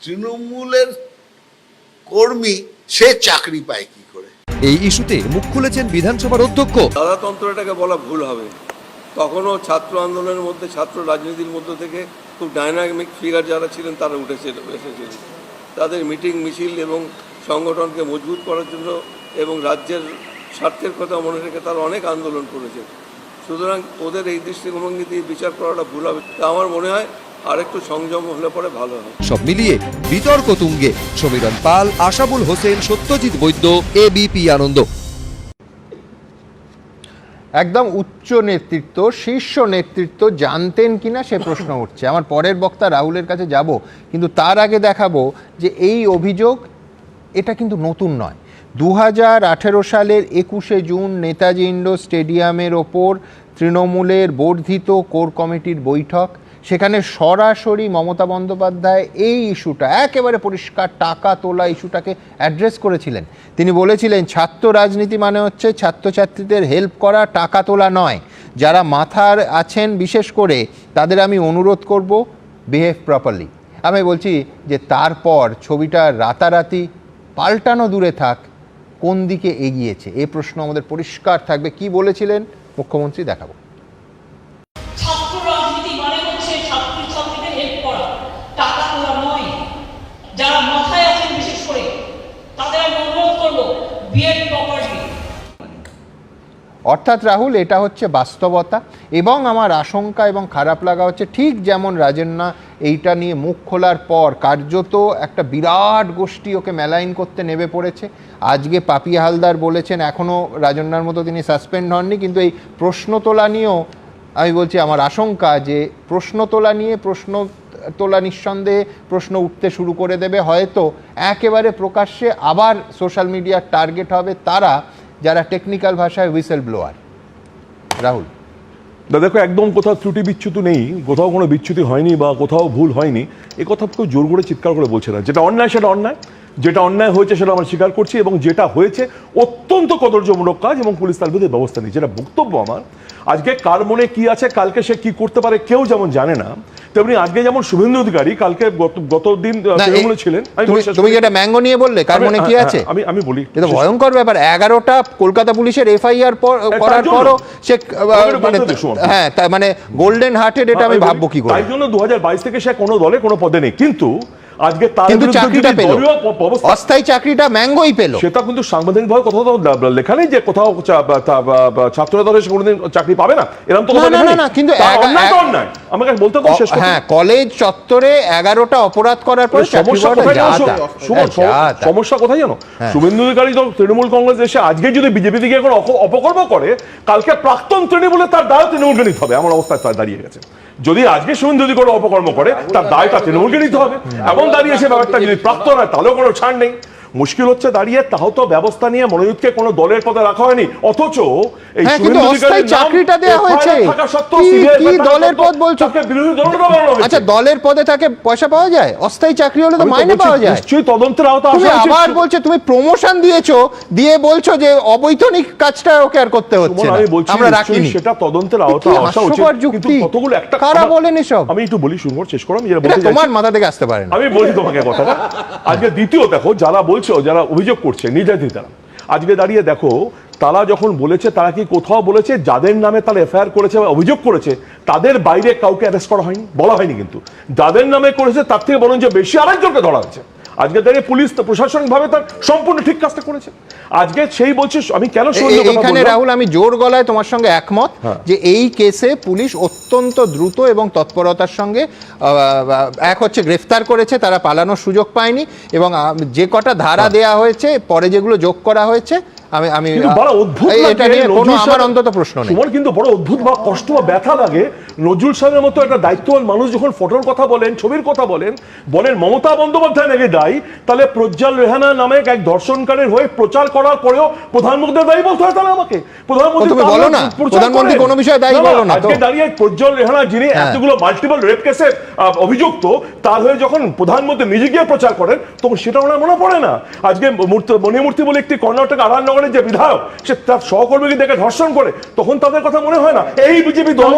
তৃণমূলের কর্মী, সে চাকরি পায় কি করে। এই ইস্যুতে মুখ খুলেছেন বিধানসভার অধ্যক্ষ। দাদাতন্ত্রটাকে বলা ভুল হবে। তখনও ছাত্র আন্দোলনের মধ্যে, ছাত্র রাজনীতির মধ্য থেকে খুব ডাইনামিক ফিগার যারা ছিলেন তারা এসেছিলেন। তাদের মিটিং মিছিল এবং সংগঠনকে মজবুত করার জন্য এবং রাজ্যের স্বার্থের কথা মনে রেখে তারা অনেক আন্দোলন করেছে। সুতরাং ওদের এই দৃষ্টিভঙ্গি দিয়ে বিচার করাটা ভুল হবে। তা আমার মনে হয় আর একটু সংযম হলে পরে ভালো হয়। সব মিলিয়ে বিতর্ক তুঙ্গে। সমীরণ পাল, আশাবুল হোসেন, সত্যজিৎ বৈদ্য, এবিপি আনন্দ। একদম উচ্চ নেতৃত্ব, শীর্ষ নেতৃত্ব জানতেন কিনা সে প্রশ্ন উঠছে। আমার পরের বক্তা রাহুলের কাছে যাব, কিন্তু তার আগে দেখাবো যে এই অভিযোগ এটা কিন্তু নতুন নয়। 2018 সালের 21শে জুন নেতাজি ইন্ডোর স্টেডিয়ামের ওপর তৃণমূলের বর্ধিত কোর কমিটির বৈঠক, সেখানে সরাসরি মমতা বন্দ্যোপাধ্যায় এই ইস্যুটা একেবারে পরিষ্কার টাকা তোলা ইস্যুটাকে অ্যাড্রেস করেছিলেন। তিনি বলেছিলেন ছাত্র রাজনীতি মানে হচ্ছে ছাত্রছাত্রীদের হেল্প করা, টাকা তোলা নয়। যারা মাথার আছেন বিশেষ করে তাদের আমি অনুরোধ করব বিহেভ প্রপারলি। আমি বলছি যে তারপর ছবিটা রাতারাতি পাল্টানো দূরে থাক, কোন দিকে এগিয়েছে এ প্রশ্ন আমাদের পরিষ্কার থাকবে। কি বলেছিলেন মুখ্যমন্ত্রী দেখাবো। ছাত্র রাজনীতি মানে হচ্ছে ছাত্রছাত্রীদের হেল্প করা, টাকা তোলা নয়। যারা মাথায় আছেন বিশেষ করে তাদের আমি অনুরোধ করবো বিহেভ প্রপারলি। অর্থাৎ রাহুল, এটা হচ্ছে বাস্তবতা। এবং আমার আশঙ্কা এবং খারাপ লাগা হচ্ছে ঠিক যেমন রাজন্না এইটা নিয়ে মুখ খোলার পর কার্যত একটা বিরাট গোষ্ঠী ওকে মেলাইন করতে নেমে পড়েছে। আজকে পাপিয়া হালদার বলেছেন এখনও রাজন্নার মতো তিনি সাসপেন্ড হননি, কিন্তু এই প্রশ্ন তোলা নিয়েও আমি বলছি আমার আশঙ্কা যে প্রশ্ন তোলা নিঃসন্দেহে প্রশ্ন উঠতে শুরু করে দেবে। হয়তো একেবারে প্রকাশ্যে আবার সোশ্যাল মিডিয়ার টার্গেট হবে তারা যারা টেকনিক্যাল ভাষায় হুইসেল ব্লোয়ার। রাহুল, দেখো, একদম কোথাও ত্রুটি বিচ্যুতি নেই, কোথাও কোনো বিচ্যুতি হয়নি বা কোথাও ভুল হয়নি, এ কথা কেউ জোর করে চিৎকার করে বলছে না। যেটা অন্যায় সেটা অন্যায়, যেটা অন্যায় হয়েছে সেটা আমরা স্বীকার করছি, এবং যেটা হয়েছে অত্যন্ত কদর্যমূলক কাজ এবং পুলিশ তার বিরুদ্ধে ব্যবস্থা নিচ্ছে। যেটা বক্তব্য আমার, আজকে কার মনে কি আছে, কালকে সে কি করতে পারে কেউ যেমন জানে না, তেমনি আজকে যেমন শুভেন্দু অধিকারী কালকে গত দিন তৃণমূলে ছিলেন। তুমি যেটা ম্যাঙ্গো নিয়ে বললে কার মনে কি আছে, আমি বলি এটা ভয়ঙ্কর ব্যাপার। 11টা কলকাতা পুলিশের এফআইআর করার পরও সে হ্যাঁ মানে গোল্ডেন হার্টেড, এটা আমি ভাববো কি করে। তাই জন্য 2022 থেকে সে কোনো দলে কোনো পদে নেই, কিন্তু আজকে তার চাকরিটা পেল, অস্থায়ী চাকরিটা ম্যাঙ্গোই পেল। সেটা কিন্তু সাংবিধানিকভাবে কোথাও লেখা নেই যে কোথাও ছাত্ররা দলে কোনোদিন চাকরি পাবে না, এরকম তো না। কিন্তু আমাকে বলতে দাও শেষ কথা। হ্যাঁ, কলেজ চত্বরে 11টা অপরাধ করার পর সমস্যা কোথায় জানো? শুভেন্দু অধিকারী তো তৃণমূল কংগ্রেস এসে আজকে যদি বিজেপি দিকে এখন অপকর্ম করে, কালকে প্রাক্তন তৃণমূলে তার দায় তৃণমূলকে নিতে হবে, এমন অবস্থায় দাঁড়িয়ে গেছে। যদি আজকে শুভেন্দু অধিকারী অপকর্ম করে তার দায়টা তৃণমূলকে নিতে হবে, এমন দাঁড়িয়ে সে ব্যাপারটা যদি প্রাক্তন হয় তাহলেও কোনো ছাড় নেই। মুশকিল হচ্ছে দাঁড়িয়ে তাও তো ব্যবস্থা নিয়ে মনোনীতকে কোনো দলের পদে রাখা হয়নি, অথচ এই চাকরিটা দেওয়া হয়েছে। কি দলের পদ বলছো? আচ্ছা, দলের পদে থাকে পয়সা পাওয়া যায়, অস্থায়ী চাকরি হলে তো মাইনে পাওয়া যায়। নিশ্চয়ই তদন্তের আওতা তুমি আবার বলছো তুমি প্রমোশন দিয়েছো, দিয়ে বলছো যে অবৈতনিক কাজটা ওকে আর করতে হচ্ছে না, আমরা রাখিনি। সেটা তদন্তের আওতা আসা উচিত, কিন্তু কতগুলো একটা কারা বলেন এসব? আমি একটু বলি, শুনবো, শেষ করো। আমি যেটা বলতে চাইছি, তোমার মাথা থেকে আসতে পারে না। আমি বলি তোমাকে কথাটা। আজকে দ্বিতীয় দেখো, যারা যারা অভিযোগ করছে নির্যাতিতারা, আজকে দাঁড়িয়ে দেখো তারা যখন বলেছে, তারা কি কোথাও বলেছে যাদের নামে তারা এফআইআর করেছে বা অভিযোগ করেছে তাদের বাইরে কাউকে অ্যারেস্ট করা হয়নি? বলা হয়নি। কিন্তু যাদের নামে করেছে তার থেকে বরং যে বেশি আরেকজনকে ধরা হয়েছে। আজকে দাঁড়িয়ে পুলিশ প্রশাসনিকভাবে তার সম্পূর্ণ ঠিক কাজটা করেছে। আজকে সেই বলছে, আমি কেন এখানে রাহুল আমি জোর গলায় তোমার সঙ্গে একমত যে এই কেসে পুলিশ অত্যন্ত দ্রুত এবং তৎপরতার সঙ্গে এক হচ্ছে গ্রেফতার করেছে, তারা পালানোর সুযোগ পায়নি, এবং যে কটা ধারা দেয়া হয়েছে পরে যেগুলো যোগ করা হয়েছে আমি এটা নিয়ে কোনো আমার অন্তত প্রশ্ন নেই। তোমার কিন্তু বড় অদ্ভুত বা কষ্ট বা ব্যথা লাগে, নজরুল সাহেবের মতো একটা দায়িত্ববান মানুষ যখন ফটোর কথা বলেন, ছবির কথা বলেন মমতা বন্দ্যোপাধ্যায় নাকি দায়ী, তাহলে প্রজ্জ্বল রেহানা নামে এক ধর্ষণকারীর হয়ে প্রচার করার পরেও প্রধানমন্ত্রী দায়ী বলতে হয় তাহলে আমাকে? প্রধানমন্ত্রী কোনো বিষয়ে দায়ী বলো না। আজকে দাঁড়িয়ে প্রজ্জ্বল রেহানা যিনি এতগুলো মাল্টিপল রেপ কেসে অভিযুক্ত, তার হয়ে যখন প্রধানমন্ত্রী নিজে গিয়ে প্রচার করেন তখন সেটা ওনার মনে পড়ে না। আজকে মণিমূর্তি বলে একটি কর্ণাটক আড়ালনগর যে বিধায়ক, সে তার সহকর্মীকে দেখে ধর্ষণ করে, তখন তাদের কথা মনে হয় না? এই বিজেপি দল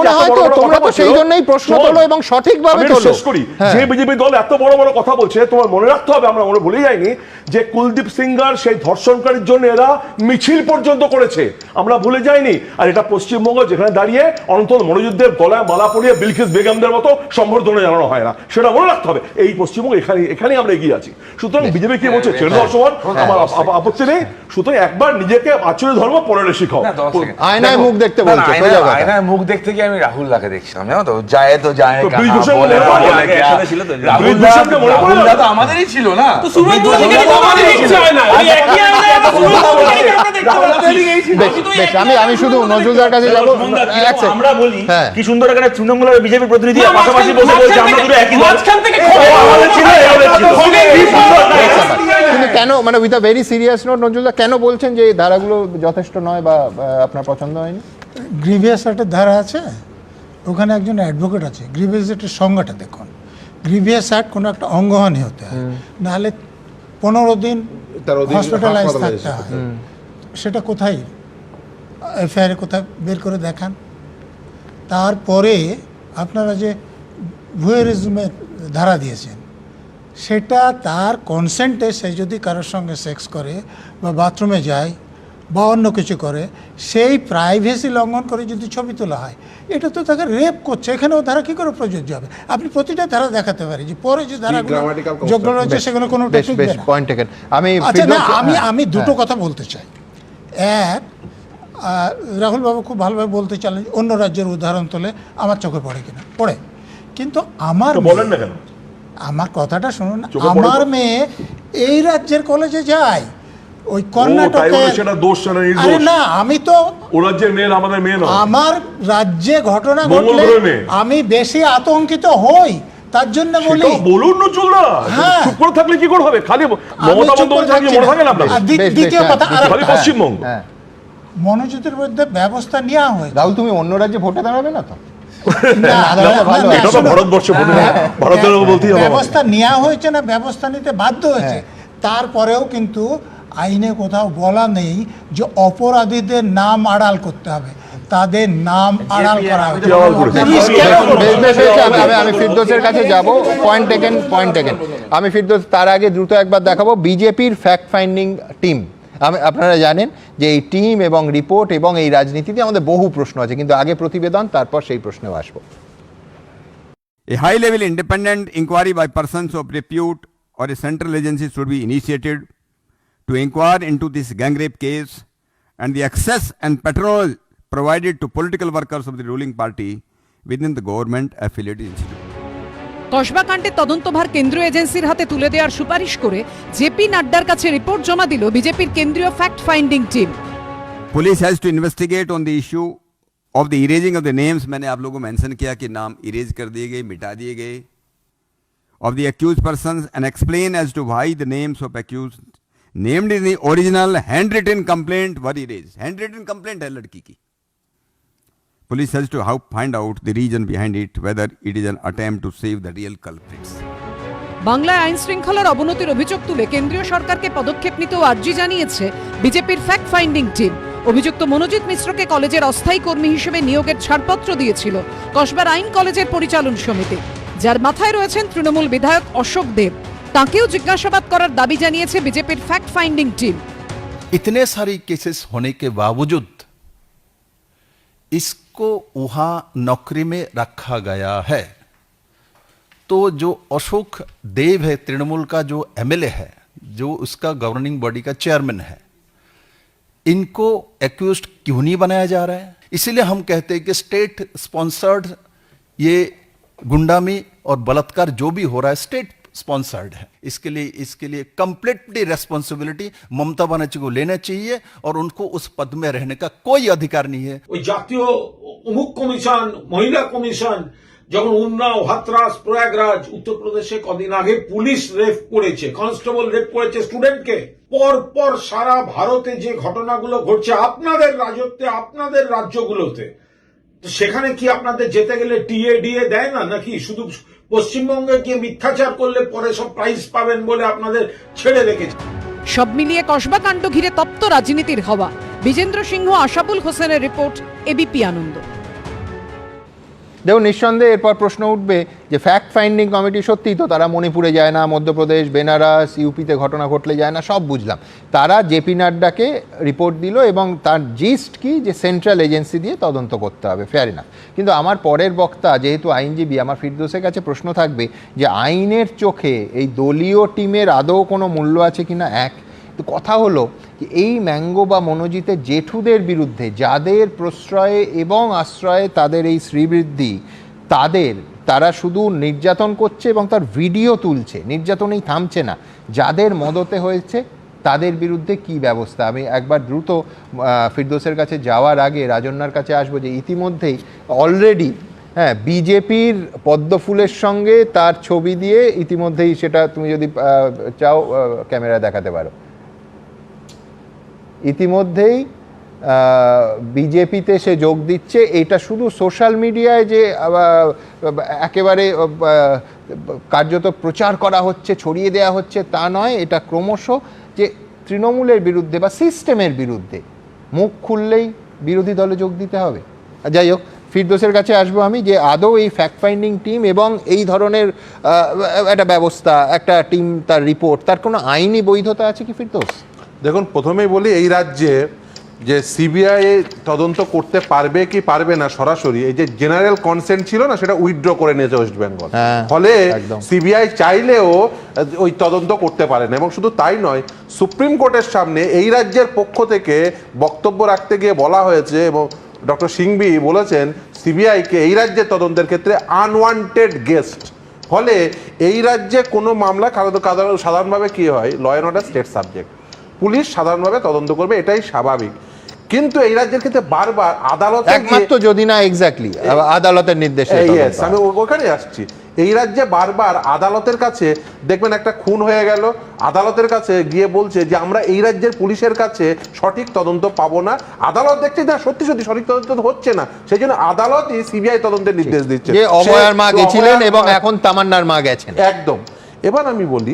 সেই জন্যই প্রশ্ন তোলো এবং সঠিকভাবে শেষ করি। যে বিজেপি দল এত বড় বড় কথা বলছে, তোমার মনে রাখতে হবে, আমরা মনে ভুলে যাইনি যে কুলদীপ সিংহার সেই ধর্ষণকারীর জন্য এরা মিছিল পর্যন্ত করেছে, আমরা ভুলে যাইনি। আর এটা পশ্চিমবঙ্গ, যেখানে দাঁড়িয়ে অনন্তল মনোযুদ্ধের গলায় মালা পরিয়ে বিলকিস বেগমদের মতো সম্বর্ধনা জানানো হয় না, সেটা মনে রাখতে হবে। এই পশ্চিমবঙ্গ এখানে আমরা এগিয়ে আছি। সুতরাং বিজেপি কি বলছে ছেড়ে দেওয়ার সময় আমার আপত্তি নেই। সুতরাং একবার নিজেকে আচরণ ধর্ম পরের শিখাও। আয়নায় মুখ দেখতে বলছে, সোজা কথা। আয়নায় মুখ দেখতে গিয়ে আমি রাহুল দাকে দেখছিলাম, জানো তো, যায় তো যায় ব্রিজভূষণ রাহুল দা তো আমাদেরই ছিল না, আমি শুধু নজরুলদার কাছে যাবো। আমরা বলি কি সুন্দর এখানে তৃণমূল আর বিজেপির প্রতিনিধি পাশাপাশি বসে বলছে আমরা দুটো একই দল। কিন্তু কেন, মানে with a very serious note, নজরুলদা কেন বলছেন যে এই ধারাগুলো যথেষ্ট নয় বা আপনার পছন্দ হয়নি? গ্রিভিয়াস একটা ধারা আছে, ওখানে একজন অ্যাডভোকেট আছে। গ্রিভিয়াস একটা সংজ্ঞাটা দেখুন। গ্রিভিয়াস অ্যাক্ট কোনো একটা অঙ্গহানি হতে হয়, নাহলে 15 দিন হসপিটালাইজ থাকতে হয়। সেটা কোথায় এফআইআর কোথায় বের করে দেখান। তারপরে আপনারা যে ভুয়েরিজমের ধারা দিয়েছেন, সেটা তার কনসেন্টে সে যদি কারোর সঙ্গে সেক্স করে বা বাথরুমে যায় বা অন্য কিছু করে, সেই প্রাইভেসি লঙ্ঘন করে যদি ছবি তোলা হয়, এটা তো তাকে রেপ করছে। এখানেও ধারা কী করে প্রযোজ্য হবে? আপনি প্রতিটা ধারা দেখাতে পারি যে পরে যে ধারাগুলো যোগ্য রয়েছে সেগুলো কোনো পয়েন্ট টেকেন। আমি দুটো কথা বলতে চাই। এক, রাহুল বাবু খুব ভালোভাবে বলতে চান অন্য রাজ্যের উদাহরণ তোলে, আমার চোখে পড়ে কিনা পড়ে, কিন্তু আমার বলেন না কেন, আমার কথাটা শুনুন। আমার মেয়ে এই রাজ্যের কলেজে যায়, ওই কর্ণাটকে। আরে না, আমি তো ও রাজ্যের মেয়ে, আমাদের মেয়ে নয়। আমার রাজ্যে ঘটনা ঘটলে আমি বেশি আতঙ্কিত হই, তার জন্য বলি। বলুন নজরুলদা, চুপ করে থাকলে কি করে হবে? খালি মমতা বন্দ্যোপাধ্যায় মনে থাকেন আপনার। দ্বিতীয় কথা, খালি পশ্চিমবঙ্গ মনোজিতের বিরুদ্ধে ব্যবস্থা নেওয়া হয়েছে। রাহুল, তুমি অন্য রাজ্যে ভোটে দাঁড়াবে না তো? ব্যবস্থা নেওয়া হয়েছে না, ব্যবস্থা নিতে বাধ্য হয়েছে। তারপরেও কিন্তু আইনে কোথাও বলা নেই যে অপরাধীদের নাম আড়াল করতে হবে, তাদের নাম আড়াল করা হবে। আমি ফিরদৌসের কাছে যাব। Point taken. আমি ফিরদৌস, তার আগে দ্রুত একবার দেখাবো বিজেপির ফ্যাক্ট ফাইন্ডিং টিম। আপনারা জানেন যে এই টিম এবং রিপোর্ট এবং এই রাজনীতিতে আমাদের বহু প্রশ্ন আছে, কিন্তু আগে প্রতিবেদন, তারপর সেই প্রশ্নেও আসবো। A high-level independent inquiry by persons of repute or a central agency should be initiated to inquire into this gang rape case and the access and patronage provided to political workers of the ruling party within the government affiliated institute. Kasba কাণ্ডের তদন্তভার কেন্দ্রীয় এজেন্সির হাতে তুলে দেওয়ার সুপারিশ করে জেপি নাড্ডার কাছে রিপোর্ট জমা দিল বিজেপির কেন্দ্রীয় fact finding team. Police has to investigate on the issue of the erasing of the names. मैंने आप लोगों को मेंशन किया कि नाम इरेज कर दिए गए, मिटा दिए गए, of the accused persons and explain as to why the names of accused named in the original handwritten complaint were erased. Handwritten complaint है लड़की की. Police has to find out the reason behind it, whether it is an attempt to save the real culprits. বাংলায় আইন শৃঙ্খলার অবনতির অভিযোগ তুলে কেন্দ্রীয় সরকারকে পদক্ষেপ নিতেও আর্জি জানিয়েছে বিজেপির ফ্যাক্ট ফাইন্ডিং টিম। অভিযুক্ত মনোজিৎ মিশ্রকে কলেজের অস্থায়ী কর্মী হিসেবে নিয়োগের ছাড়পত্র দিয়েছিল কসবার আইন কলেজের পরিচালন সমিতি, যার মাথায় রয়েছেন তৃণমূল বিধায়ক অশোক দেব। তাঁকেও জিজ্ঞাসাবাদ করার দাবি জানিয়েছে বিজেপির ফ্যাক্ট ফাইন্ডিং টিম। इतने सारी केसेस होने के बावजूद इसको वहाँ नौकरी में रखा गया है, तो जो अशोक देव है, तृणमूल का जो एमएलए है, जो उसका गवर्निंग बॉडी का चेयरमैन है, इनको एक्यूज्ड क्यों नहीं बनाया जा रहा है? इसीलिए हम कहते हैं कि स्टेट स्पॉन्सर्ड ये गुंडामी और बलात्कार जो भी हो रहा है स्टेट स्पॉन्सर्ड है। इसके लिए कंप्लीटली रेस्पॉन्सिबिलिटी ममता बनर्जी को लेना चाहिए और उनको उस पद में रहने का कोई अधिकार नहीं है। জাতীয় অমুক কমিশন, মহিলা কমিশন, যখন উন্নাও, হাতরাস, প্রয়াগরাজ, উত্তরপ্রদেশে কদিন আগে পুলিশ রেপ করেছে, কনস্টেবল রেপ করেছে স্টুডেন্টকে, পর সারা ভারতে যে ঘটনাগুলো ঘটছে আপনাদের রাজত্বে, আপনাদের রাজ্যগুলোতে, সেখানে কি আপনাদের যেতে গেলে টিএ দেয় না, নাকি শুধু পশ্চিমবঙ্গে গিয়ে মিথ্যাচার করলে পরে সব প্রাইজ পাবেন বলে আপনাদের ছেড়ে রেখেছে? সব মিলিয়ে কসবা কাণ্ড ঘিরে তপ্ত রাজনীতির হাওয়া। বিজেন্দ্র সিংহ, আশাবুল হোসেনের রিপোর্ট, এবিপি আনন্দ। দেখুন, নিঃসন্দেহে এরপর প্রশ্ন উঠবে যে ফ্যাক্ট ফাইন্ডিং কমিটি সত্যিই তো তারা মণিপুরে যায় না, মধ্যপ্রদেশ, বেনারস, ইউপিতে ঘটনা ঘটলে যায় না, সব বুঝলাম। তারা জেপি নাড্ডাকে রিপোর্ট দিল এবং তার জিস্ট কি যে সেন্ট্রাল এজেন্সি দিয়ে তদন্ত করতে হবে, ফেয়ার ইনাফ। কিন্তু আমার পরের বক্তা যেহেতু আইনজীবী, আমার ফিরদৌসের কাছে প্রশ্ন থাকবে যে আইনের চোখে এই দলীয় টিমের আদৌ কোনো মূল্য আছে কিনা, এক, তো কথা হলো যে এই ম্যাঙ্গো বা মনোজিতের জেঠুদের বিরুদ্ধে যাদের প্রশ্রয়ে এবং আশ্রয়ে তাদের এই শ্রীবৃদ্ধি, তারা শুধু নির্যাতন করছে এবং তার ভিডিও তুলছে, নির্যাতনেই থামছে না, যাদের মদতে হয়েছে তাদের বিরুদ্ধে কি ব্যবস্থা। আমি একবার দ্রুত ফিরদৌসের কাছে যাওয়ার আগে রাজন্যার কাছে আসবো যে ইতিমধ্যেই অলরেডি বিজেপির পদ্মফুলের সঙ্গে তার ছবি দিয়ে ইতিমধ্যেই, সেটা তুমি যদি চাও ক্যামেরা দেখাতে পারো, ইতিমধ্যেই বিজেপিতে সে যোগ দিচ্ছে। এটা শুধু সোশ্যাল মিডিয়ায় যে একেবারে কার্যত প্রচার করা হচ্ছে, ছড়িয়ে দেওয়া হচ্ছে তা নয়, এটা ক্রমশ যে তৃণমূলের বিরুদ্ধে বা সিস্টেমের বিরুদ্ধে মুখ খুললেই বিরোধী দলে যোগ দিতে হবে। যাই হোক, ফিরদৌসের কাছে আসবো আমি, যে আদৌ এই ফ্যাক্ট ফাইন্ডিং টিম এবং এই ধরনের একটা ব্যবস্থা, একটা টিম, তার রিপোর্ট, তার কোনো আইনি বৈধতা আছে কি ফিরদৌস? দেখুন, প্রথমেই বলি এই রাজ্যে যে সিবিআই তদন্ত করতে পারবে কি পারবে না সরাসরি, এই যে জেনারেল কনসেন্ট ছিল না, সেটা উইথড্র করে নিয়েছে ওয়েস্ট বেঙ্গল। ফলে সিবিআই চাইলেও ওই তদন্ত করতে পারে না। এবং শুধু তাই নয়, সুপ্রিম কোর্টের সামনে এই রাজ্যের পক্ষ থেকে বক্তব্য রাখতে গিয়ে বলা হয়েছে এবং ডক্টর সিংভি বলেছেন সিবিআইকে এই রাজ্যের তদন্তের ক্ষেত্রে আনওয়ান্টেড গেস্ট। ফলে এই রাজ্যে কোনো মামলা সাধারণভাবে কি হয়, law and order state subject, police সাধারণভাবে তদন্ত করবে, এটাই স্বাভাবিক। কিন্তু এই রাজ্যের ক্ষেত্রে বারবার আদালত, একমাত্র যদি না এক্স্যাক্টলি আদালতের নির্দেশে, আমি ওখানে আসছি, এই রাজ্যে বারবার আদালতের কাছে দেখবেন একটা খুন হয়ে গেল, আদালতের কাছে গিয়ে বলছে যে আমরা এই রাজ্যের পুলিশের কাছে সঠিক তদন্ত পাবো না, আদালত দেখছে না সত্যি সত্যি সঠিক তদন্ত হচ্ছে না, সেই জন্য আদালতই সিবিআই তদন্তের নির্দেশ দিচ্ছে। যে অভয়ার মা গেছিলেন এবং এখন তামান্নার মা গেছেন। একদম। এবার আমি বলি,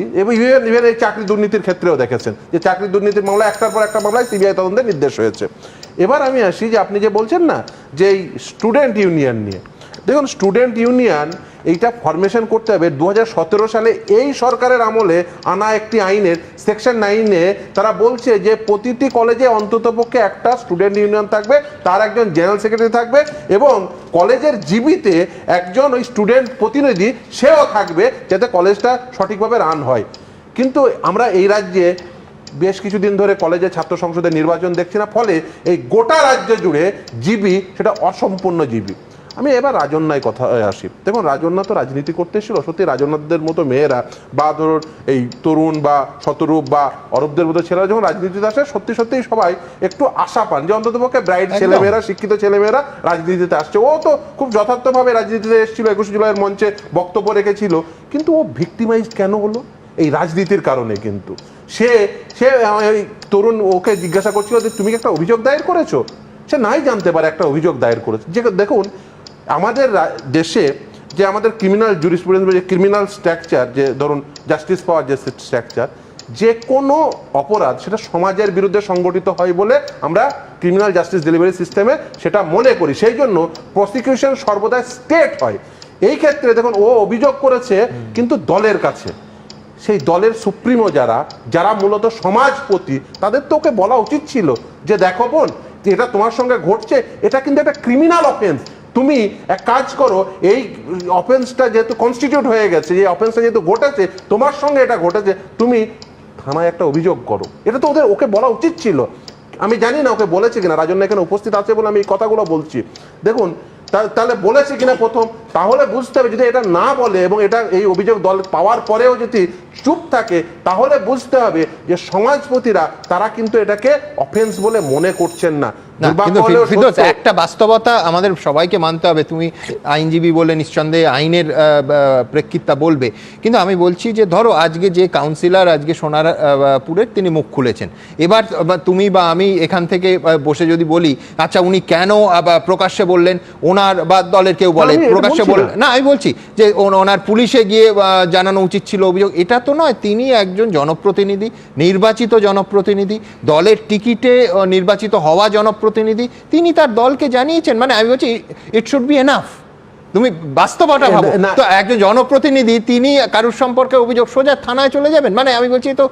ইভেন এই চাকরি দুর্নীতির ক্ষেত্রেও দেখেছেন যে চাকরি দুর্নীতির মামলা একটার পর একটা মামলায় সিবিআই তদন্তের নির্দেশ হয়েছে। এবার আমি আসি যে আপনি যে বলছেন না যে এই স্টুডেন্ট ইউনিয়ন নিয়ে, দেখুন স্টুডেন্ট ইউনিয়ন এইটা ফরমেশন করতে হবে 2017 সালে এই সরকারের আমলে আনা একটি আইনের সেকশন 9-এ তারা বলছে যে প্রতিটি কলেজে অন্ততপক্ষে একটা স্টুডেন্ট ইউনিয়ন থাকবে, তার একজন জেনারেল সেক্রেটারি থাকবে এবং কলেজের জিবিতে একজন ওই স্টুডেন্ট প্রতিনিধি সেও থাকবে, যাতে কলেজটা সঠিকভাবে রান হয়। কিন্তু আমরা এই রাজ্যে বেশ কিছুদিন ধরে কলেজে ছাত্র সংসদের নির্বাচন দেখছি না, ফলে এই গোটা রাজ্য জুড়ে জিবি সেটা অসম্পূর্ণ জিবি। আমি এবার রাজন্যায় কথা আসি। দেখুন, রাজন্যা তো রাজনীতি করতে এসেছিল, সত্যি রাজন্যাদের মতো মেয়েরা বা ধরুন এই তরুণ বা শতরূপ বা অরূপদের মতো ছেলেরা যখন রাজনীতিতে আসে, সত্যি সত্যিই সবাই একটু আশা পান যে অন্ততপক্ষে ব্রাইট ছেলেমেয়েরা, শিক্ষিত ছেলেমেয়েরা রাজনীতিতে আসছে। ও তো খুব যথার্থভাবে রাজনীতিতে এসেছিল, 21 জুলাইয়ের মঞ্চে বক্তব্য রেখেছিল, কিন্তু ও ভিক্টিমাইজ কেন হলো? এই রাজনীতির কারণে। কিন্তু সে তরুণ ওকে জিজ্ঞাসা করছিল যে তুমি একটা অভিযোগ দায়ের করেছো, সে নাই জানতে পারে একটা অভিযোগ দায়ের করেছে। যে দেখুন আমাদের দেশে যে আমাদের ক্রিমিনাল জুরিসপ্রুডেন্স, যে ক্রিমিনাল স্ট্রাকচার, যে ধরুন জাস্টিস পাওয়ার যে স্ট্রাকচার, যে কোনো অপরাধ সেটা সমাজের বিরুদ্ধে সংগঠিত হয় বলে আমরা ক্রিমিনাল জাস্টিস ডেলিভারি সিস্টেমে সেটা মনে করি, সেই জন্য প্রসিকিউশন সর্বদা স্টেট হয়। এই ক্ষেত্রে দেখুন ও অভিযোগ করেছে কিন্তু দলের কাছে, সেই দলের সুপ্রিমো যারা মূলত সমাজপতি, তাদের তো ওকে বলা উচিত ছিল যে দেখো বোন, এটা তোমার সঙ্গে ঘটছে, এটা কিন্তু একটা ক্রিমিনাল অফেন্স, তুমি এক কাজ করো, এই অফেন্সটা যেহেতু কনস্টিটিউট হয়ে গেছে, যে অফেন্সটা যেহেতু ঘটেছে, তোমার সঙ্গে এটা ঘটেছে, তুমি থানায় একটা অভিযোগ করো। এটা তো ওকে বলা উচিত ছিল। আমি জানি না ওকে বলেছে কিনা, রাজন্যা এখানে উপস্থিত আছে বলে আমি এই কথাগুলো বলছি। দেখুন তাহলে বলেছে কিনা প্রথম, তাহলে বুঝতে হবে। যদি এটা না বলে এবং এটা এই অভিযোগ দল পাওয়ার পরেও যদি চুপ থাকে, তাহলে বুঝতে হবে যে সমাজপতিরা তারা কিন্তু এটাকে অফেন্স বলে মনে করছেন না। একটা বাস্তবতা আমাদের সবাইকে মানতে হবে, তুমি আইনজীবী বলে নিঃসন্দেহে আইনের প্রেক্ষিতটা বলবে, কিন্তু আমি বলছি যে ধরো আজকে যে কাউন্সিলর আজকে সোনারপুরের তিনি মুখ খুলেছেন, এবার তুমি বা আমি এখান থেকে বসে যদি বলি আচ্ছা উনি কেন প্রকাশ্যে বললেন, ওনার বা দলের কেউ বলে প্রকাশ্যে বললেন না, আমি বলছি যে ওনার পুলিশে গিয়ে জানানো উচিত ছিল অভিযোগ, এটা তো নয়। তিনি একজন জনপ্রতিনিধি, নির্বাচিত জনপ্রতিনিধি, দলের টিকিটে নির্বাচিত হওয়া জনপ্রতিনিধি, তিনি তার দলকে জানিয়েছেন, মানে আমি বলছি ইট শুড বি এনাফ। তুমি বাস্তবতা ভাবো তো, একজন জনপ্রতিনিধি তিনি কারুর সম্পর্কে অভিযোগ সোজা থানায় চলে যাবেন? মানে আমি বলছি তো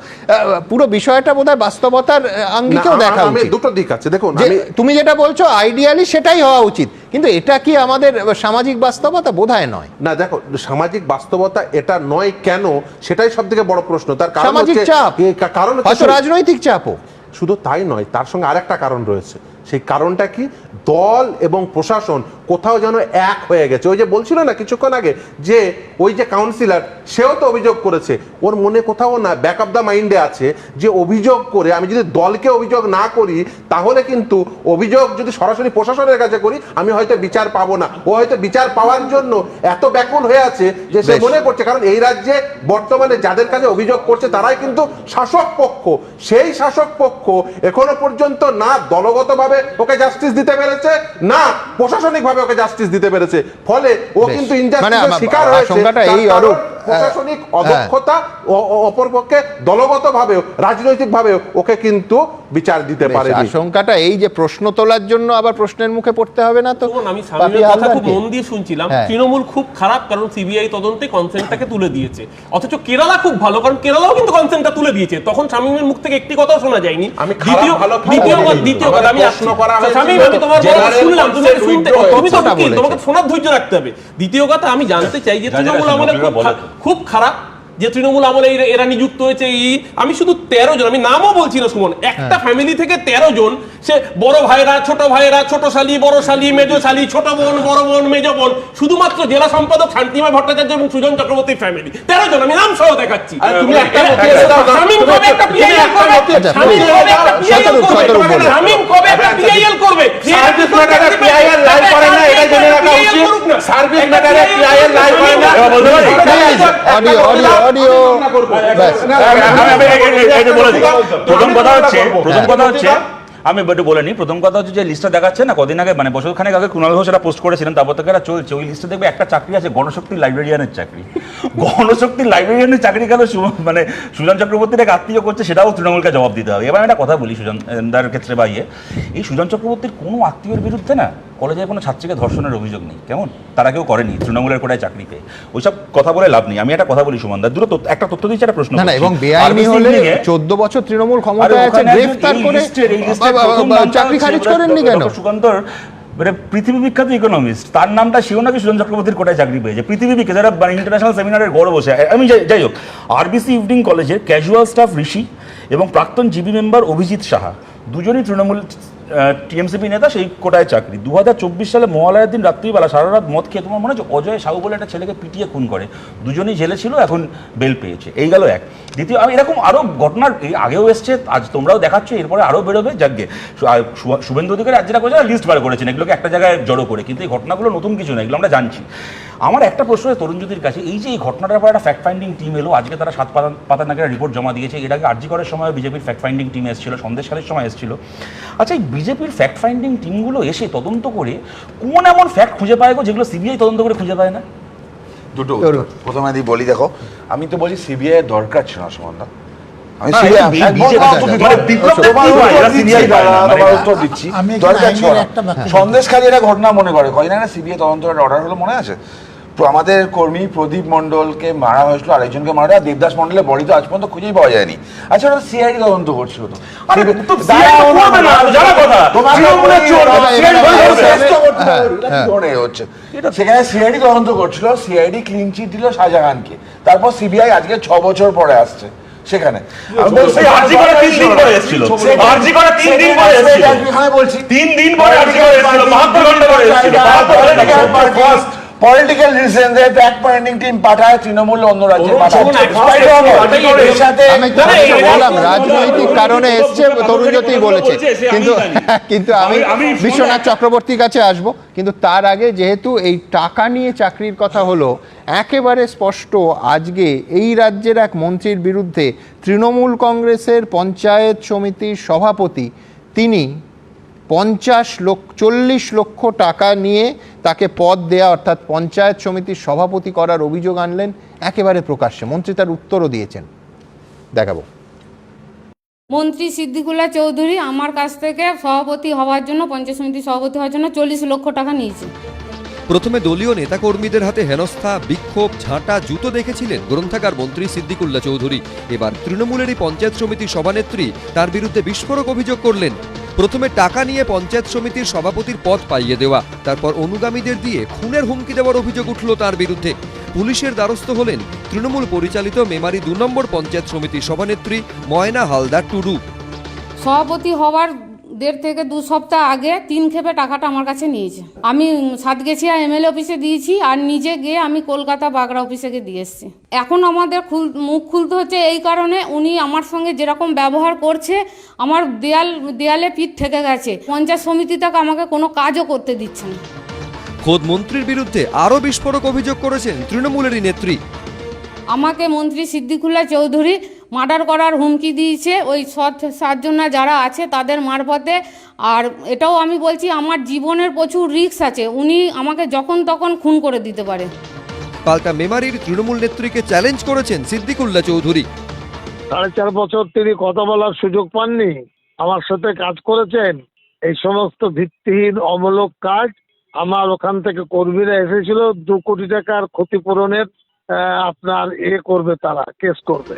পুরো বিষয়টা বোধহয় বাস্তবতার আঙ্গিকেও দেখা উচিত। দুটো দিক আছে, দেখুন তুমি যেটা বলছো আইডিয়ালি সেটাই হওয়া উচিত, কিন্তু এটা কি আমাদের সামাজিক বাস্তবতা? বোধহয় নয়। না দেখো, সামাজিক বাস্তবতা এটা নয় কেন, সেটাই সব থেকে বড় প্রশ্ন। তার কারণ সামাজিক চাপ, কারণ হয়তো রাজনৈতিক চাপও। শুধু তাই নয়, তার সঙ্গে আরেকটা কারণ রয়েছে। সেই কারণটা কি? দল এবং প্রশাসন কোথাও যেন এক হয়ে গেছে। ওই যে বলছিল না কিছুক্ষণ আগে, যে ওই যে কাউন্সিলর সেও তো অভিযোগ করেছে, ওর মনে কোথাও না ব্যাক অফ দ্য মাইন্ডে আছে যে অভিযোগ করে আমি যদি দলকে অভিযোগ না করি তাহলে কিন্তু অভিযোগ যদি সরাসরি প্রশাসনের কাছে করি আমি হয়তো বিচার পাবো না। ও হয়তো বিচার পাওয়ার জন্য এত ব্যাকুল হয়ে আছে যে সে মনে করছে, কারণ এই রাজ্যে বর্তমানে যাদের কাছে অভিযোগ করছে তারাই কিন্তু শাসক পক্ষ। সেই শাসক পক্ষ এখনো পর্যন্ত না দলগতভাবে ওকে জাস্টিস দিতে পেরেছে, না প্রশাসনিক ভাবে ওকে জাস্টিস দিতে পেরেছে। ফলে ও কিন্তু ইনজাস্টিসের শিকার হয়েছে। প্রশাসনিক অদক্ষতা, অপরপক্ষে দলগত ভাবেও রাজনৈতিক ভাবেও ওকে কিন্তু বিচার দিতে পারে। আশঙ্কাটা এই যে প্রশ্ন তোলার জন্য আবার প্রশ্নের মুখে পড়তে হবে না তো। আমি শামীমের কথা খুব মন দিয়ে শুনছিলাম। তৃণমূল খুব খারাপ কারণ সিবিআই তদন্তে কনসেন্টটাকে তুলে দিয়েছে, অথচ কেরালা খুব ভালো কারণ কেরালাও কিন্তু কনসেন্টটা তুলে দিয়েছে। তখন শামীমের মুখ থেকে একটি কথাও শোনা যায়নি। দ্বিতীয় কথা আমি শামীম, আমি তোমার কথা শুনলাম, তুমি শুনতে, তুমি তো তোমাকে শোনার ধৈর্য রাখতে হবে। দ্বিতীয় কথা আমি জানতে চাই যে তৃণমূল আমলে খুব খারাপ যে তৃণমূল আমলে এরা নিযুক্ত হয়েছে। আমি শুধু 13 জন, আমি নামও বলছি না সুমন, একটা ফ্যামিলি থেকে 13 জন, সে বড় ভাইরা, ছোট শালি, বড় শালি, মেজো শালি, ছোট বোন, বড় বোন, মেজো বোন, শুধুমাত্র জেলা সম্পাদক শান্তিময় ভট্টাচার্য এবং সুজন চক্রবর্তীর ফ্যামিলি 13 জন। আমি নাম সহ দেখাচ্ছি। শামীম কবে একটা পিআইএল করবে? শামীম কবে একটা পিআইএল করবে? শামীম কবে একটা পিআইএল করবে? সার্ভিস ম্যাটারে পিআইএল লাইভ করে না, এটা জেনে রাখা উচিত। সার্ভিস ম্যাটারে পিআইএল লাইভ করে না। অডিও প্রথম কথা হচ্ছে আমি একটু বলে নিই। প্রথম কথা হচ্ছে যে লিস্টটা দেখাচ্ছে না, কদিন আগে মানে বছরখানেক আগে কুণাল ঘোষ এটা পোস্ট করেছিলেন, তারপর থেকে এটা চলছে। ওই লিস্টে দেখবে একটা চাকরি আছে, গণশক্তির লাইব্রেরিয়ানের চাকরি। গণশক্তির লাইব্রেরিয়ানের চাকরি গেল মানে সুজন চক্রবর্তীর এক আত্মীয় করছে, সেটাও তৃণমূলকে জবাব দিতে হবে। এবার আমি একটা কথা বলি সুজনদার ক্ষেত্রে বা এই সুজন চক্রবর্তীর কোনো আত্মীয়ের বিরুদ্ধে না কলেজে কোনো ছাত্রীকে ধর্ষণের অভিযোগ নেই, কেমন? তারা কেউ করেনি তৃণমূলের কোটায় চাকরি পেয়ে। ওইসব কথা বলে লাভ নেই। আমি একটা কথা বলি সুমনদা, দুটো একটা তথ্য দিচ্ছি, একটা প্রশ্ন না, এবং বেআইনি হলে 14 বছর তৃণমূল ক্ষমতায় আছে, গ্রেফতার করে চাকরি খারিজ করেননি কেন? সুকান্তর মানে পৃথিবী বিখ্যাত ইকোনমিস্ট, তার নামটা সেও নাকি সুজন চক্রবর্তীর কোটায় চাকরি পেয়েছে। পৃথিবী বিখ্যাত, যারা ইন্টারন্যাশনাল সেমিনারের গড় বসে। আমি যাই হোক, আরবিসি ইভিনিং কলেজের ক্যাজুয়াল স্টাফ ঋষি এবং প্রাক্তন জিবি মেম্বার অভিজিৎ সাহা দুজনই তৃণমূল টিএমসিপি নেতা, সেই কোটায় চাকরি। 2024 সালে মহালয়ার দিন রাত্রিবেলা সারা রাত মদ খেয়ে, তোমার মনে হচ্ছে অজয় সাহু বলে একটা ছেলেকে পিটিয়ে খুন করে, দুজনেই জেলে ছিল, এখন বেল পেয়েছে। এই গেল এক। দ্বিতীয়, আমি এরকম আরও ঘটনার আগেও এসছে, আজ তোমরাও দেখাচ্ছ, এরপরে আরও বেরোবে। যাকে শুভেন্দু অধিকারী আজ যেটা করেছে লিস্ট বার করেছেন এগুলোকে একটা জায়গায় জড়ো করে, কিন্তু এই ঘটনাগুলো নতুন কিছু না, এগুলো আমরা জানছি। আমার একটা প্রশ্ন তরুণজ্যোতির কাছে, এই যে এই ঘটনাটার পর একটা ফ্যাক্ট ফাইন্ডিং টিম এলো, আজকে তারা 7 পাতা নাকি রিপোর্ট জমা দিয়েছে। এর আগে আরজি করার সময় বিজেপির ফ্যাক্ট ফাইন্ডিং টিম এসেছিল, সন্দেশখালীর সময় এসেছিল। আচ্ছা, এই বিজেপির ফ্যাক্ট ফাইন্ডিং টিমগুলো এসে তদন্ত করে কোন এমন ফ্যাক্ট খুঁজে পায় গো যেগুলো সিবিআই তদন্ত করে খুঁজে পায় না? দুটো প্রথমে আমি বলি, দেখো আমি তো বলি সিবিআই এর দরকার ছিল না সুমনদা। আমি সন্দেশখালী একটা ঘটনা মনে করে, কয়দিন আগে সিবিআই তদন্তের অর্ডার হলো, মনে আছে? আমাদের কর্মী প্রদীপ মন্ডলকে মারা হয়েছিল, আরেকজনকে মারা, দেবদাস মন্ডলের বডি তো আজ পর্যন্ত খুঁজেই পাওয়া যায়নি। আচ্ছা, ওটা সিআইডি তদন্ত করছিল তো, সেখানে সিআইডি তদন্ত করছিল, সিআইডি ক্লিন চিট দিল শাহজাহানকে, তারপর সিবিআই আজকে 6 বছর পরে আসছে সেখানে। পলিটিক্যাল রিজন যে ফ্যাক্ট ফাইন্ডিং টিম পাঠায় তৃণমূল অন্য রাজ্যে পাঠায়, রাজনৈতিক কারণে এসছে, তরুণজ্যোতি বলেছে। কিন্তু আমি বিশ্বনাথ চক্রবর্তীর কাছে আসব, কিন্তু তার আগে যেহেতু এই টাকা নিয়ে চাকরির কথা হলো, একেবারে স্পষ্ট আজকে এই রাজ্যের এক মন্ত্রীর বিরুদ্ধে তৃণমূল কংগ্রেসের পঞ্চায়েত সমিতির সভাপতি, তিনি 40 লক্ষ টাকা নিয়ে তাকে পদ দেয়া, অর্থাৎ পঞ্চায়েত সমিতির সভাপতি করার অভিযোগ আনলেন একেবারে প্রকাশ্যে। মন্ত্রী তার উত্তরও দিয়েছেন, দেখাবো। মন্ত্রী সিদ্দিকুল্লাহ চৌধুরী আমার কাছ থেকে সভাপতি হওয়ার জন্য, পঞ্চায়েত সমিতির সভাপতি হওয়ার জন্য 40 লক্ষ টাকা নিয়েছে। প্রথমে দলীয় নেতাকর্মীদের হাতে হেনস্থা, বিক্ষোভ, ঝাঁটা, জুতো দেখেছিলেন গ্রন্থাগার মন্ত্রী সিদ্দিকুল্লাহ চৌধুরী। এবার তৃণমূলেরই পঞ্চায়েত সমিতির সভানেত্রী তার বিরুদ্ধে বিস্ফোরক অভিযোগ করলেন। প্রথমে টাকা নিয়ে পঞ্চায়েত সমিতির সভাপতির পদ পাইয়ে দেওয়া, তারপর অনুগামীদের দিয়ে খুনের হুমকি দেওয়ার অভিযোগ উঠল তার বিরুদ্ধে। পুলিশের দ্বারস্থ হলেন তৃণমূল পরিচালিত মেমারি 2 নম্বর পঞ্চায়েত সমিতির সভানেত্রী ময়না হালদার টুডু। সভাপতি হওয়ার 1.5 থেকে 2 সপ্তাহ আগে 3 খেপে টাকাটা আমার কাছে নিয়েছে। আমি সাতগেছিয়া এমএলএ অফিসে দিয়েছি, আর নিজে গিয়ে আমি কলকাতা বাগড়া অফিসে গিয়ে দিয়ে এসেছি। এখন আমাদের মুখ খুলতে হচ্ছে এই কারণে, উনি আমার সঙ্গে যেরকম ব্যবহার করছে, আমার দেয়ালে পিঠ থেকে গেছে। পঞ্চায়েত সমিতি থেকে আমাকে কোনো কাজও করতে দিচ্ছে না। খোদ মন্ত্রীর বিরুদ্ধে আরও বিস্ফোরক অভিযোগ করেছেন তৃণমূলেরই নেত্রী। আমাকে মন্ত্রী সিদ্দিকুল্লাহ চৌধুরী মার্ডার করার হুমকি দিয়েছে, ওই 7 জন যারা আছে তাদের মারফতে। আর এটাও আমি বলছি, আমার জীবনের প্রচুর রিস্ক আছে, উনি আমাকে যখন তখন খুন করে দিতে পারে। পাল্টা মেমারির তৃণমূল নেত্রীকে চ্যালেঞ্জ করেছেন সিদ্দিকুল্লাহ চৌধুরী। 4.5 বছর তিনি কথা বলার সুযোগ পাননি, আমার সাথে কাজ করেছেন। এই সমস্ত ভিত্তিহীন অমূলক কাজ, আমার ওখান থেকে কর্মীরা এসেছিল 2 কোটি টাকার ক্ষতিপূরণের আপনার করবে, তারা কেস করবে।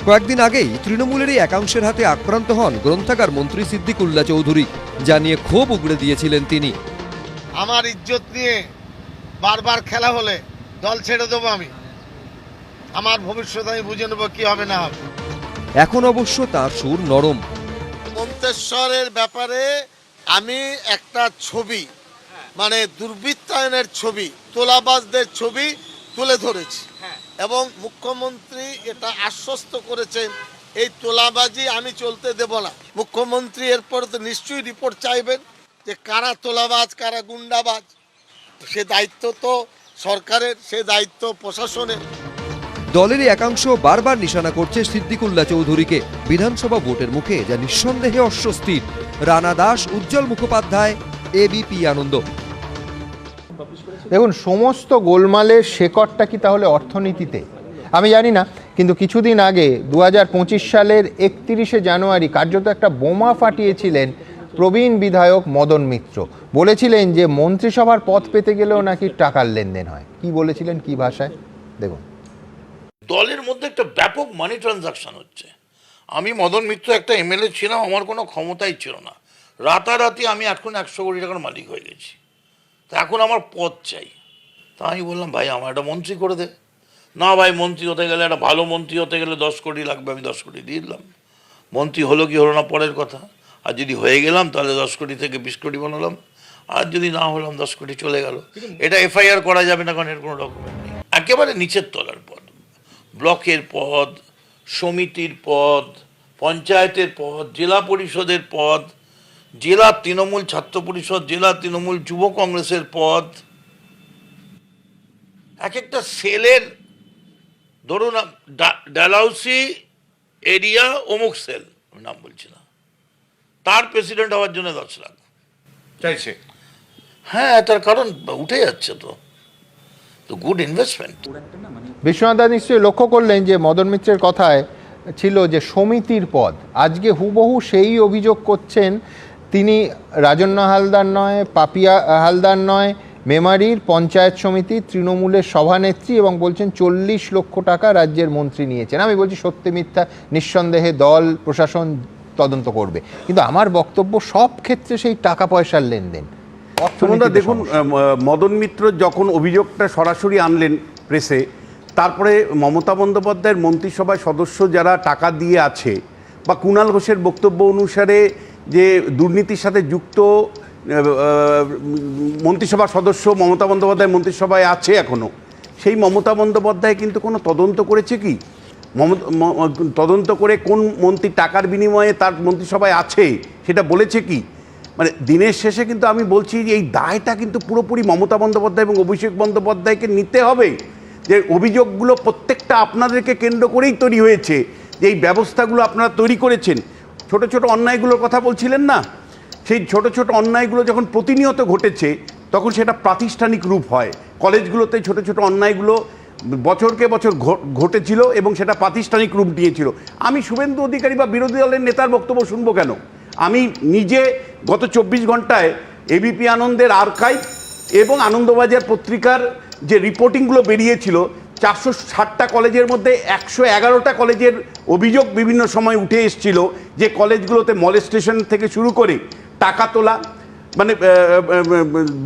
কয়েকদিন আগেই তৃণমূলেরই একাংশের হাতে আক্রান্ত হন গ্রন্থাগার মন্ত্রী সিদ্দিকুল্লাহ চৌধুরী, যা নিয়ে ক্ষোভ উগড়ে দিয়েছিলেন তিনি। আমার ইজ্জত নিয়ে বারবার খেলা হলে দল ছেড়ে দেবো আমি, আমার ভবিষ্যৎ আমি বুঝে নেবো কি হবে না হবে। এখন অবশ্য তার সুর নরম। মন্তেশ্বরের ব্যাপারে আমি একটা ছবি, মানে দুর্বৃত্তায়নের ছবি, তোলাবাজদের ছবি তুলে ধরেছি, এবং মুখ্যমন্ত্রী এটা আশ্বস্ত করেছেন এই তোলাবাজি আমি চলতে দেব না। মুখ্যমন্ত্রী এরপর তো নিশ্চয়ই রিপোর্ট চাইবেন যে কারা তোলাবাজ, কারা গুন্ডাবাজ। সে দায়িত্ব তো সরকারের, সে দায়িত্ব প্রশাসনের। দলেরই একাংশ বারবার নিশানা করছে সিদ্দিকুল্লাহ চৌধুরীকে বিধানসভা ভোটের মুখে, যা নিঃসন্দেহে অস্বস্তির। রানা দাস, উজ্জ্বল মুখোপাধ্যায়, এবিপি আনন্দ। দেখুন, সমস্ত গোলমালের শেকড়টা কি তাহলে অর্থনীতিতে? আমি জানি না, কিন্তু কিছুদিন আগে 2025 সালের 31শে জানুয়ারি কার্যত একটা বোমা ফাটিয়েছিলেন প্রবীণ বিধায়ক মদন মিত্র। বলেছিলেন যে মন্ত্রিসভার পদ পেতে গেলেও নাকি টাকার লেনদেন হয়। কি বলেছিলেন, কি ভাষায় দেখুন। দলের মধ্যে একটা ব্যাপক মানি ট্রানজাকশন হচ্ছে। আমি মদন মিত্র একটা এমএলএ ছিলাম, আমার কোনো ক্ষমতাই ছিল না। রাতারাতি আমি এখন 100 কোটি টাকার মালিক হয়ে গেছি। তা এখন আমার পদ চাই। তা আমি বললাম, ভাই আমার একটা মন্ত্রী করে দে। না ভাই, মন্ত্রী হতে গেলে, একটা ভালো মন্ত্রী হতে গেলে 10 কোটি লাগবে। আমি 10 কোটি দিয়ে দিলাম। মন্ত্রী হলো কি হলো না পরের কথা। আর যদি হয়ে গেলাম তাহলে 10 কোটি থেকে 20 কোটি বানালাম, আর যদি না হলাম 10 কোটি চলে গেল। এটা এফআইআর করা যাবে না, কারণ এর কোনো ডকুমেন্ট নেই। একেবারে নিচের তলার পদ, ব্লকের পদ, সমিতির পদ, পঞ্চায়েতের পদ, জেলা পরিষদের পদ, জেলা তৃণমূল ছাত্র পরিষদ, জেলা তৃণমূল যুব কংগ্রেসের পদ, এক একটা সেলের, ধরুন ডালহাউসি এরিয়া অমুক সেল, আমি নাম বলছি না, তার প্রেসিডেন্ট হওয়ার জন্য 10 লাখ চাইছে। হ্যাঁ, তার কারণ উঠে যাচ্ছে তো গুড ইনভেস্টমেন্ট। বিশ্বনাথ দা নিশ্চয়ই লক্ষ্য করলেন যে মদন মিত্রের কথায় ছিল যে সমিতির পদ। আজকে হুবহু সেই অভিযোগ করছেন তিনি। রাজন্য হালদার নয়, পাপিয়া হালদার নয়, মেমারির পঞ্চায়েত সমিতি তৃণমূলের সভানেত্রী, এবং বলছেন 40 লক্ষ টাকা রাজ্যের মন্ত্রী নিয়েছেন। আমি বলছি সত্যি মিথ্যা নিঃসন্দেহে দল প্রশাসন তদন্ত করবে, কিন্তু আমার বক্তব্য সব ক্ষেত্রে সেই টাকা পয়সার লেনদেন। দেখুন, মদন মিত্র যখন অভিযোগটা সরাসরি আনলেন প্রেসে, তারপরে মমতা বন্দ্যোপাধ্যায়ের মন্ত্রিসভায় সদস্য যারা টাকা দিয়ে আছে, বা কুণাল ঘোষের বক্তব্য অনুসারে যে দুর্নীতির সাথে যুক্ত মন্ত্রিসভার সদস্য মমতা বন্দ্যোপাধ্যায় মন্ত্রিসভায় আছে এখনও, সেই মমতা বন্দ্যোপাধ্যায় কিন্তু কোনো তদন্ত করেছে কি? তদন্ত করে কোন মন্ত্রী টাকার বিনিময়ে তার মন্ত্রিসভায় আছে সেটা বলেছে কি? মানে দিনের শেষে কিন্তু আমি বলছি যে এই দায়টা কিন্তু পুরোপুরি মমতা বন্দ্যোপাধ্যায় এবং অভিষেক বন্দ্যোপাধ্যায়কে নিতে হবে। যে অভিযোগগুলো প্রত্যেকটা আপনাদেরকে কেন্দ্র করেই তৈরি হয়েছে, যে এই ব্যবস্থাগুলো আপনারা তৈরি করেছেন। ছোট ছোট অন্যায়গুলোর কথা বলছিলেন না, সেই ছোট ছোট অন্যায়গুলো যখন প্রতিনিয়ত ঘটেছে তখন সেটা প্রাতিষ্ঠানিক রূপ হয়। কলেজগুলোতে ছোট ছোট অন্যায়গুলো বছরকে বছর ঘটেছিল এবং সেটা প্রাতিষ্ঠানিক রূপ নিয়েছিল। আমি শুভেন্দু অধিকারী বা বিরোধী দলের নেতার বক্তব্য শুনবো কেন? আমি নিজে গত 24 ঘন্টায় এবিপি আনন্দের আর্কাইভ এবং আনন্দবাজার পত্রিকার যে রিপোর্টিংগুলো বেরিয়েছিল 460টা কলেজের মধ্যে 111টা কলেজের অভিযোগ বিভিন্ন সময় উঠে এসেছিল যে কলেজগুলোতে মলেস্টেশন থেকে শুরু করে টাকা তোলা, মানে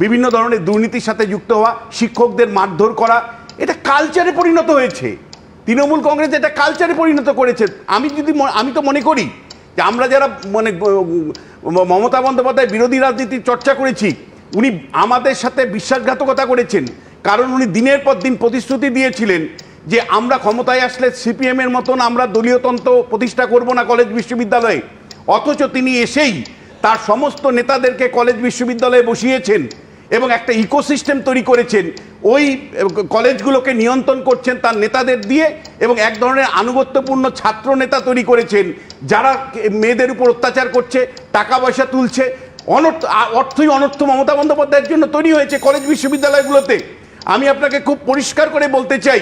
বিভিন্ন ধরনের দুর্নীতির সাথে যুক্ত হওয়া, শিক্ষকদের মারধর করা, এটা কালচারে পরিণত হয়েছে। তৃণমূল কংগ্রেস এটা কালচারে পরিণত করেছে। আমি তো মনে করি যে আমরা যারা মানে মমতা বন্দ্যোপাধ্যায় বিরোধী রাজনীতির চর্চা করেছি, উনি আমাদের সাথে বিশ্বাসঘাতকতা করেছেন। কারণ উনি দিনের পর দিন প্রতিশ্রুতি দিয়েছিলেন যে আমরা ক্ষমতায় আসলে সিপিএমের মতন আমরা দলীয়তন্ত্র প্রতিষ্ঠা করব না কলেজ বিশ্ববিদ্যালয়ে, অথচ তিনি এসেই তার সমস্ত নেতাদেরকে কলেজ বিশ্ববিদ্যালয়ে বসিয়েছেন এবং একটা ইকোসিস্টেম তৈরি করেছেন। ওই কলেজগুলোকে নিয়ন্ত্রণ করছেন তার নেতাদের দিয়ে এবং এক ধরনের আনুগত্যপূর্ণ ছাত্র নেতা তৈরি করেছেন যারা মেয়েদের উপর অত্যাচার করছে, টাকা পয়সা তুলছে। অর্থই অনর্থ মমতা বন্দ্যোপাধ্যায়ের জন্য তৈরি হয়েছে কলেজ বিশ্ববিদ্যালয়গুলোতে। আমি আপনাকে খুব পরিষ্কার করে বলতে চাই,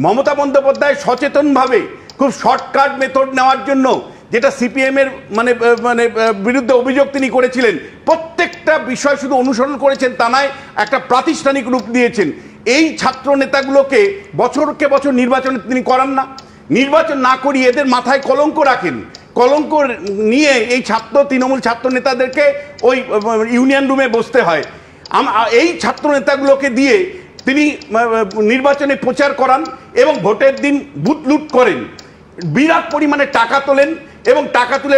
মমতা বন্দ্যোপাধ্যায় সচেতনভাবে খুব শর্টকাট মেথড নেওয়ার জন্য যেটা সিপিএমের মানে বিরুদ্ধে অভিযোগ তিনি করেছিলেন, প্রত্যেকটা বিষয় শুধু অনুসরণ করেছেন তা নয়, একটা প্রাতিষ্ঠানিক রূপ দিয়েছেন। এই ছাত্র নেতাগুলোকে বছরকে বছর নির্বাচনে তিনি করান না, নির্বাচন না করিয়ে এদের মাথায় কলঙ্ক রাখেন। কলঙ্ক নিয়ে এই তৃণমূল ছাত্র নেতাদেরকে ওই ইউনিয়ন রুমে বসতে হয়। এই ছাত্র নেতাগুলোকে দিয়ে তিনি নির্বাচনে প্রচার করান এবং ভোটের দিন বুথ লুট করেন, বিরাট পরিমাণে টাকা তোলেন এবং টাকা তুলে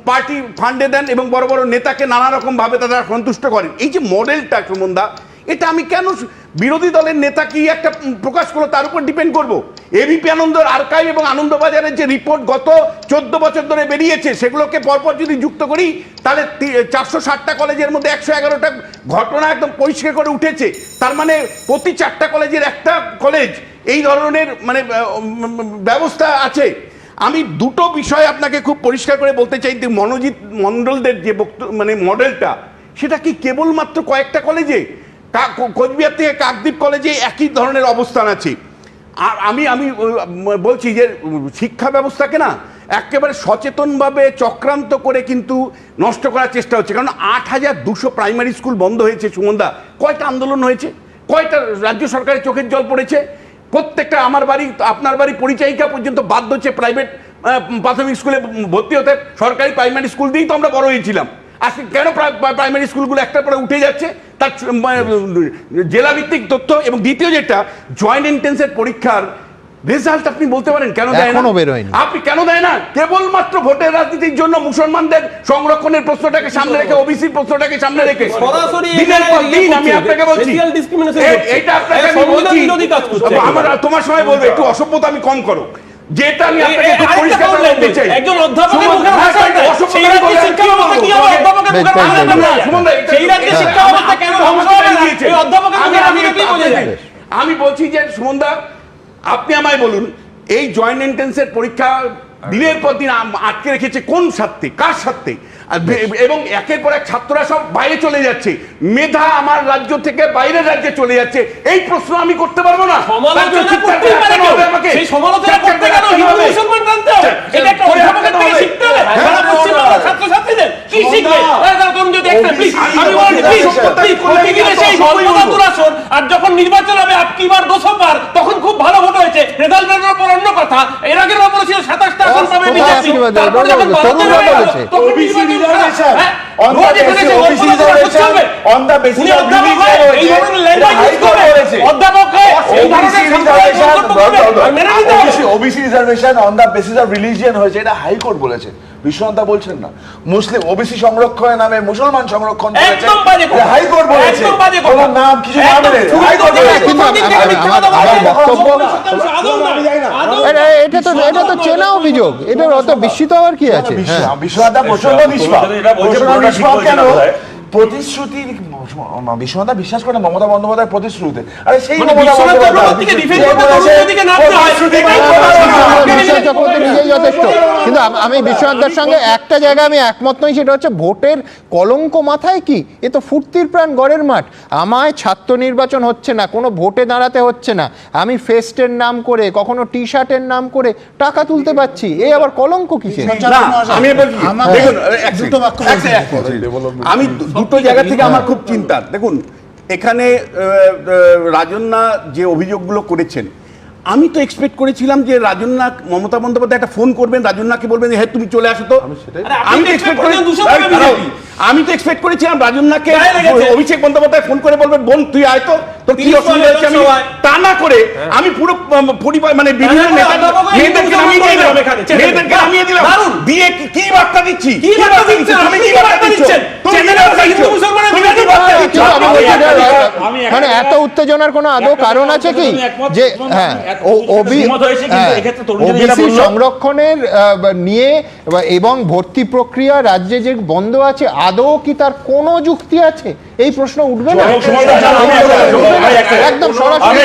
পার্টি ফান্ডে দেন এবং বড় বড় নেতাকে নানা রকমভাবে তারা সন্তুষ্ট করেন। এই যে মডেলটা সুমনদা, এটা আমি কেন বিরোধী দলের নেতা কি একটা প্রকাশ করলো তার উপর ডিপেন্ড করব? এবিপি আনন্দর আর্কাইভ এবং আনন্দবাজারের যে রিপোর্ট গত 14 বছর ধরে বেরিয়েছে সেগুলোকে পরপর যদি যুক্ত করি তাহলে 460টা কলেজের মধ্যে 111টা ঘটনা একদম পরিষ্কার করে উঠেছে। তার মানে প্রতি 4টা কলেজের একটা কলেজ এই ধরনের মানে ব্যবস্থা আছে। আমি দুটো বিষয় আপনাকে খুব পরিষ্কার করে বলতে চাই, মনোজিৎ মণ্ডলদের যে মানে মডেলটা, সেটা কি কেবলমাত্র কয়েকটা কলেজে? কোচবিহার থেকে কাকদ্বীপ কলেজে একই ধরনের অবস্থান আছে। আর আমি বলছি যে শিক্ষা ব্যবস্থাকে না একেবারে সচেতনভাবে চক্রান্ত করে কিন্তু নষ্ট করার চেষ্টা হচ্ছে। কারণ 8200 প্রাইমারি স্কুল বন্ধ হয়েছে সুমনদা, কয়টা আন্দোলন হয়েছে, কয়টা রাজ্য সরকারের চোখের জল পড়েছে, প্রত্যেকটা আমার বাড়ি আপনার বাড়ি পরিচায়িকা পর্যন্ত বাধ্য হচ্ছে প্রাইভেট প্রাথমিক স্কুলে ভর্তি হতে। সরকারি প্রাইমারি স্কুল দিয়েই তো আমরা বড় হয়েছিলাম। আজকে কেন প্রাইমারি স্কুলগুলো একটার পরে উঠে যাচ্ছে? তার জেলাভিত্তিক তথ্য। এবং দ্বিতীয় যেটা, জয়েন্ট এন্ট্রান্সের পরীক্ষার রেজাল্ট আপনি বলতে পারেন কেন দেয় না? আপনি কেন দেয় না? কেবলমাত্র ভোটের রাজনীতির জন্য মুসলমানদের সংরক্ষণের প্রশ্নটাকে সামনে রেখে, ওবিসির প্রশ্নটাকে সামনে রেখে দিনের পর দিন আমি আপনাকে বলছি, এটা আপনাকে আমি বলছি, আমার তোমার সময় বলবো একটু অসভ্যতা আমি কম করো। যেটা আমি আপনাকে খুব পরিষ্কার করে বলতে চাই, একজন অধ্যাপকের মুখের ভাষাটা সেই রাজ্যের শিক্ষা ব্যবস্থা কি হবে? অধ্যাপকের মুখের ভাষাটা সেই রাজ্যের শিক্ষা ব্যবস্থা কেন ধ্বংস হবে না? এই অধ্যাপকের মুখের ভাষাটা কি বোঝা যায়? আমি বলছি যে সুমনদা, আপনি আমায় বলুন, এই জয়েন্ট এন্ট্রান্সের পরীক্ষা দিনের পর দিন আটকে রেখেছে কোন স্বার্থে, কার স্বার্থে? এবং একের পর এক ছাত্ররা সব বাইরে চলে যাচ্ছে, মেধা আমার রাজ্য থেকে বাইরের রাজ্যে চলে যাচ্ছে। এই প্রশ্ন আমি করতে পারবো না। আর যখন নির্বাচন হবে আপকিবার 200 তখন খুব ভালো ভোট হয়েছে, রেজাল্ট বেরোনোর পর অন্য কথা। এর আগের ব্যাপার ছিল 27টা আসন পাবে বিজেপি, তারপর যখন হাইকোর্ট বলেছে, বিশ্বনাথদা বলছেন না। মুসলিম ওবিসি সংরক্ষণের নামে মুসলমান সংরক্ষণ হাইকোর্ট বলেছে, নাম কিছু এটা তো চেনা অভিযোগ, এটার অত বিস্মিত হওয়ার কি আছে? বিশ্বনাথদা প্রচন্ড বিশ্বাস কেন প্রতিশ্রুতি, বিশ্বনাথদা বিশ্বাস করে মমতা বন্দ্যোপাধ্যায়ের প্রতিশ্রুতিতে। আরে সেই নিজেই যথেষ্ট। কিন্তু আমি বিশ্বনাথদার সঙ্গে একটা জায়গায় আমি একমত নই, সেটা হচ্ছে ভোটের কলঙ্ক মাথায় কি? এ তো ফুর্তির প্রাণ গড়ের মাঠ। আমায় ছাত্র নির্বাচন হচ্ছে না, কোনো ভোটে দাঁড়াতে হচ্ছে না, আমি ফেস্টের নাম করে, কখনো টি শার্টের নাম করে টাকা তুলতে পারছি, এই আবার কলঙ্ক কিসের? আমি দুটো জায়গা থেকে আমার খুব চিন্তা। দেখুন, এখানে রাজন্যা যে অভিযোগগুলো করেছেন, আমি তো এক্সপেক্ট করেছিলাম যে রাজন্যা, মমতা বন্দ্যোপাধ্যায় একটা ফোন করবেন, রাজন্যাকে বলবেন হ্যাঁ তুমি চলে আসো। তো আমি তো এক্সপেক্ট করেছিলাম রাজন্যাকে অভিষেক বন্দ্যোপাধ্যায় ফোন করে বলবেন বোন তুই আয় তো, তোর কি অসুবিধা হচ্ছে। আমি তা না করে আমি পুরো পরিবার মানে বিভিন্ন মেয়েদেরকে নামিয়ে দিলাম দিয়ে কি বার্তা দিচ্ছি, মানে এত উত্তেজনার কোনো আদৌ কারণ আছে কি? যে হ্যাঁ ওবিসি সংরক্ষণের নিয়ে এবং ভর্তি প্রক্রিয়া রাজ্যে যে বন্ধ আছে, আদৌ কি তার কোনো যুক্তি আছে? এই প্রশ্ন উঠবে না একদম সরাসরি।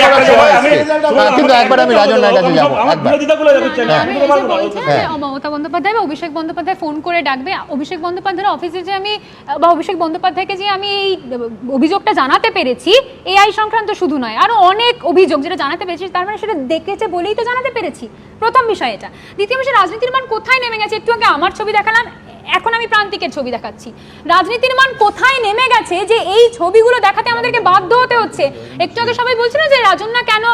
কিন্তু একবার আমি রাজন্যার কাছে যাবো। মমতা বন্দ্যোপাধ্যায় বা অভিষেক বন্দ্যোপাধ্যায় ফোন করে ডাকবে, অভিষেক বন্দ্যোপাধ্যায়ের অফিসে যে আমি বা অভিষেক বন্দ্যোপাধ্যায়কে যে আমি এই অভিযোগটা জানাতে পেরেছি, এআই সংক্রান্ত শুধু নয়, আরো অনেক অভিযোগ যেটা জানাতে পেরেছি, তার মানে সেটা দেখেছে বলেই তো জানাতে পেরেছি। প্রথম বিষয় এটা। দ্বিতীয় বিষয়, রাজনীতির মান কোথায় নেমে গেছে। একটু আগে আমার ছবি দেখালাম, এখন আমি প্রান্তিকের ছবি দেখাচ্ছি। রাজনীতির মান কোথায় নেমে গেছে যে এই ছবিগুলো দেখাতে আমাদেরকে বাধ্য হতে হচ্ছে। একটু আগে সবাই বলছিল যে রাজন্যা কেন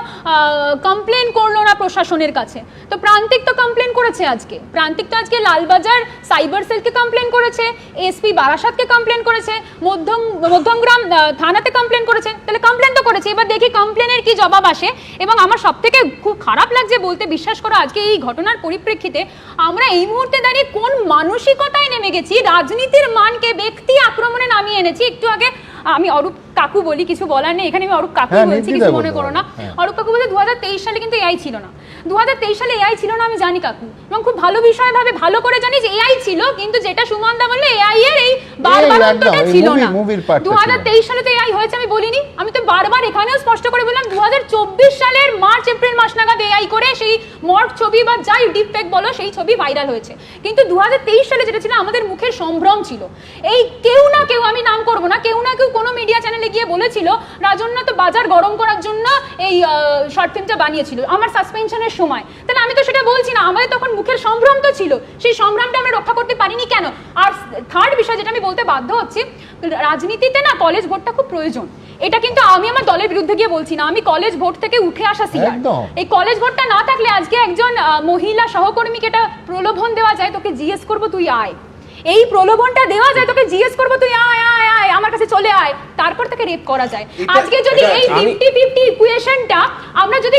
কমপ্লেন করলো না প্রশাসনের কাছে, তো প্রান্তিক তো কমপ্লেন করেছে। আজকে প্রান্তিক তো আজকে লালবাজার সাইবার সেলকে কমপ্লেন করেছে, এসপি বারাসাতকে কমপ্লেন করেছে, মধ্যমগ্রাম থানাতে কমপ্লেন করেছে। তাহলে কমপ্লেন তো করেছে, এবার দেখি কমপ্লেনের কি জবাব আসে। এবং আমার সব থেকে খুব খারাপ লাগছে বলতে, বিশ্বাস করো আজকে এই ঘটনার পরিপ্রেক্ষিতে আমরা এই মুহূর্তে দাঁড়িয়ে কোন মানসিকতায় নেমে গেছি, রাজনীতির মানকে ব্যক্তি আক্রমণে নামিয়ে এনেছি। একটু আগে আমি অরূপ কাকু বলি, কিছু বলার নেই, এখানে আমি অরূপ কাকু বলছি, কিছু মনে করো না। অরূপ কাকু বলছে 2023 সালে কিন্তু এআই ছিল না। 2023 সালে এআই ছিল না আমি জানি কাকু, এবং খুব ভালো বিষয় ভাবে ভালো করে জানি যে এআই ছিল, কিন্তু যেটা সুমনদা বললে এআই এর এই বারবার উত্তরটা ছিল না। 2023 সালে তো এআই হয়েছে আমি বলিনি, আমি তো বারবার এখানেও স্পষ্ট করে বললাম 2024 সালের মার্চ এপ্রিল মাস নাগাদ এআই করে সেই মর্গ ছবি বা যাই ডিপ ফেক বলো সেই ছবি ভাইরাল হয়েছে। কিন্তু 2023 সালে যেটা ছিল আমাদের মুখের সম্ভ্রম ছিল। এই কেউ না কেউ, আমি নাম করবো না, কেউ না কেউ কোনো মিডিয়া চ্যানেলে গিয়ে বলেছিল রাজন্যা তো বাজার গরম করার জন্য এই শর্ট ফিল্মটা বানিয়েছিল আমার সাসপেনশনের সময়। তাহলে আমি তো সেটা বলছি না, আমাদের তখন মুখের সম্ভ্রম তো ছিল, সেই সম্ভ্রমটা আমরা রক্ষা করতে পারিনি কেন? আর থার্ড বিষয় যেটা আমি বলতে বাধ্য হচ্ছি, রাজনীতিতে না কলেজ ভোটটা খুব প্রয়োজন। এটা কিন্তু আমি আমার দলের বিরুদ্ধে গিয়ে বলছি না, আমি কলেজ ভোট থেকে উঠে আসা সিনিয়র। এই কলেজ ভোটটা না থাকলে আজকে একজন মহিলা সহকর্মীকে এটা প্রলোভন দেওয়া যায়, তোকে জিজ্ঞেস করবো তুই আয়, এই প্রলোভনটা দেওয়া যায়, তোকে জিজ্ঞেস করবো তুই আয় আয় আয় আমার কাছে চলে আয়, তারপর তাকে রেপ করা যায়। আজকে যদি এই 50-50 ইকুয়েশনটা আমরা যদি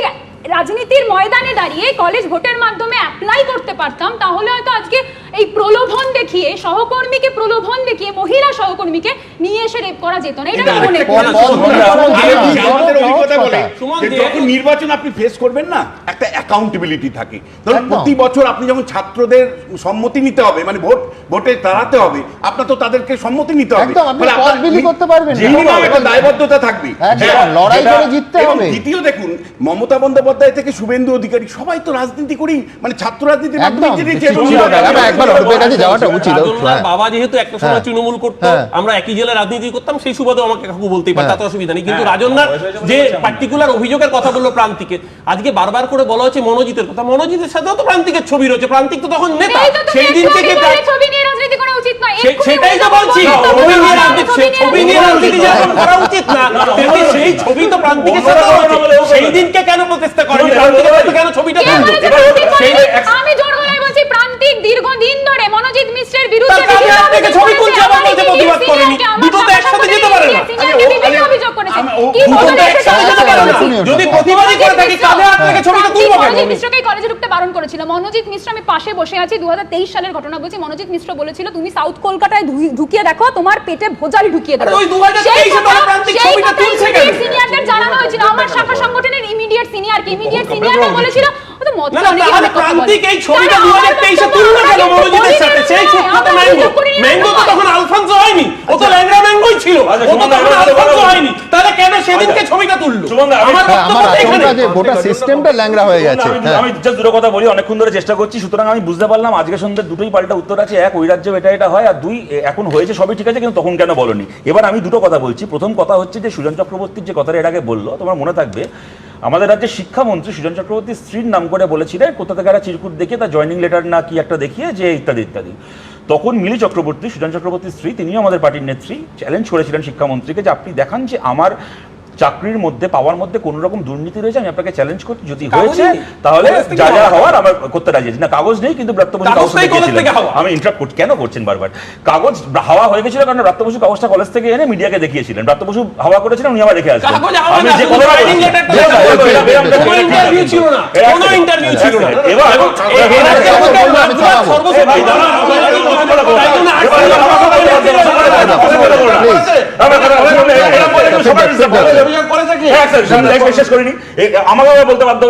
রাজনীতির ময়দানে দাঁড়িয়ে কলেজ ভোটের মাধ্যমে অ্যাপ্লাই করতে পারতাম, তাহলে হয়তো আজকে এই প্রলোভন দেখিয়ে, সহকর্মীকে প্রলোভন দেখিয়ে মহিলা সহকর্মীকে নিয়ে এসে রেপ করা যেত না। এটা মনে করি যখন নির্বাচন আপনি ফেস করবেন না, একটা অ্যাকাউন্টেবিলিটি থাকে। ধরুন প্রতি বছর আপনি যখন ছাত্রদের সম্মতি নিতে হবে, মানে ভোটে দাঁড়াতে হবে, আপনার তো তাদেরকে সম্মতি নিতে হবে, একটা দায়বদ্ধতা থাকবে, লড়াই করে জিততে হবে। দ্বিতীয় দেখুন, মমতা বন্দ্যোপাধ্যায় থেকে শুভেন্দু অধিকারী সবাই তো রাজনীতি করি, মানে ছাত্র রাজনীতির বাবা যেহেতু একটা সময় তৃণমূল করতো, আমরা একই জেলায় রাজনীতি করতাম, সেই সুবাদে আমাকে কাকু বলতেই পারে, তাতে অসুবিধা নেই। কিন্তু রাজন্যার যে পার্টিকুলার অভিযোগের কথা বললো প্রান্তিকের, আজকে বারবার করে বলা হচ্ছে মনোজিতের কথা, মনোজিতের সাথেও তো প্রান্তিকের ছবি রয়েছে, প্রান্তিক তো তখন নেতা, সেই দিন থেকে ছবি নিয়ে রাজনীতি করা উচিত নয়। সেটাই তো বলছি, ছবি নিয়ে রাজনীতি যখন করা উচিত না, তেমনি সেই ছবি তো প্রান্তিকের সাথে সেই দিনকে কেন প্রচেষ্টা করেনি, প্রান্তিকের সাথে কেন ছবিটা তুললো? আমি জোর গলায় বলছি প্রান্তিক দীর্ঘদিন ধরে মনোজিৎ মিশ্রের বিরুদ্ধে ছবি তুলছে, আবার বলছে প্রতিবাদ করেনি। দুটো তো একসাথে যেতে পারে না, অভিযোগ করেছে। যদি প্রতিবাদই করে থাকি কাঁধে হাত রেখে ছবিটা তুলবো কেন? মনোজিৎ মিশ্রকে কলেজে ঢুকতে বারণ করেছিল। মনোজিৎ মিশ্র, আমি পাশে বসে আছি, 2023 সালের ঘটনা বলছি। মনোজিৎ মিশ্র বলেছিল তুমি সাউথ কলকাতায় ঢুকিয়ে দেখো, তোমার পেটে ভোজালি ঢুকিয়ে দেবো। সিনিয়রদের জানানো হয়েছিল, আমার শাখা সংগঠনের ইমিডিয়েট সিনিয়রকে, ইমিডিয়েট সিনিয়ররা বলেছিল প্রান্তিক এই ছবিটা 2023 তুললো কেন মনোজিতের সাথে? সেই সুখ্যাত ম্যাঙ্গো, ম্যাঙ্গো তো তখন আলফানসো হয়নি, ও তো ল্যাংড়া ম্যাঙ্গোই ছিল, ও তো তখন আলফানসো হয়নি, তাহলে কেন সেদিনকে ছবিটা তুললো? গোটা সিস্টেমটা ল্যাংড়া হয়ে গেছে। আমি জাস্ট দুটো কথা বলি, অনেকক্ষণ ধরে চেষ্টা করছি, সুতরাং আমি বুঝতে পারলাম আজকে সন্ধ্যে দুটোই পাল্টা উত্তর আছে। এক, ওই রাজ্যে এটা হয়, আর দুই, এখন হয়েছে সবই ঠিক আছে, কিন্তু তখন কেন বলনি? এবার আমি দুটো কথা বলছি। প্রথম কথা হচ্ছে যে সুজন চক্রবর্তীর যে কথাটা এর আগে বললো, তোমার মনে থাকবে আমাদের রাজ্যের শিক্ষামন্ত্রী সুজন চক্রবর্তীর স্ত্রীর নাম করে বলেছিলেন কোথা থেকে একটা চিরকুট দেখিয়ে তার জয়নিং লেটার না কি একটা দেখিয়ে যে ইত্যাদি ইত্যাদি। তখন মিলি চক্রবর্তী, সুজন চক্রবর্তীর স্ত্রী, তিনিও আমাদের পার্টির নেত্রী, চ্যালেঞ্জ করেছিলেন শিক্ষামন্ত্রীকে যে আপনি দেখান যে আমার চাকরির মধ্যে পাওয়ার মধ্যে কোন রকম দুর্নীতি রয়েছে, আমি আপনাকে চ্যালেঞ্জ করছি, যদি হয়েছে তাহলে যা যা হওয়ার আমার করতে রাজি আছি। না কাগজ নেই, কিন্তু ব্রাত্য বসু কাগজ দেখিয়েছিলেন। আমি ইন্টারাপ্ট করছি, কেন করছেন বারবার? কাগজ হাওয়া হয়ে গেছিল কারণ ব্রাত্য বসু কাগজটা কলেজ থেকে এনে মিডিয়াকে দেখিয়েছিলেন। ব্রাত্য বসু হাওয়া করেছিলেন, উনি আবার রেখে আসলেন। আমি যে কথাটা আমাকে বলতে বাধ্য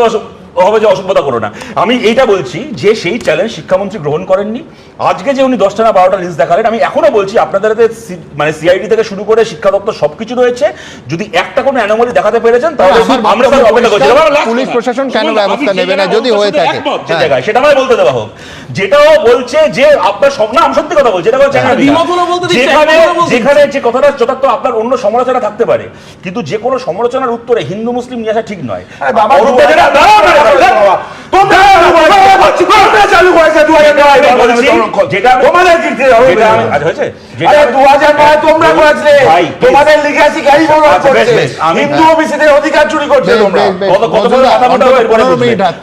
হবে যে অসভ্যতা করো না। আমি এইটা বলছি যে সেই চ্যালেঞ্জ শিক্ষামন্ত্রী গ্রহণ করেননি। আজকে যে উনি 10টা না 12টা লিস্ট দেখালেন, আমি এখনো বলছি আপনাদের মানে সিআইডি থেকে শুরু করে শিক্ষা দপ্তর সবকিছু রয়েছে, যদি একটা কোনো অ্যানোমালি দেখাতে পেরেছেন তাহলে আমরা তার অপেক্ষা করছি। পুলিশ প্রশাসন কেন ব্যবস্থা নেবে না যদি হয়ে থাকে? সেটা আমায় বলতে দেওয়া হোক। যেটাও বলছে যে আপনার সব না, আমি সত্যি কথা বলছি, যেখানে যে কথাটা যথার্থ আপনার অন্য সমালোচনা থাকতে পারে, কিন্তু যে কোনো সমালোচনার উত্তরে হিন্দু মুসলিম নিয়ে আসা ঠিক নয়।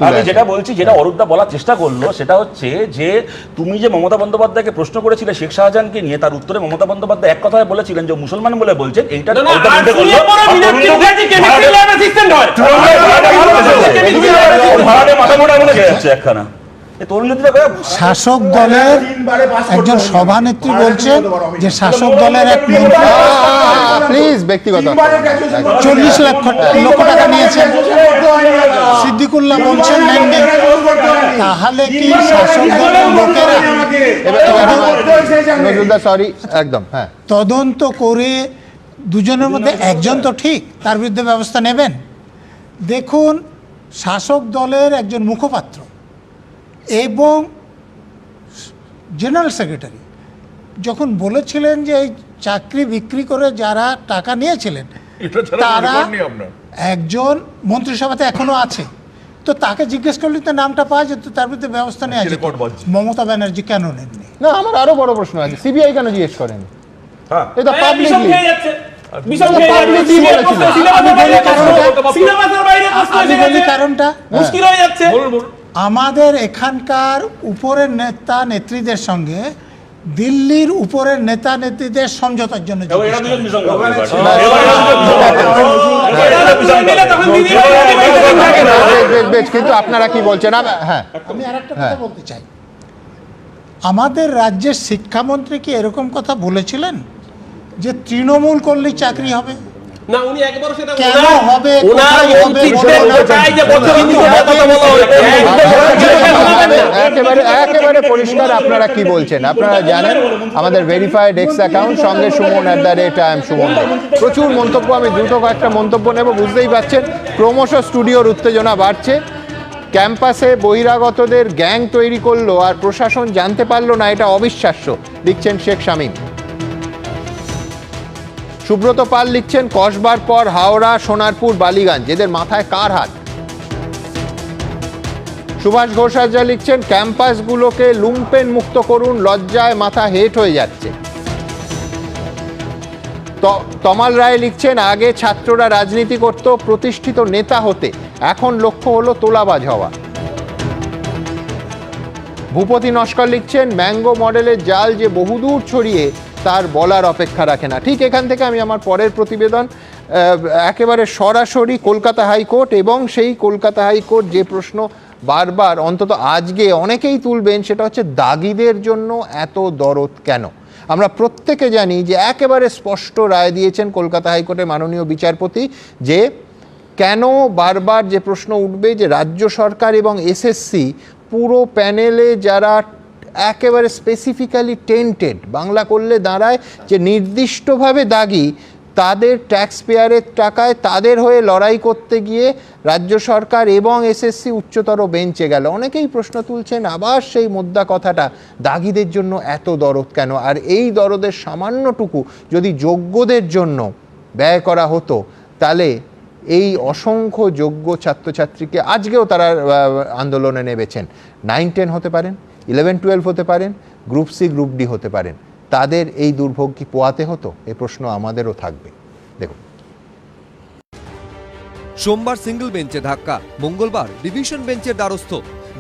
আমি যেটা বলছি, যেটা অরূপদা বলার চেষ্টা করলো, সেটা হচ্ছে যে তুমি যে মমতা বন্দ্যোপাধ্যায়কে প্রশ্ন করেছিলে শেখ শাহজাহানকে নিয়ে, তার উত্তরে মমতা বন্দ্যোপাধ্যায় এক কথায় বলেছিলেন যে মুসলমান বলে বলছেন, এইটা শাসক দলের একজন সভানেত্রী বলছেন যে শাসক দলের এক মন্ত্রী প্লিজ ব্যক্তিগত 40 লক্ষ টাকা নিয়েছেন, সিদ্দিকুল্লাহ বলছেন নেননি, তাহলে কি শাসক দলের লোকেরা সরি একদম তদন্ত করে দুজনের মধ্যে একজন তো ঠিক, তার বিরুদ্ধে ব্যবস্থা নেবেন? দেখুন, শাসক দলের একজন মুখপাত্র এবং জেনারেল সেক্রেটারি যখন বলেছিলেন যে এই চাকরি বিক্রি করে যারা টাকা নিয়েছিলেন তারা একজন মন্ত্রিসভাতে এখনো আছে, তো তাকে জিজ্ঞেস করলে তো নামটা পাওয়া যেত, তার বিরুদ্ধে ব্যবস্থা নেওয়া যেত। মমতা ব্যানার্জি কেন নেননি? না, আমার আরো বড় প্রশ্ন আছে, সিবিআই কেন জিজ্ঞেস করেন? এটা পাবলিকলি কারণটা আমাদের এখানকার উপরের নেতা নেত্রীদের সঙ্গে দিল্লির উপরের নেতা নেত্রীদের সমঝোতার জন্য। কিন্তু আপনারা কি বলছেন? হ্যাঁ, আমি আরেকটা কথা বলতে চাই, আমাদের রাজ্যের শিক্ষামন্ত্রী কি এরকম কথা বলেছিলেন যে তৃণমূল করলেই চাকরি হবে? না, উনি একবারও সেটা কেন হবে? একেবারে পরিষ্কার আপনারা কি বলছেন আপনারা জানেন। আমাদের ভেরিফাইড এক্স অ্যাকাউন্ট সঙ্গে সুমন @সুমন। প্রচুর মন্তব্য, আমি দ্রুত কয়েকটা মন্তব্য নেব। বুঝতেই পারছেন ক্রমশ স্টুডিওর উত্তেজনা বাড়ছে। ক্যাম্পাসে বহিরাগতদের গ্যাং তৈরি করলো আর প্রশাসন জানতে পারলো না, এটা অবিশ্বাস্য, লিখছেন শেখ শামীম। সুব্রত পাল লিখছেন কসবার পর হাওড়া, সোনারপুর, বালিগঞ্জ, এদের মাথায় কার হাত? সুভাষ ঘোষাচার্য লিখছেন ক্যাম্পাসগুলোকে লুম্পেন মুক্ত করুন, লজ্জায় মাথা হেট হয়ে যাচ্ছে। তমাল রায় লিখছেন আগে ছাত্ররা রাজনীতি করত প্রতিষ্ঠিত নেতা হতে, এখন লক্ষ্য হলো তোলাবাজ হওয়া। ভূপতি নস্কর লিখছেন ম্যাঙ্গো মডেলের জাল যে বহুদূর ছড়িয়ে তার বলার অপেক্ষা রাখে না। ঠিক এখান থেকে আমি আমার পরের প্রতিবেদন একেবারে সরাসরি কলকাতা হাইকোর্ট, এবং সেই কলকাতা হাইকোর্ট যে প্রশ্ন বারবার অন্তত আজকে অনেকেই তুলবেন, সেটা হচ্ছে দাগিদের জন্য এত দরদ কেন? আমরা প্রত্যেকে জানি যে একেবারে স্পষ্ট রায় দিয়েছেন কলকাতা হাইকোর্টের মাননীয় বিচারপতি যে কেন বারবার যে প্রশ্ন উঠবে যে রাজ্য সরকার এবং এসএসসি পুরো প্যানেলে যারা একেবারে স্পেসিফিক্যালি টেন্টেড, বাংলা করলে দাঁড়ায় যে নির্দিষ্টভাবে দাগি, তাদের ট্যাক্স পেয়ারের টাকায় তাদের হয়ে লড়াই করতে গিয়ে রাজ্য সরকার এবং এসএসসি উচ্চতর বেঞ্চে গেল। অনেকেই প্রশ্ন তুলছেন আবার সেই মোদ্দা কথাটা, দাগিদের জন্য এত দরদ কেন? আর এই দরদের সামান্যটুকু যদি যোগ্যদের জন্য ব্যয় করা হতো, তাহলে এই অসংখ্য যোগ্য ছাত্রছাত্রীকে আজকেও তারা আন্দোলনে নেমেছেন, 9-10 হতে পারেন, 11-12 হতে পারেন, গ্রুপ সি গ্রুপ ডি হতে পারেন, তাদের এই দুর্ভোগ কি পোয়াতে হতো? এ প্রশ্ন আমাদেরও থাকবে। দেখুন, সোমবার সিঙ্গল বেঞ্চে ধাক্কা, মঙ্গলবার ডিভিশন বেঞ্চের দ্বারস্থ।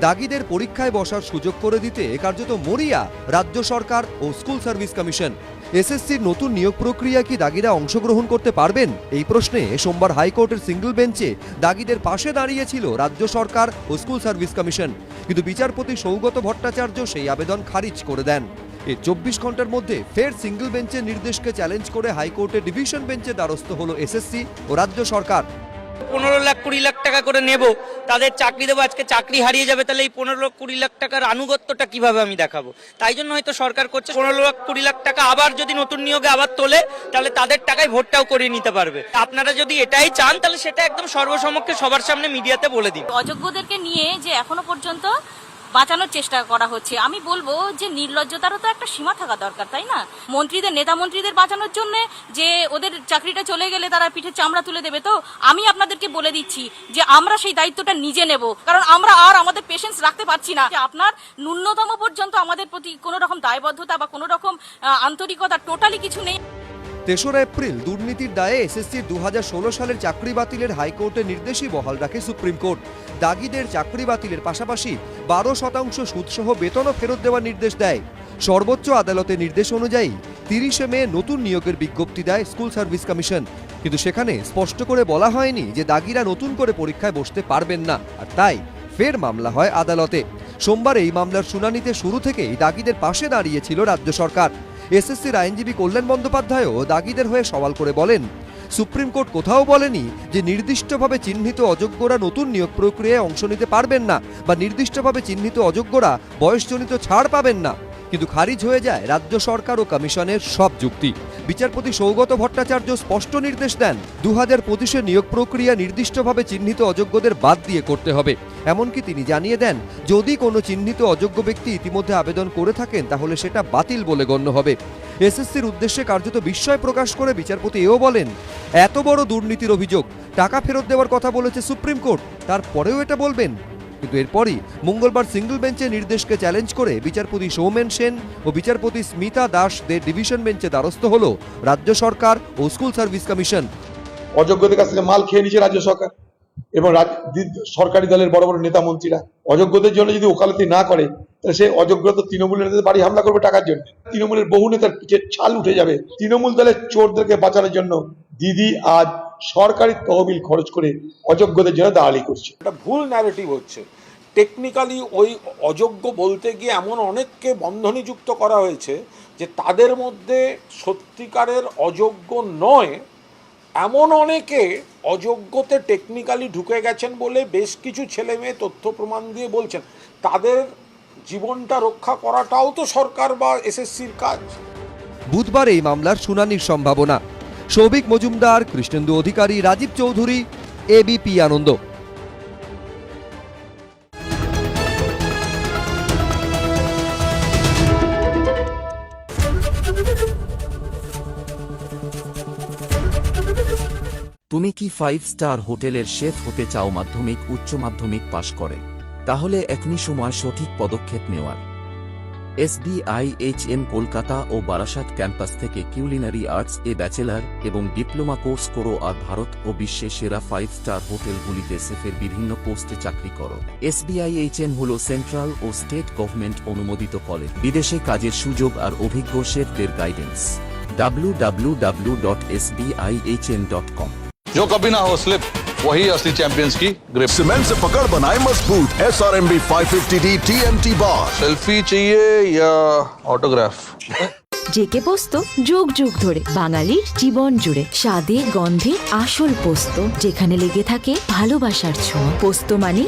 দাগিদের পরীক্ষায় বসার সুযোগ করে দিতে কার্যত মরিয়া রাজ্য সরকার ও স্কুল সার্ভিস কমিশন। এসএসসির নতুন নিয়োগ প্রক্রিয়া কি দাগিরা অংশগ্রহণ করতে পারবেন? এই প্রশ্নে সোমবার হাইকোর্টের সিঙ্গল বেঞ্চে দাগিদের পাশে দাঁড়িয়েছিল রাজ্য সরকার ও স্কুল সার্ভিস কমিশন, কিন্তু বিচারপতি সৌগত ভট্টাচার্য সেই আবেদন খারিজ করে দেন। এর 24 ঘন্টার মধ্যে ফের সিঙ্গল বেঞ্চের নির্দেশকে চ্যালেঞ্জ করে হাইকোর্টের ডিভিশন বেঞ্চে দ্বারস্থ হলো এসএসসি ও রাজ্য সরকার। 15 লাখ 20 লাখ টাকা করে নেব, তাদের চাকরি দেবো, আজকে চাকরি হারিয়ে যাবে, তাহলে এই 15 লাখ 20 লাখ টাকার আনুগত্যটা কিভাবে আমি দেখাবো? তাই জন্য হয়তো সরকার করছে 15 লাখ 20 লাখ টাকা আবার যদি নতুন নিয়োগে আবার তোলে, তাহলে তাদের টাকায় ভোটটাও করিয়ে নিতে পারবে। আপনারা যদি এটাই চান তাহলে সেটা একদম সর্বসমক্ষে সবার সামনে মিডিয়াতে বলে দিন। অযোগ্যদেরকে নিয়ে যে এখনো পর্যন্ত বাঁচানোর চেষ্টা করা হচ্ছে, আমি বলবো যে নির্লজ্জতারও তো একটা সীমা থাকা দরকার, তাই না? মন্ত্রীদের, নেতা মন্ত্রীদের বাঁচানোর জন্য যে ওদের চাকরিটা চলে গেলে তারা পিঠে চামড়া তুলে দেবে, তো আমি আপনাদেরকে বলে দিচ্ছি যে আমরা সেই দায়িত্বটা নিজে নেব, কারণ আমরা আর আমাদের পেশেন্স রাখতে পারছি না। আপনার ন্যূনতম পর্যন্ত আমাদের প্রতি কোনো রকম দায়বদ্ধতা বা কোনো রকম আন্তরিকতা টোটালি কিছু নেই। 3রা এপ্রিল দুর্নীতির দায়ে এসএসসির 2016 সালের চাকরি বাতিলের হাইকোর্টের নির্দেশই বহাল রাখে সুপ্রিম কোর্ট। দাগিদের চাকরি বাতিলের পাশাপাশি 12% সুদসহ বেতনও ফেরত দেওয়ার নির্দেশ দেয়। সর্বোচ্চ আদালতের নির্দেশ অনুযায়ী 30শে মে নতুন নিয়োগের বিজ্ঞপ্তি দেয় স্কুল সার্ভিস কমিশন, কিন্তু সেখানে স্পষ্ট করে বলা হয়নি যে দাগিরা নতুন করে পরীক্ষায় বসতে পারবেন না, আর তাই ফের মামলা হয় আদালতে। সোমবার এই মামলার শুনানিতে শুরু থেকেই দাগিদের পাশে দাঁড়িয়েছিল রাজ্য সরকার। এসএসসির আইনজীবী কল্যাণ বন্দ্যোপাধ্যায়ও দাগিদের হয়ে সওয়াল করে বলেন, সুপ্রিম কোর্ট কোথাও বলেনি যে নির্দিষ্টভাবে চিহ্নিত অযোগ্যরা নতুন নিয়োগ প্রক্রিয়ায় অংশ নিতে পারবেন না বা নির্দিষ্টভাবে চিহ্নিত অযোগ্যরা বয়সজনিত ছাড় পাবেন না, কিন্তু খারিজ হয়ে যায় রাজ্য সরকার ও কমিশনের সব যুক্তি। বিচারপতি সৌগত ভট্টাচার্য স্পষ্ট নির্দেশ দেন, 2025-এর নিয়োগ প্রক্রিয়া নির্দিষ্টভাবে চিহ্নিত অযোগ্যদের বাদ দিয়ে করতে হবে। এমনকি তিনি জানিয়ে দেন, যদি কোনো চিহ্নিত অযোগ্য ব্যক্তি ইতিমধ্যে আবেদন করে থাকেন তাহলে সেটা বাতিল বলে গণ্য হবে। এসএসসির উদ্দেশ্যে কার্যত বিস্ময় প্রকাশ করে বিচারপতি এও বলেন, এত বড় দুর্নীতির অভিযোগ, টাকা ফেরত দেওয়ার কথা বলেছে সুপ্রিম কোর্ট, তারপরেও এটা বলবেন? কিন্তু এরপরই মঙ্গলবার সিঙ্গল বেঞ্চের নির্দেশকে চ্যালেঞ্জ করে বিচারপতি সৌমেন সেন ও বিচারপতি স্মিতা দাসদের ডিভিশন বেঞ্চে দ্বারস্থ হল রাজ্য সরকার ও স্কুল সার্ভিস কমিশন। অযোগ্যদের কাছ থেকে মাল খেয়ে নিচ্ছে রাজ্য সরকার এবং সরকারি দলের বড় বড় নেতা মন্ত্রীরা। অযোগ্যদের জন্য যদি ওকালতি না করে তাহলে সে অযোগ্য তো তৃণমূলের নেতাদের বাড়ি হামলা করবে টাকার জন্য। তৃণমূলের বহু নেতার পিঠে ছাল উঠে যাবে। তৃণমূল দলের চোরদেরকে বাঁচানোর জন্য দিদি আজ সরকারি তহবিল খরচ করে অযোগ্যদের জন্য দালালি করছে। একটা ভুল ন্যারেটিভ হচ্ছে। টেকনিক্যালি ওই অযোগ্য বলতে গিয়ে এমন অনেককে বন্ধনীযুক্ত করা হয়েছে যে তাদের মধ্যে সত্যিকারের অযোগ্য নয় এমন অনেকে অযোগ্যতে টেকনিক্যালি ঢুকে গেছেন বলে বেশ কিছু ছেলে মেয়ে তথ্য প্রমাণ দিয়ে বলছেন। তাদের জীবনটা রক্ষা করাটাও তো সরকার বা এসএসসির কাজ। বুধবার এই মামলার শুনানির সম্ভাবনা। সৌভিক মজুমদার, কৃষ্ণেন্দু অধিকারী, রাজীব চৌধুরী, এবিপি আনন্দ। তুমি কি 5 স্টার হোটেলের শেফ হতে চাও মাধ্যমিক উচ্চ মাধ্যমিক পাশ করে? তাহলে এখনই সময় সঠিক পদক্ষেপ নেওয়ার। SBIHM কলকাতা ও বারাসাত ক্যাম্পাস থেকে কিউলিনারি আর্টস এ ব্যাচেলর এবং ডিপ্লোমা কোর্স করো আর ভারত ও বিশ্বের সেরা 5 স্টার হোটেলগুলিতে শেফের বিভিন্ন পোস্টে চাকরি করো। SBIHM হল সেন্ট্রাল ও স্টেট গভর্নমেন্ট অনুমোদিত কলেজ। বিদেশে কাজের সুযোগ আর অভিজ্ঞ শেফদের গাইডেন্স। www.sbihn.com। जो कभी ना हो स्लिप, वही असली चैंपियंस की ग्रिप। सीमेंट से पकड़ बनाए मजबूत SRMB 550D TMT बार। सेल्फी चाहिए या ऑटोग्राफ? জেকে পোস্ত যুগ যুগ ধরে বাঙালির জীবন জুড়ে স্বাদে গন্ধে আসল পোস্ত, যেখানে লেগে থাকে ভালোবাসার ছোঁয়া। পোস্ত মানে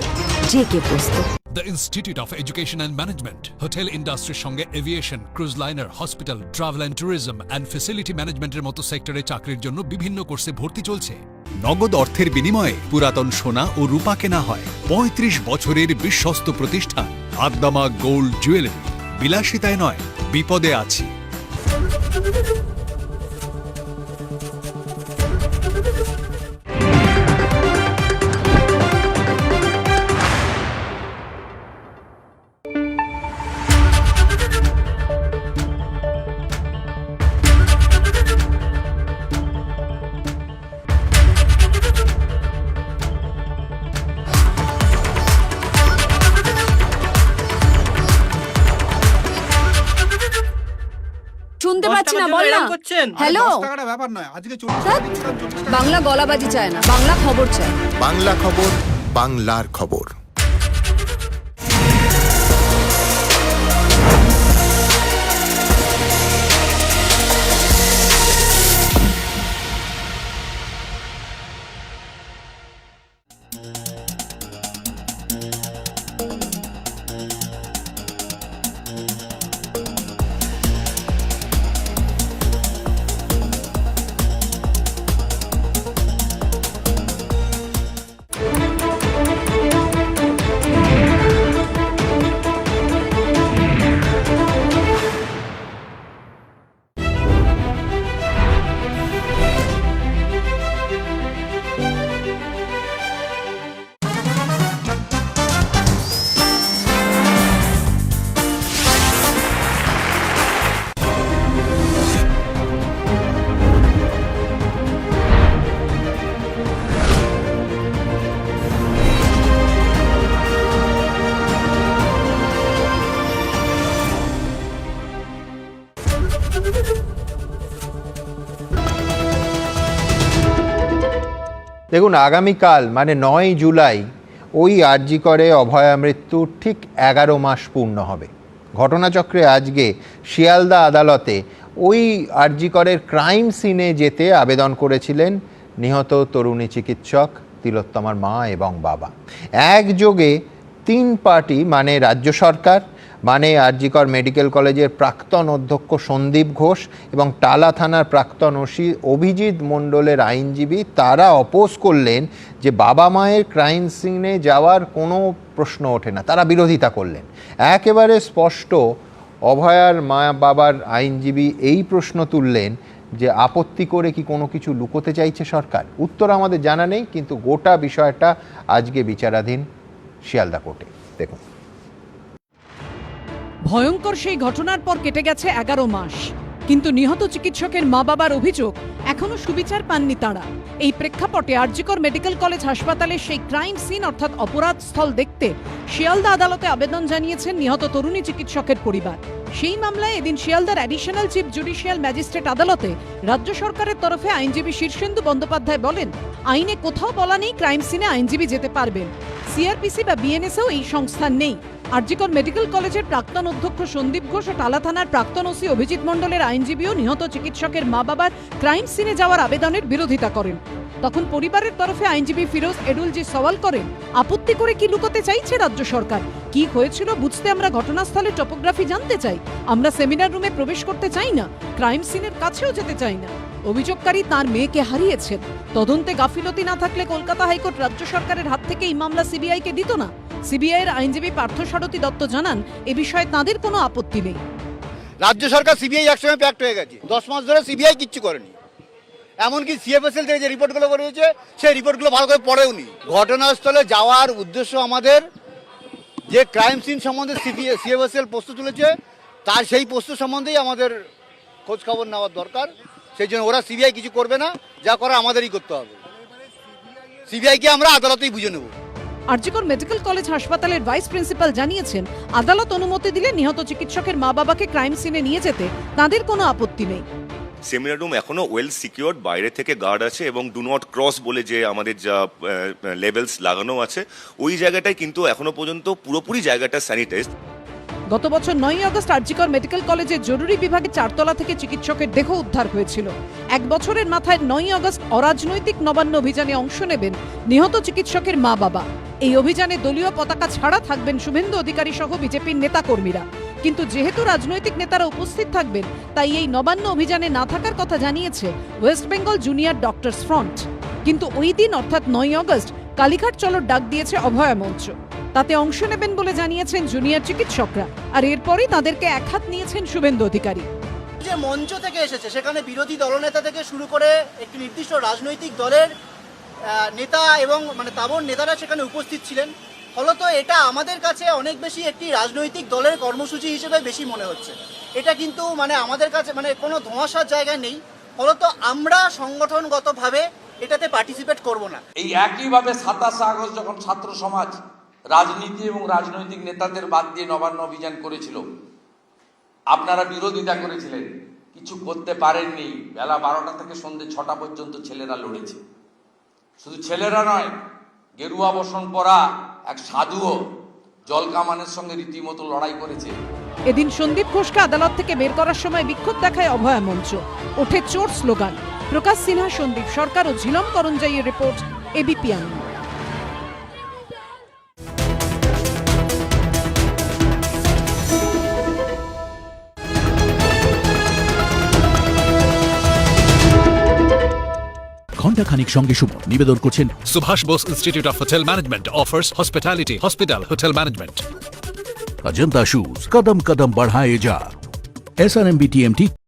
জেকে পোস্ত। The Institute of Education and Management, hotel ইন্ডাস্ট্রির সঙ্গে aviation, cruise liner, hospital, travel and tourism and facility ম্যানেজমেন্টের মতো সেক্টরে চাকরির জন্য বিভিন্ন কোর্সে ভর্তি চলছে। নগদ অর্থের বিনিময়ে পুরাতন সোনা ও রূপা কেনা হয়। 35 বছরের বিশ্বস্ত প্রতিষ্ঠান আদ্দামা গোল্ড জুয়েলারি। বিলাসিতায় নয়, বিপদে আছি। শুনতে পাচ্ছি না, বল না। হ্যালো, ব্যাপার নয়, আজকে বাংলা গলাবাজি চায় না, বাংলা খবর চায়। বাংলা খবর, বাংলার খবর। দেখুন, আগামীকাল মানে 9 জুলাই ওই আরজি করে অভয়া মৃত্যুর ঠিক 11 মাস পূর্ণ হবে। ঘটনাচক্রে আজকে শিয়ালদা আদালতে ওই আরজি করের ক্রাইম সিনে যেতে আবেদন করেছিলেন নিহত তরুণী চিকিৎসক তিলোত্তমার মা এবং বাবা। একযোগে 3 পার্টি মানে রাজ্য সরকার, মানে আরজিকর মেডিকেল কলেজের প্রাক্তন অধ্যক্ষ সন্দীপ ঘোষ এবং টালা থানার প্রাক্তন ওসি অভিজিৎ মণ্ডলের আইনজীবী, তারা অপোজ করলেন যে বাবা মায়ের ক্রাইম সিনে যাওয়ার কোনো প্রশ্ন ওঠে না। তারা বিরোধিতা করলেন। একেবারে স্পষ্ট অভয়ার মা বাবার আইনজীবী এই প্রশ্ন তুললেন যে আপত্তি করে কি কোনো কিছু লুকোতে চাইছে সরকার? উত্তর আমাদের জানা নেই, কিন্তু গোটা বিষয়টা আজকে বিচারাধীন শিয়ালদা কোর্টে। দেখুন, ভয়ঙ্কর সেই ঘটনার পর কেটে গেছে 11 মাস, কিন্তু নিহত চিকিৎসকের মা বাবার অভিযোগ এখনো সুবিচার পাননি তারা। এই প্রেক্ষাপটে আরজিকর মেডিকেল কলেজ হাসপাতালের সেই ক্রাইম সিন অর্থাৎ অপরাধ স্থল দেখতে শিয়ালদা আদালতে আবেদন জানিয়েছেন নিহত তরুণী চিকিৎসকের পরিবার। সেই মামলায় এদিন শিয়ালদার অ্যাডিশনাল চিফ জুডিশিয়াল ম্যাজিস্ট্রেট আদালতে রাজ্য সরকারের তরফে আইনজীবী শীর্ষেন্দু বন্দ্যোপাধ্যায় বলেন, আইনে কোথাও বলা নেই ক্রাইম সিনে আইনজীবী যেতে পারবেন। সিআরপিসি বা বিএনএসেও এই সংস্থান নেই। আরজিকর মেডিকেল কলেজের প্রাক্তন অধ্যক্ষ সন্দীপ ঘোষ ও টালা থানার প্রাক্তন ওসি অভিজিৎ মণ্ডলের আইনজীবীও নিহত চিকিৎসকের মা বাবার ক্রাইম সিনে যাওয়ার আবেদনের বিরোধিতা করেন। তখন পরিবারের তরফে আইনজীবী ফিরোজ এডুলজি সওয়াল করেন, আপত্তি করে কি লুকোতে চাইছে রাজ্য সরকার? কি হয়েছিল বুঝতে আমরা ঘটনাস্থলের টপোগ্রাফি জানতে চাই, আমরা সেমিনার রুমে প্রবেশ করতে চাই না, ক্রাইম সিনের কাছেও যেতে চাই না। অভিযোগকারী তার মেয়েকে হারিয়েছেন। তদন্তে গাফিলতি না থাকলে কলকাতা হাইকোর্ট রাজ্য সরকারের হাত থেকে এই মামলা সিবিআইকে দিত না। সিবিআইয়ের আইনজীবী পার্থসারথী দত্ত জানান, এ বিষয়ে তাদের কোনো আপত্তি নেই। রাজ্য সরকার সিবিআই একসময় প্যাক্ট হয়ে গেছে, 10 মাস ধরে সিবিআই কিচ্ছু করেনি। এমনকি সিএফএসএল থেকে যে রিপোর্টগুলো করেছে সেই রিপোর্টগুলো ভালো করে পড়েওনি। ঘটনাস্থলে যাওয়ার উদ্দেশ্য আমাদের যে ক্রাইম সিন সম্বন্ধে সিএফএসএল প্রস্তুত তুলেছে, তার সেই প্রস্তুত সম্বন্ধেই আমাদের খোঁজ খবর নেওয়ার দরকার। সেই জন্য ওরা সিবিআই কিছু করবে না, যা করা আমাদেরই করতে হবে। সিবিআইকে আমরা আদালতেই বুঝে নেব। আরজিকর মেডিকেল কলেজ হাসপাতালের ভাইস প্রিন্সিপাল জানিয়েছেন, আদালত অনুমতি দিলে নিহত চিকিৎসকের মা বাবাকে ক্রাইম সিনে নিয়ে যেতে তাদের কোনো আপত্তি নেই। সেমিনার রুম এখনো ওয়েল সিকিউরড, বাইরে থেকে গার্ড আছে এবং ডু নট ক্রস বলে যে আমাদের যা লেভেলস লাগানো আছে ওই জায়গাটায় কিন্তু এখনো পর্যন্ত পুরোপুরি জায়গাটা স্যানিটাইজড। গত বছর 9 আগস্ট আরজিকর মেডিকেল কলেজের জরুরি বিভাগে 4 তলা থেকে চিকিৎসকের দেহ উদ্ধার হয়েছিল। 1 বছরের মাথায় 9 আগস্ট অরাজনৈতিক নবান্ন অভিযানে অংশ নেবেন নিহত চিকিৎসকের মা বাবা। এই অভিযানে দলীয় পতাকা ছাড়া থাকবেন শুভেন্দু অধিকারী সহ বিজেপির নেতাকর্মীরা। কিন্তু যেহেতু রাজনৈতিক নেতারা উপস্থিত থাকবেন, তাই এই নবান্ন অভিযানে না থাকার কথা জানিয়েছে West Bengal junior doctors front. কিন্তু ওই দিন অর্থাৎ 9 আগস্ট কালীঘাট চলোর ডাক দিয়েছে অভয়া মঞ্চ। তাতে অংশ নেবেন বলে জানিয়েছেন জুনিয়র চিকিৎসকরা, আর এরপরই তাদেরকে একহাত নিয়েছেন শুভেন্দু অধিকারী। যে মঞ্চ থেকে এসেছে সেখানে বিরোধী দলনেতা থেকে শুরু করে একটি নির্দিষ্ট রাজনৈতিক দলের নেতা এবং তাবর নেতারা সেখানে উপস্থিত ছিলেন। ফলত এটা আমাদের কাছে অনেক বেশি একটি রাজনৈতিক দলের কর্মসূচি হিসেবে বেশি মনে হচ্ছে। এটা কিন্তু আমাদের কাছে কোনো ধোঁয়াশার জায়গা নেই। ফলত আমরা সংগঠনগতভাবে এটাতে পার্টিসিপেট করব না। এই একইভাবে 27 আগস্ট যখন ছাত্র সমাজ রাজনীতি এবং রাজনৈতিক নেতাদের বাদ দিয়ে নবান্ন অভিযান করেছিল, আপনারা বিরোধিতা করেছিলেন। কিছু করতে পারেননি। বেলা 12টা থেকে সন্ধ্যে 6টা পর্যন্ত ছেলেরা লড়েছে। শুধু ছেলেরা নয়, গেরুয়া বসন পরা এক সাধুও জলকামানের সঙ্গে রীতিমতো লড়াই করেছে। এদিন সন্দীপ ঘোষকে আদালত থেকে বের করার সময় বিক্ষোভ দেখায় অভয়া মঞ্চ, ওঠে চোর স্লোগান। প্রকাশ সিনহা, সন্দীপ সরকার ও ঝিলম করঞ্জাইয়ের রিপোর্ট, এবিপি আনন্দ। ঘণ্টাখানিক সঙ্গে সুমন নিবেদন করছেন Subhash Bose institute of hotel management offers hospitality hospital hotel management. Ajanta shoes कदम कदम बढ़ाए जा। SRMB TMT